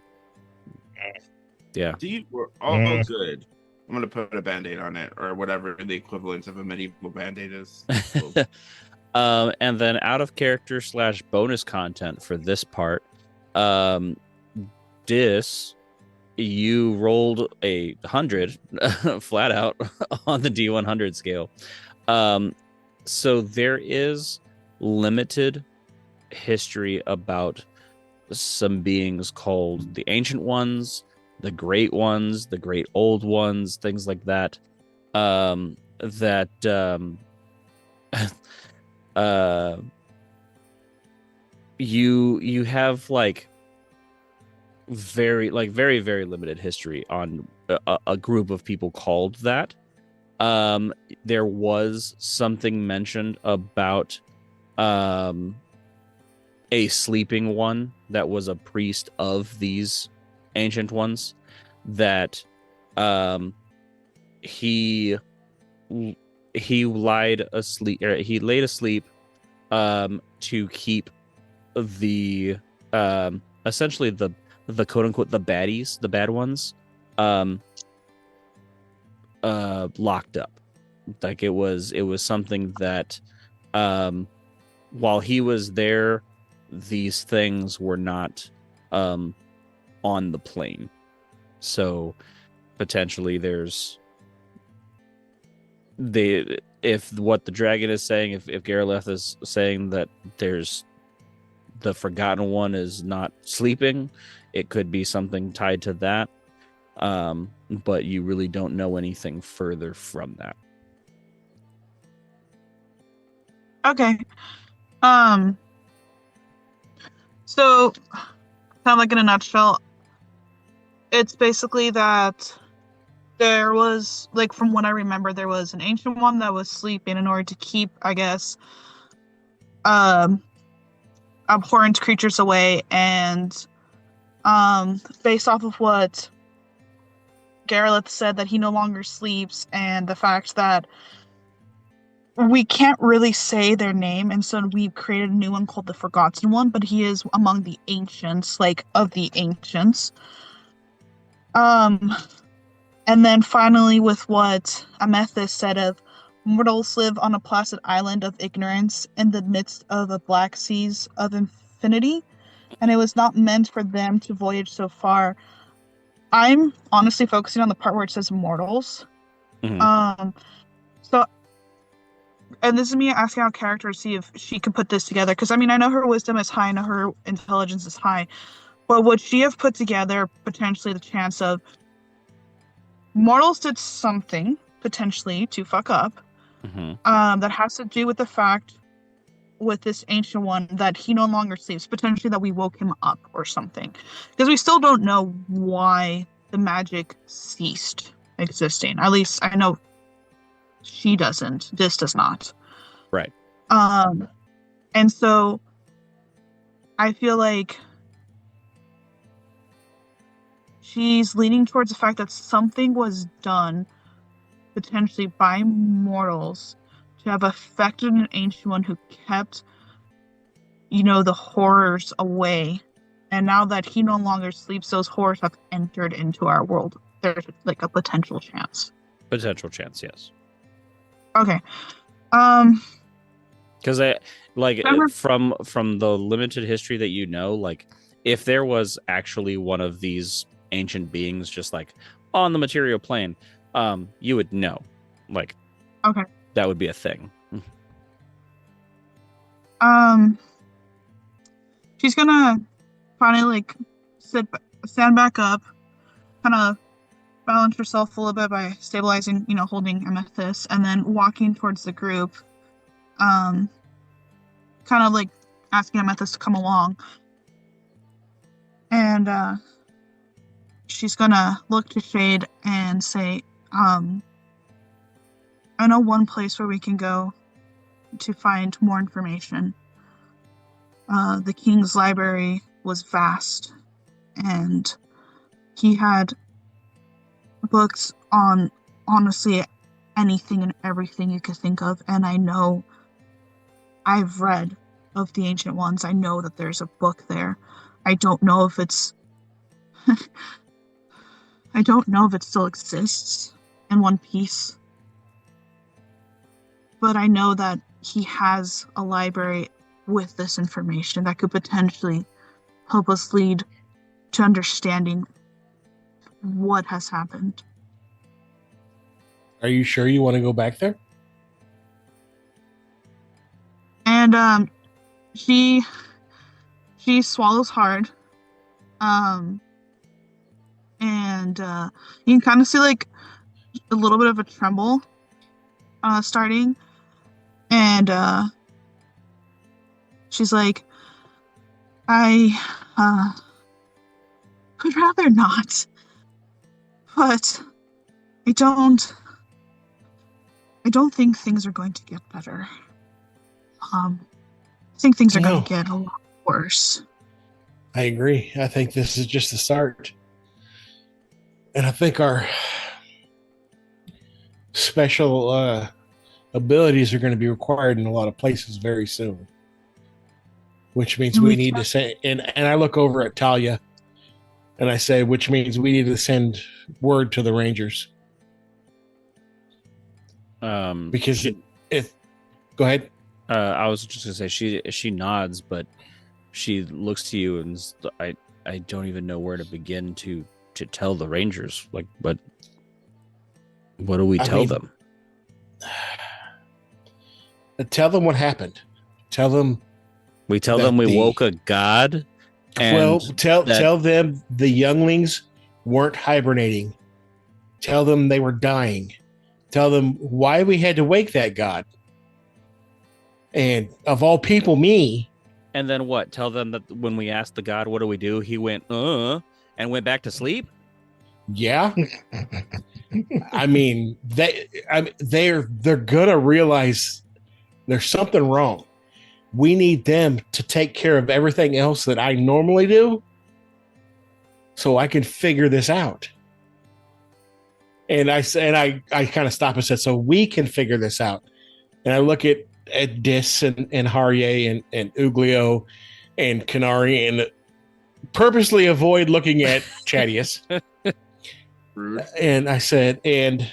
yeah. See, we're all good. I'm gonna put a band-aid on it, or whatever the equivalent of a medieval band-aid is. And then out of character / bonus content for this part, you rolled 100 flat out on the D100 scale. So there is limited history about some beings called the Ancient Ones, the Great Ones, the Great Old Ones, things like that. You have like very limited history on a group of people called that. There was something mentioned about a sleeping one that was a priest of these Ancient Ones, that he laid asleep to keep the essentially the quote unquote the baddies, the bad ones, locked up. Like it was something that while he was there these things were not on the plane. So potentially if what the dragon is saying, if Gareleth is saying that there's the Forgotten One is not sleeping, it could be something tied to that. But you really don't know anything further from that. Okay. So, kind of like in a nutshell, it's basically that there was, like, from what I remember, there was an ancient one that was sleeping in order to keep, I guess, abhorrent creatures away, and based off of what Gareleth said, that he no longer sleeps, and the fact that we can't really say their name, and so we've created a new one called the Forgotten One, but he is among the ancients, like, of the ancients. And then finally with what Amythyst said of mortals live on a placid island of ignorance in the midst of a black seas of infinity, and it was not meant for them to voyage so far. I'm honestly focusing on the part where it says mortals. So, and this is me asking our character to see if she could put this together, because I mean, I know her wisdom is high, I know her intelligence is high, but would she have put together potentially the chance of mortals did something potentially to fuck up, that has to do with the fact with this ancient one that he no longer sleeps, potentially that we woke him up or something, because we still don't know why the magic ceased existing. At least I know she doesn't. This does not. Right. And so I feel like she's leaning towards the fact that something was done potentially by mortals to have affected an ancient one who kept, the horrors away. And now that he no longer sleeps, those horrors have entered into our world. There's like a potential chance. Potential chance, yes. Okay. Because from the limited history that like, if there was actually one of these ancient beings just like on the material plane, you would know, like, okay, that would be a thing. She's gonna finally like stand back up, kind of balance herself a little bit by stabilizing, holding Amythyst, and then walking towards the group, kind of like asking Amythyst to come along, and she's gonna look to Shade and say, I know one place where we can go to find more information. The king's library was vast, and he had books on honestly anything and everything you could think of. And I know I've read of the ancient ones. I know that there's a book there. I don't know if it's I don't know if it still exists in one piece, but I know that he has a library with this information that could potentially help us lead to understanding what has happened. Are you sure you want to go back there? And she swallows hard. And you can kind of see like a little bit of a tremble starting. And she's like, I would rather not, but I don't think things are going to get better. I think things are going to get a lot worse. I agree. I think this is just the start. And I think our special abilities are going to be required in a lot of places very soon. Which means we need to say, and I look over at Talia and I say, which means we need to send word to the Rangers. Because go ahead. I was just gonna say she nods, but she looks to you and I don't even know where to begin to tell the Rangers. Like, what do we tell them? Tell them what happened. Tell them we woke a god. And tell them the younglings weren't hibernating. Tell them they were dying. Tell them why we had to wake that god. And of all people, me. And then what? Tell them that when we asked the god, what do we do? He went, and went back to sleep. Yeah. I mean, they're gonna realize there's something wrong. We need them to take care of everything else that I normally do so I can figure this out. And I kind of stopped and said, so we can figure this out. And I look at Dis and Harrye and Ugleo and Quinari and purposely avoid looking at Chaddious. And I said, it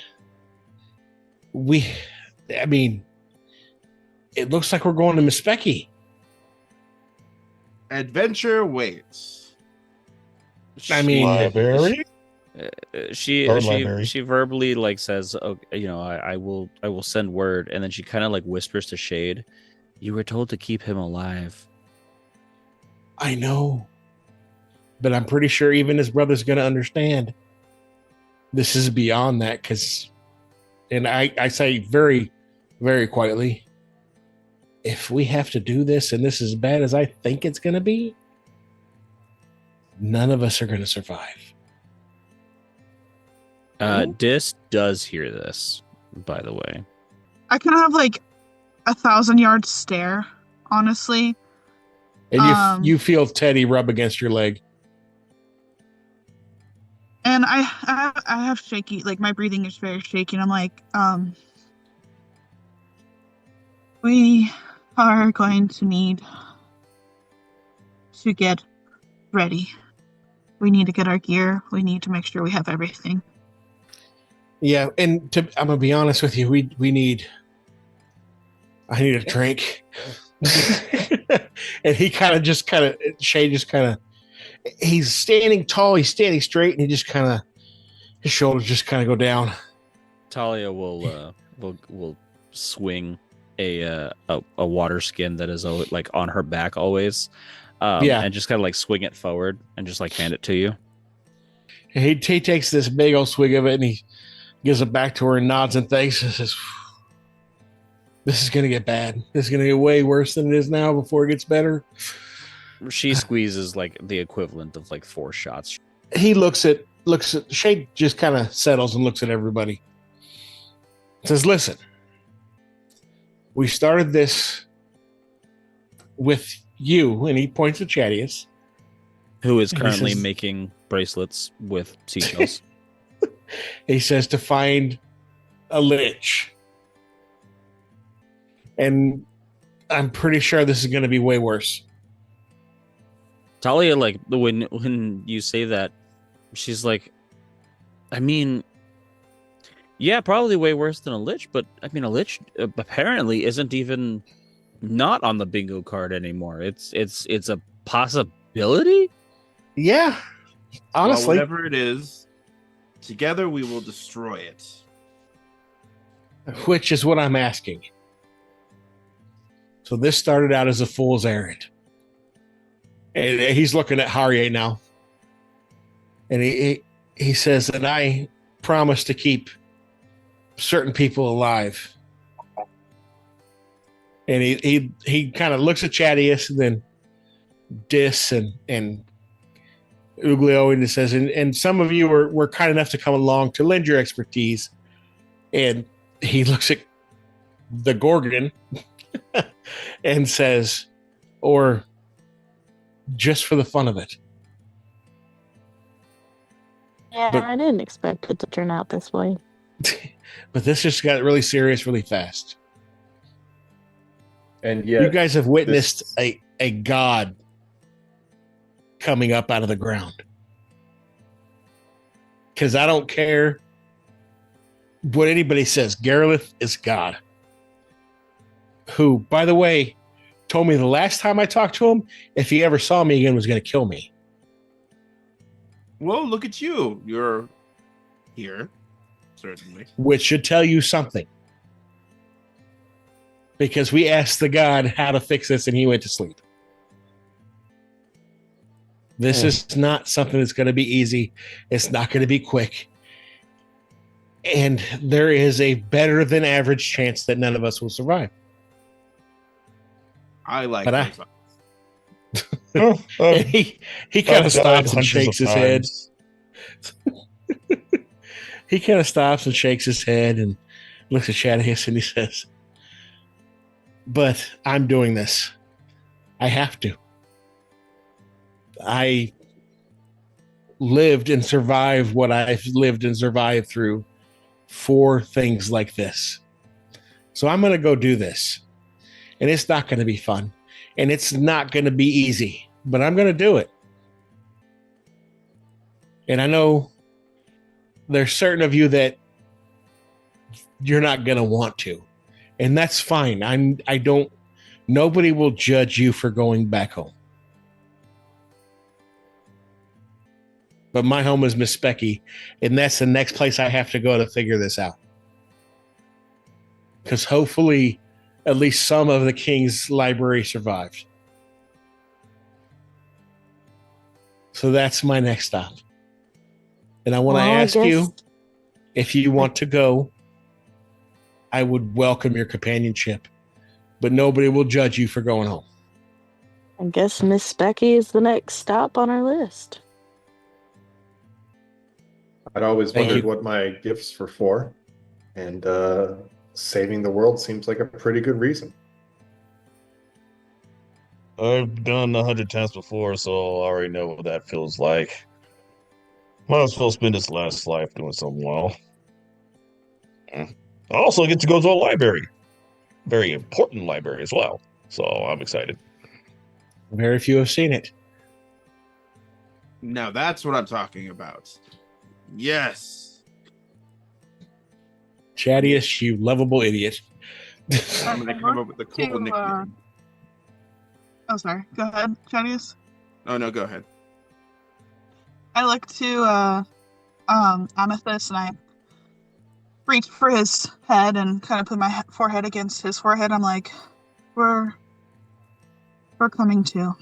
looks like we're going to Miss Becky. Adventure waits. I mean, library? She verbally like says, "Oh, I will send word," and then she kind of like whispers to Shade, "You were told to keep him alive." I know, but I'm pretty sure even his brother's going to understand. This is beyond that, and I say very, very quietly, if we have to do this and this is as bad as I think it's going to be, none of us are going to survive. Dis does hear this, by the way. I kind of have like 1,000-yard stare, honestly. And you feel Teddy rub against your leg. And I have shaky, like my breathing is very shaky. And I'm like, we are going to need to get ready. We need to get our gear. We need to make sure we have everything. Yeah, and I'm gonna be honest with you. I need a drink. And he Shay just kind of, he's standing tall, he's standing straight, and his shoulders just kind of go down. Talia will swing a water skin that is like on her back always, and just kind of like swing it forward and just like hand it to you. He takes this big old swig of it and he gives it back to her and nods and thanks and says, "This is gonna get bad. This is gonna get way worse than it is now before it gets better." She squeezes like the equivalent of like 4 shots. He looks at Shade, just kind of settles and looks at everybody. Says, "Listen, we started this with you," and he points at Chaddious, who is currently making bracelets with seashells. He says to find a lich. And I'm pretty sure this is going to be way worse. Talia, like, when you say that, she's like, I mean, yeah, probably way worse than a lich, but I mean, a lich apparently isn't even not on the bingo card anymore. It's a possibility. Yeah, honestly, well, whatever it is, together we will destroy it. Which is what I'm asking. So this started out as a fool's errand. And he's looking at Harrye now. And he says, and I promise to keep certain people alive. And he kind of looks at Chaddious and then Dis and Ugleo, and he says, and some of you were kind enough to come along to lend your expertise. And he looks at the Gorgon and says, or just for the fun of it. Yeah, I didn't expect it to turn out this way. But this just got really serious really fast. And yet, you guys have witnessed a god coming up out of the ground. Because I don't care what anybody says, Garelith is God. Who, by the way, told me the last time I talked to him, if he ever saw me again, was going to kill me. Well, look at you. You're here, certainly. Which should tell you something. Because we asked the god how to fix this and he went to sleep. This is not something that's going to be easy. It's not going to be quick. And there is a better than average chance that none of us will survive. I like But those. and he kind of stops and shakes his head. He kind of stops and shakes his head and looks at Chaddious and he says, but I'm doing this. I have to. I lived and survived what I've lived and survived through for things like this. So I'm going to go do this. And it's not going to be fun. And it's not going to be easy. But I'm going to do it. And I know there's certain of you that you're not going to want to. And that's fine. Nobody will judge you for going back home. But my home is Miss Specky, and that's the next place I have to go to figure this out. Because hopefully, at least some of the King's library survived. So that's my next stop. And I want to ask you, if you want to go, I would welcome your companionship. But nobody will judge you for going home. I guess Miss Specky is the next stop on our list. I'd always wondered what my gifts were for, and saving the world seems like a pretty good reason. I've done 100 times before, so I already know what that feels like. Might as well spend this last life doing something well. I also get to go to a library. Very important library as well. So I'm excited. Very few have seen it. Now that's what I'm talking about. Yes. Chaddious, you lovable idiot. I'm going to come up with a cool nickname. Oh, sorry. Go ahead, Chaddious. Oh, no, go ahead. I look to Amythyst and I reach for his head and kind of put my forehead against his forehead. I'm like, we're coming too.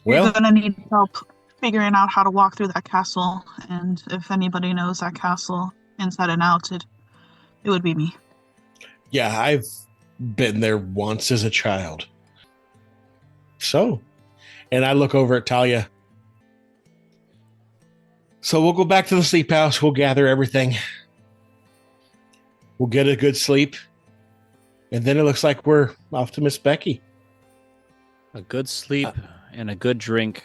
Well, You're gonna need help figuring out how to walk through that castle, and if anybody knows that castle inside and out, it would be me. yeah, I've been there once as a child. So, and I look over at Talia. So we'll go back to the sleep house. We'll gather everything. We'll get a good sleep. And then it looks like we're off to Miss Becky. A good sleep and a good drink.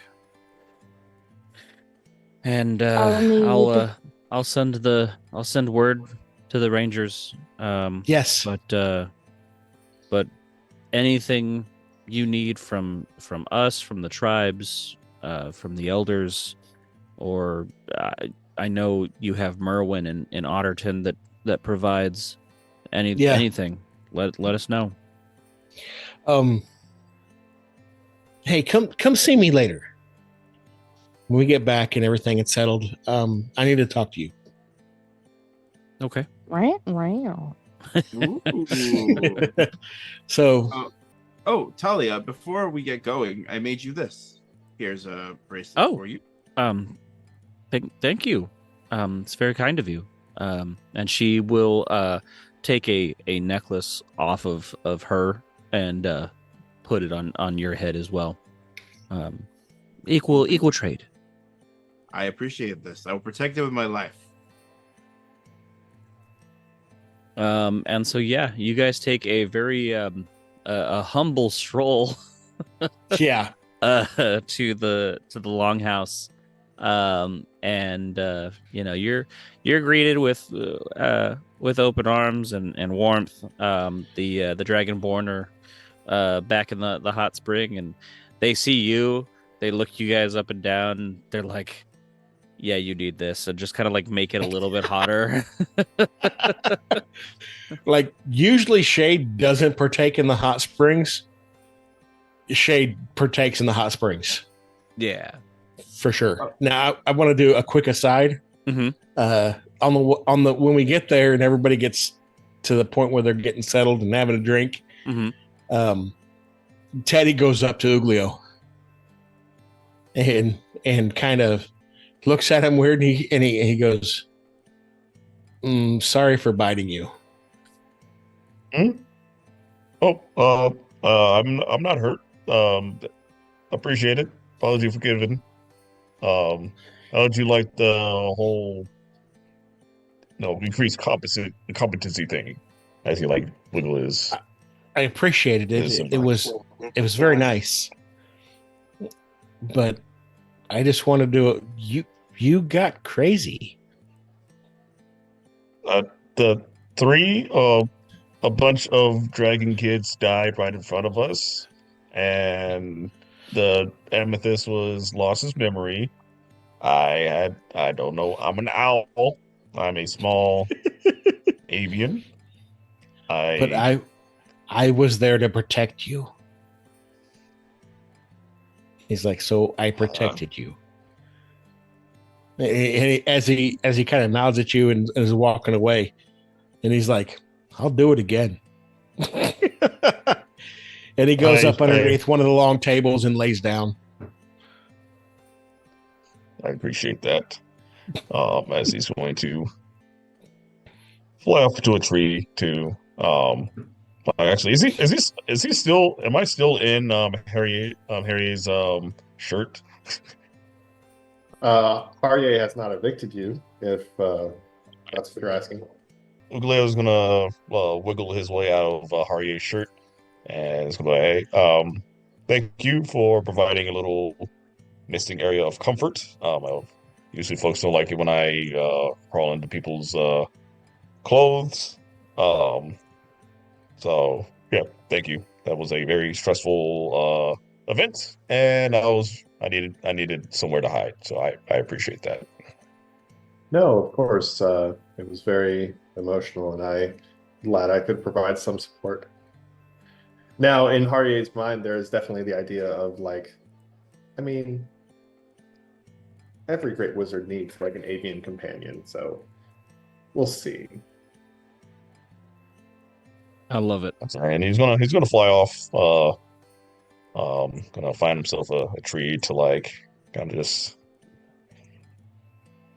And I'll send word to the Rangers. Yes. But anything you need from us, from the tribes, from the elders, or I know you have Merwin in Otterton that provides anything. Let us know. Hey, come see me later. When we get back and everything is settled, I need to talk to you. Okay. Right. So. Oh, Talia, before we get going, I made you this. Here's a bracelet for you. Thank you. It's very kind of you. And she will take a necklace off of her and put it on your head as well. Equal trade. I appreciate this. I will protect it with my life. And so you guys take a very a humble stroll. Yeah. To the longhouse. And you're greeted with open arms and warmth. The Dragonborn are back in the hot spring, and they see you. They look you guys up and down. And they're like, yeah, you need this, and just kind of like make it a little bit hotter. Like usually Shade doesn't partake in the hot springs. Shade partakes in the hot springs Yeah. for sure. Now I want to do a quick aside. Mhm. On the when we get there and everybody gets to the point where they're getting settled and having a drink, Mhm. Teddy goes up to Ugleo and kind of looks at him weird, and he goes, "Sorry for biting you." I'm not hurt. Appreciate it. Apology forgiven. How would you like the whole increased competency thing? As you like wiggle his I appreciated it. his It was very nice, but I just want to do it. You got crazy. The three a bunch of dragon kids died right in front of us, and the Amythyst was lost his memory. I don't know. I'm an owl. I'm a small avian. But I was there to protect you. He's like, so I protected you. And as he kind of nods at you and is walking away, and he's like, I'll do it again. And he goes up underneath one of the long tables and lays down. I appreciate that. As he's going to fly off to a tree to actually is he still am I still in Harrye's shirt? Harrye has not evicted you, if that's what you're asking. Ugleo's gonna wiggle his way out of Harrye's shirt, and it's gonna be, hey, thank you for providing a little misting area of comfort. Usually folks don't like it when I crawl into people's clothes. So yeah, thank you. That was a very stressful event, and I needed somewhere to hide. So I appreciate that. No, of course. It was very emotional, and I'm glad I could provide some support. Now, in Harrye's mind, there is definitely the idea of I mean, every great wizard needs an avian companion, so we'll see. I love it. And he's gonna fly off. Gonna find himself a tree to kind of just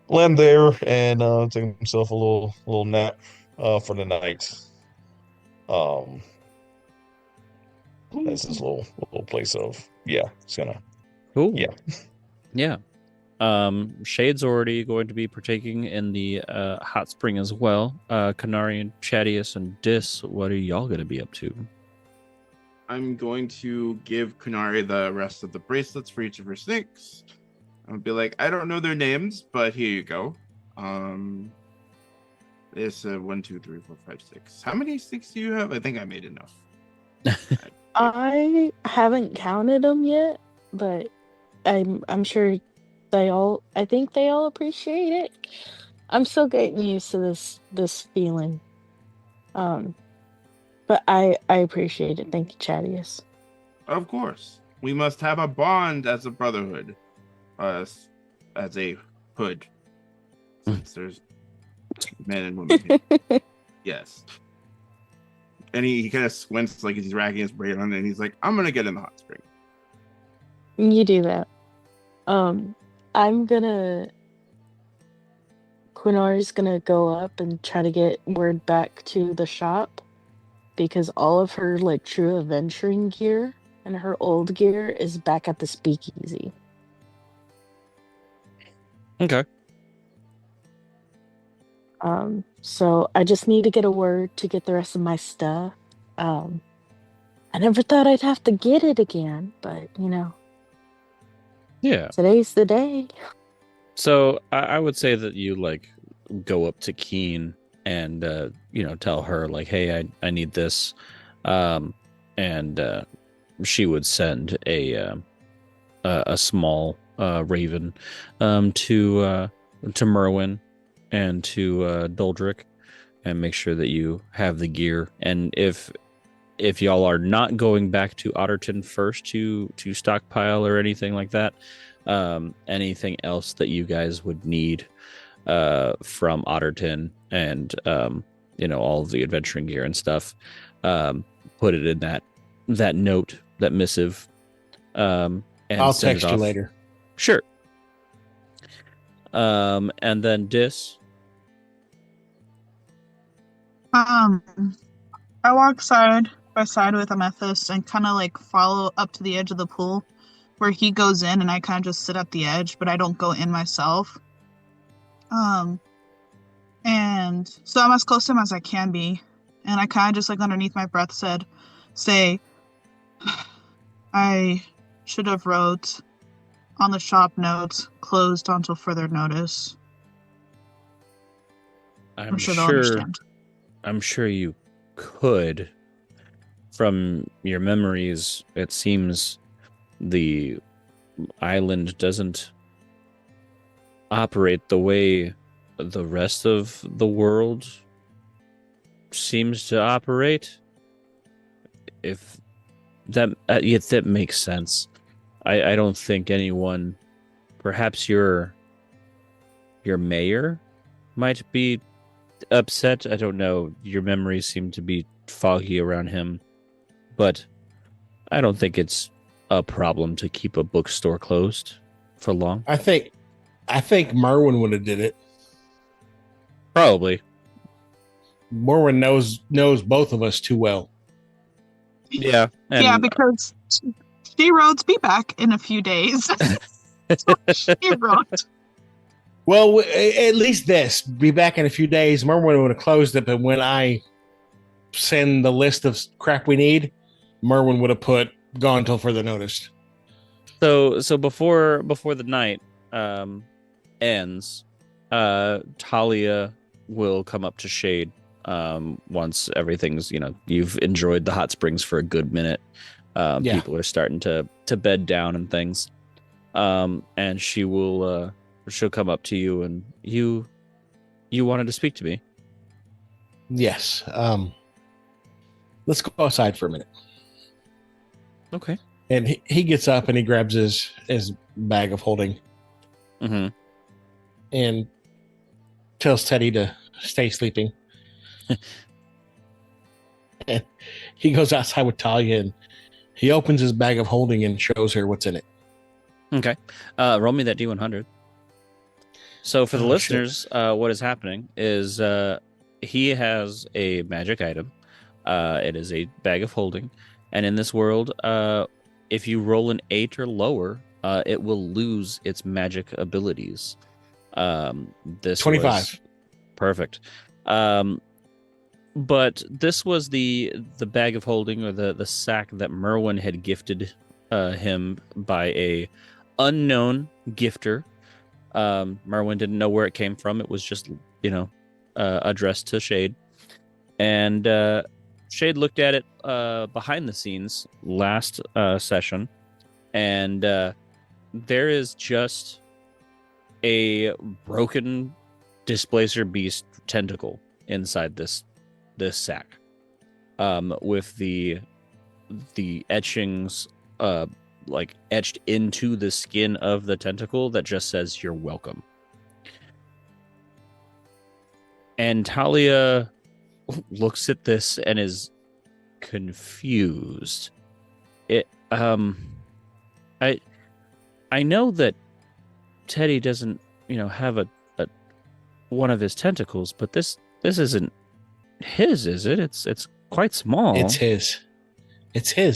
land there and take himself a little nap for the night. That's his little place of it's gonna Cool. yeah. Yeah. Shade's already going to be partaking in the hot spring as well. Quinari and Chaddious and Dis, what are y'all going to be up to? I'm going to give Quinari the rest of the bracelets for each of her snakes. I'll be like, I don't know their names, but here you go. It's 1, 2, 3, 4, 5, 6. How many snakes do you have? I think I made enough. I haven't counted them yet, but I'm sure I think they all appreciate it. I'm still getting used to this feeling. But I appreciate it. Thank you, Chaddious. Of course. We must have a bond as a brotherhood. As a hood. Since there's men and women here. Yes. And he kind of squints like he's racking his brain on it, and he's like, I'm gonna get in the hot spring. You do that. Quinari's gonna go up and try to get word back to the shop, because all of her true adventuring gear and her old gear is back at the speakeasy. Okay. So I just need to get a word to get the rest of my stuff. I never thought I'd have to get it again, but Yeah. today's the day. So I would say that you go up to Keen and tell her hey, I need this, and she would send a small Ravyn, to Merwin and to Doldrick, and make sure that you have the gear. And if y'all are not going back to Otterton first to stockpile or anything like that, anything else that you guys would need from Otterton and all of the adventuring gear and stuff, put it in that note, that missive, and I'll send text it you off. later. Sure. And then Dis. I walk side by side with Amythyst and kind of like follow up to the edge of the pool where he goes in, and I kind of just sit at the edge, but I don't go in myself. And so I'm as close to him as I can be, and I kind of just like underneath my breath say, I should have wrote on the shop notes, closed until further notice. I'm sure they'll understand. I'm sure you could. From your memories, it seems the island doesn't operate the way the rest of the world seems to operate. If that makes sense. I don't think anyone, perhaps your mayor might be upset. I don't know. Your memories seem to be foggy around him, but I don't think it's a problem to keep a bookstore closed for long. I think Merwin would have did it. Probably. Merwin knows both of us too well. Yeah. Yeah, because she wrote be back in a few days. She wrote. Well, at least this. Be back in a few days. Merwin would have closed it, but when I send the list of crap we need, Merwin would have put gone till further notice. So before the night ends, Talia will come up to Shade once everything's, you've enjoyed the hot springs for a good minute. People are starting to bed down and things. And she'll come up to you, and you wanted to speak to me. Yes. Let's go outside for a minute. Okay. And he gets up and he grabs his bag of holding. Mm-hmm. And tells Teddy to stay sleeping. And he goes outside with Talia, and he opens his bag of holding and shows her what's in it. Okay. Roll me that D100. So for the listeners, what is happening is he has a magic item. It is a bag of holding. And in this world, if you roll an 8 or lower, it will lose its magic abilities. This 25. Perfect. But this was the bag of holding, or the sack that Merwin had gifted him by a unknown gifter. Merwin didn't know where it came from. It was just, addressed to Shade. And Shade looked at it behind the scenes last session, and there is just a broken displacer beast tentacle inside this sack, with the etchings like etched into the skin of the tentacle that just says "You're welcome." And Talia looks at this and is confused. I know that Teddy doesn't, have a one of his tentacles, but this isn't his, is it? It's quite small. It's his.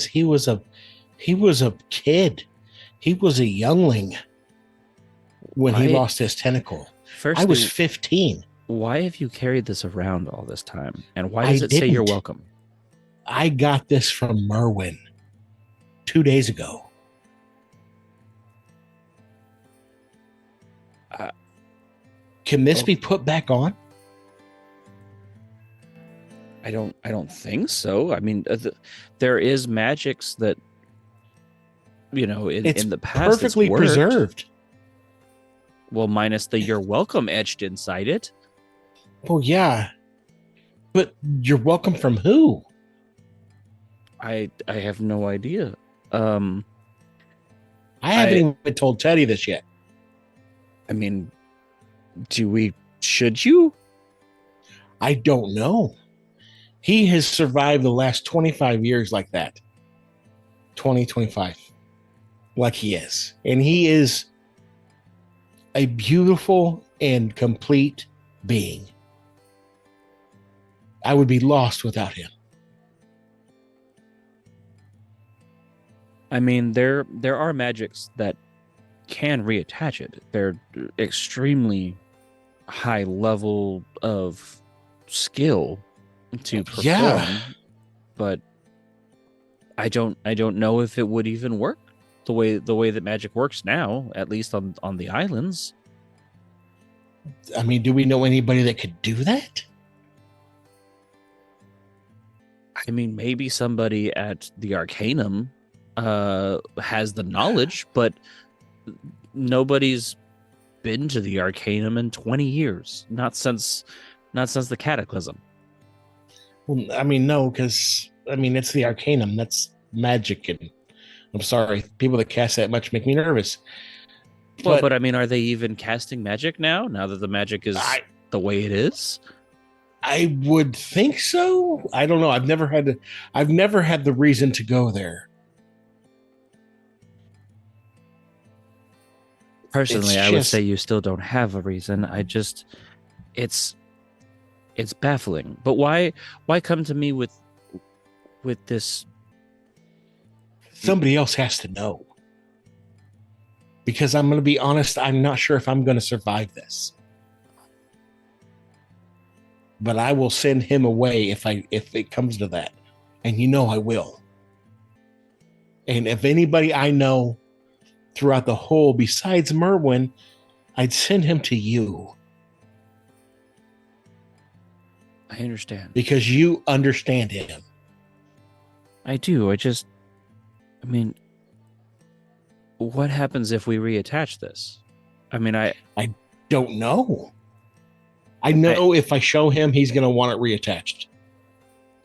He was a kid. He was a youngling when he lost his tentacle. I was 15. Why have you carried this around all this time? And why does it say "You're welcome"? I got this from Merwin 2 days ago. Can this be put back on? I don't think so. I mean, there is magics that, in the past, perfectly preserved. Well, minus the "you're welcome" etched inside it. Well, yeah, but you're welcome from who? I have no idea. I haven't even told Teddy this yet. I mean, should you? I don't know. He has survived the last 25 years like that. 25. Like he is. And he is a beautiful and complete being. I would be lost without him. I mean, there are magics that can reattach it. They're extremely high level of skill to perform, Yeah. but I don't know if it would even work the way that magic works now, at least on the islands. I mean, do we know anybody that could do that? I mean, maybe somebody at the Arcanum has the knowledge, but nobody's been to the Arcanum in 20 years. Not since the Cataclysm. Well, I mean, no, because I mean it's the Arcanum. That's magic, and I'm sorry, people that cast that much make me nervous. Well, but I mean, are they even casting magic now? Now that the magic is the way it is? I would think so. I don't know. I've never had the reason to go there. Personally, I would say you still don't have a reason. It's baffling. But why come to me with this? Somebody else has to know. Because I'm going to be honest, I'm not sure if I'm going to survive this. But I will send him away if it comes to that. And you know I will. And if anybody I know throughout the whole, besides Merwin, I'd send him to you. I understand. Because you understand him. I do. I mean, what happens if we reattach this? I mean, I don't know. I know if I show him, he's going to want it reattached.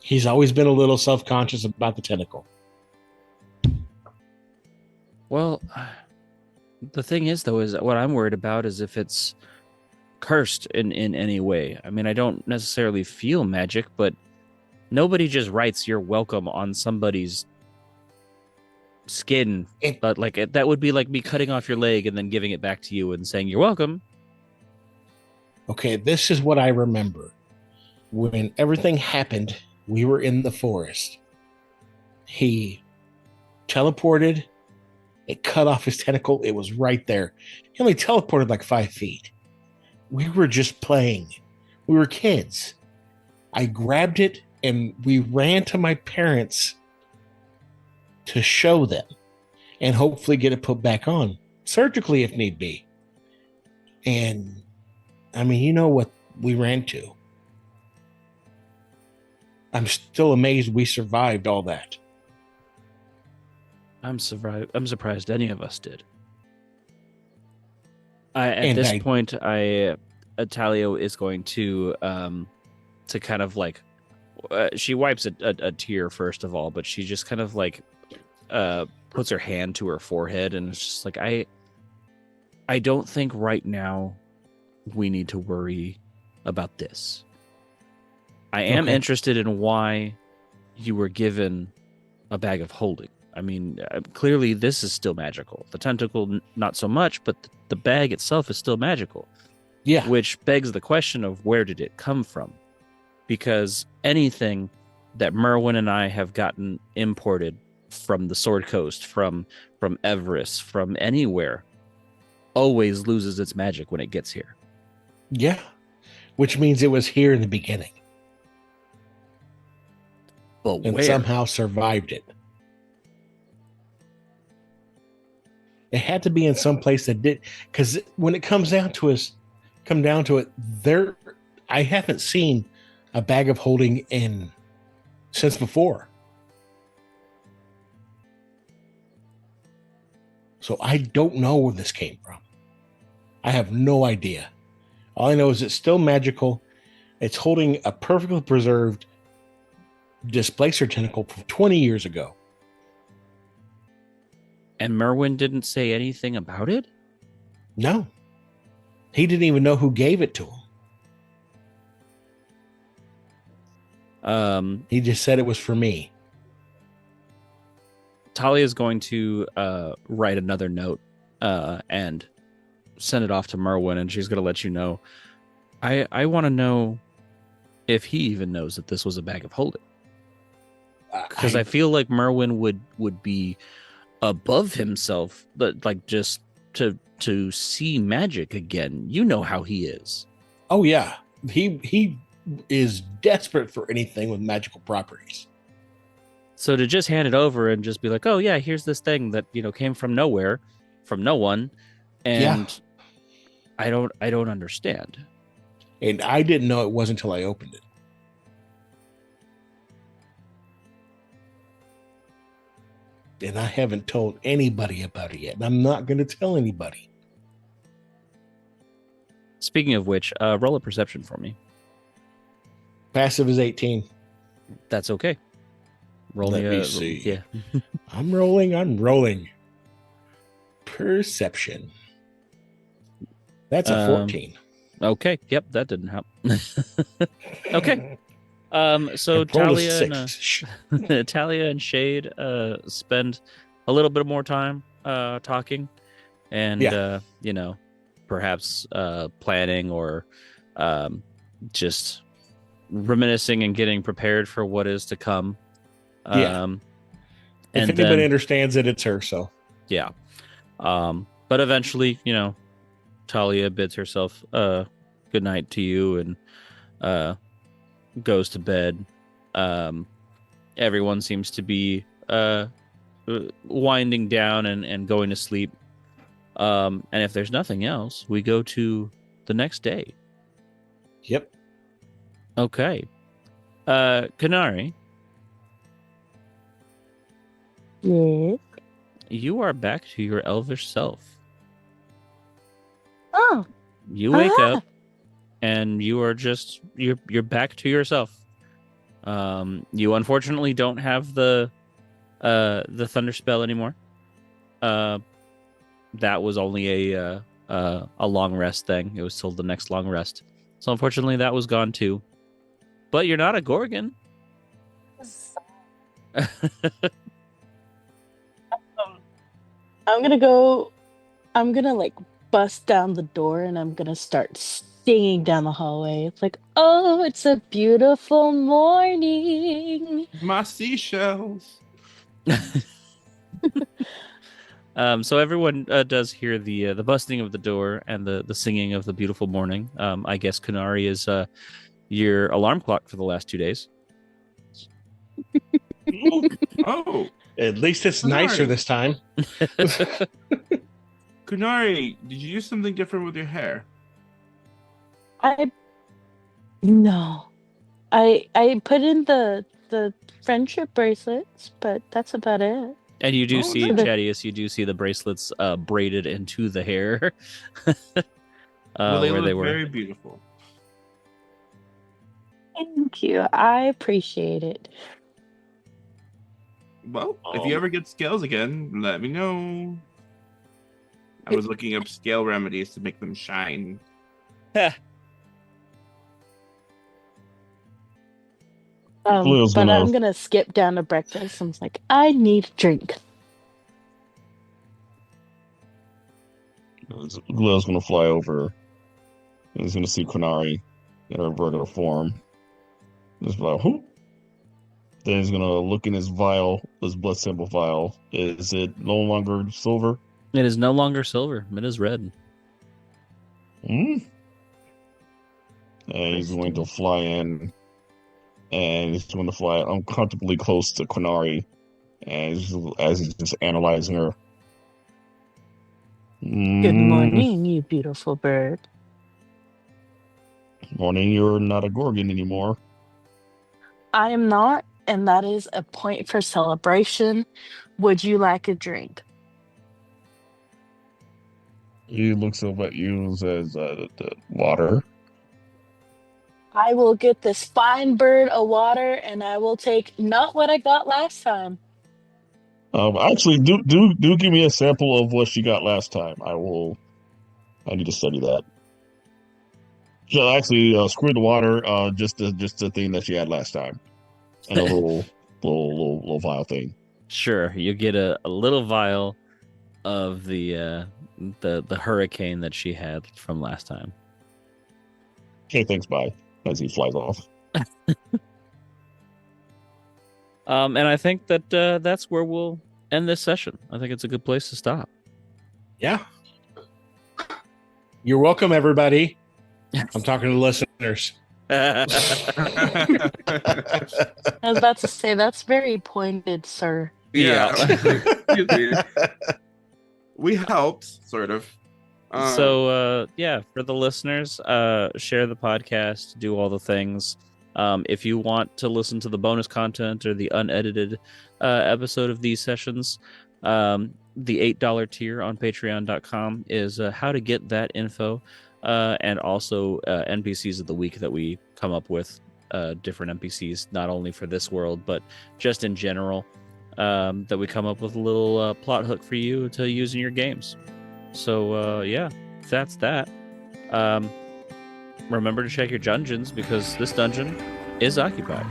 He's always been a little self-conscious about the tentacle. Well, the thing is, though, is what I'm worried about is if it's cursed in any way. I mean, I don't necessarily feel magic, but nobody just writes "you're welcome" on somebody's skin. But that would be like me cutting off your leg and then giving it back to you and saying "you're welcome." Okay, this is what I remember. When everything happened, we were in the forest. He teleported. It cut off his tentacle. It was right there. He only teleported like 5 feet. We were just playing. We were kids. I grabbed it and we ran to my parents to show them and hopefully get it put back on surgically if need be. And I mean, you know what we ran to. I'm still amazed we survived all that. I'm surprised any of us did. At this point, Talio is going to kind of like she wipes a tear first of all, but she just kind of like puts her hand to her forehead and it's just like I don't think right now we need to worry about this. I am interested in why you were given a bag of holding. I mean, clearly this is still magical. The tentacle, not so much, but the bag itself is still magical. Yeah. Which begs the question of where did it come from? Because anything that Merwin and I have gotten imported from the Sword Coast, from Everest, from anywhere, always loses its magic when it gets here. Yeah. Which means it was here in the beginning. But and where? Somehow survived it. It had to be in some place that did, because when it comes down to it, I haven't seen a bag of holding since before. So I don't know where this came from. I have no idea. All I know is it's still magical. It's holding a perfectly preserved displacer tentacle from 20 years ago. And Merwin didn't say anything about it? No. He didn't even know who gave it to him. He just said it was for me. Talia is going to write another note and send it off to Merwin, and she's going to let you know. I want to know if he even knows that this was a bag of holding. Because I feel like Merwin would be above himself, but like just to see magic again. You know how he is. Oh yeah, he is desperate for anything with magical properties. So to just hand it over and just be like, oh yeah, here's this thing that came from nowhere, from no one, and I don't understand. And I didn't know it was until I opened it. And I haven't told anybody about it yet. And I'm not going to tell anybody. Speaking of which, roll a perception for me. Passive is 18. That's okay. Let me see. Yeah. I'm rolling. Perception. That's a 14. Okay. Yep, that didn't help. Okay. So Talia and Shade spend a little bit more time talking, and perhaps planning or just reminiscing and getting prepared for what is to come. If anybody understands it, it's her. So yeah. But eventually, Talia bids herself good night to you and goes to bed. Everyone seems to be winding down and going to sleep. And if there's nothing else, we go to the next day. Yep. Okay. Quinari. Yes. You are back to your elvish self. Oh. You wake up and you are just you're back to yourself. You unfortunately don't have the thunder spell anymore. That was only a long rest thing. It was till the next long rest. So unfortunately that was gone too. But you're not a Gorgon. I'm gonna like bust down the door and I'm gonna start singing down the hallway. It's like, oh, it's a beautiful morning. My seashells. So everyone does hear the busting of the door and the singing of the beautiful morning. I guess Quinari is your alarm clock for the last 2 days. Oh, at least it's nicer this time. Quinari, did you do something different with your hair? No. I put in the friendship bracelets, but that's about it. And you do see, Chaddious, you do see the bracelets braided into the hair. Well, they where look they were. very beautiful. Thank you. I appreciate it. Well, if you ever get scales again, let me know. I was looking up scale remedies to make them shine. But I'm gonna skip down to breakfast. I'm like, I need a drink. Ugleo's gonna fly over. And he's gonna see Quinari in her regular form. Just like, who? Then he's gonna look in his vial, his blood sample vial. Is it no longer silver? It is no longer silver. It is red. And he's going to fly in. And he's going to fly uncomfortably close to Quinari as he's just analyzing her. Good morning, you beautiful bird. Morning, you're not a Gorgon anymore. I am not, and that is a point for celebration. Would you like a drink? He looks up at you and says, the water. I will get this fine bird a water, and I will take not what I got last time. Actually, do give me a sample of what she got last time. I need to study that. So actually, screw the water. Just the thing that she had last time, and a little vial thing. Sure, you get a little vial of the hurricane that she had from last time. Okay, thanks. Bye. As he flies off. And I think that that's where we'll end this session. I think it's a good place to stop. Yeah. You're welcome, everybody. I'm talking to the listeners. I was about to say, that's very pointed, sir. Yeah. We helped, sort of. So for the listeners, share the podcast, do all the things. If you want to listen to the bonus content or the unedited episode of these sessions, the $8 tier on patreon.com is how to get that info, and also NPCs of the week that we come up with, different NPCs, not only for this world, but just in general, that we come up with a little plot hook for you to use in your games. So that's that. Remember to check your dungeons, because this dungeon is occupied.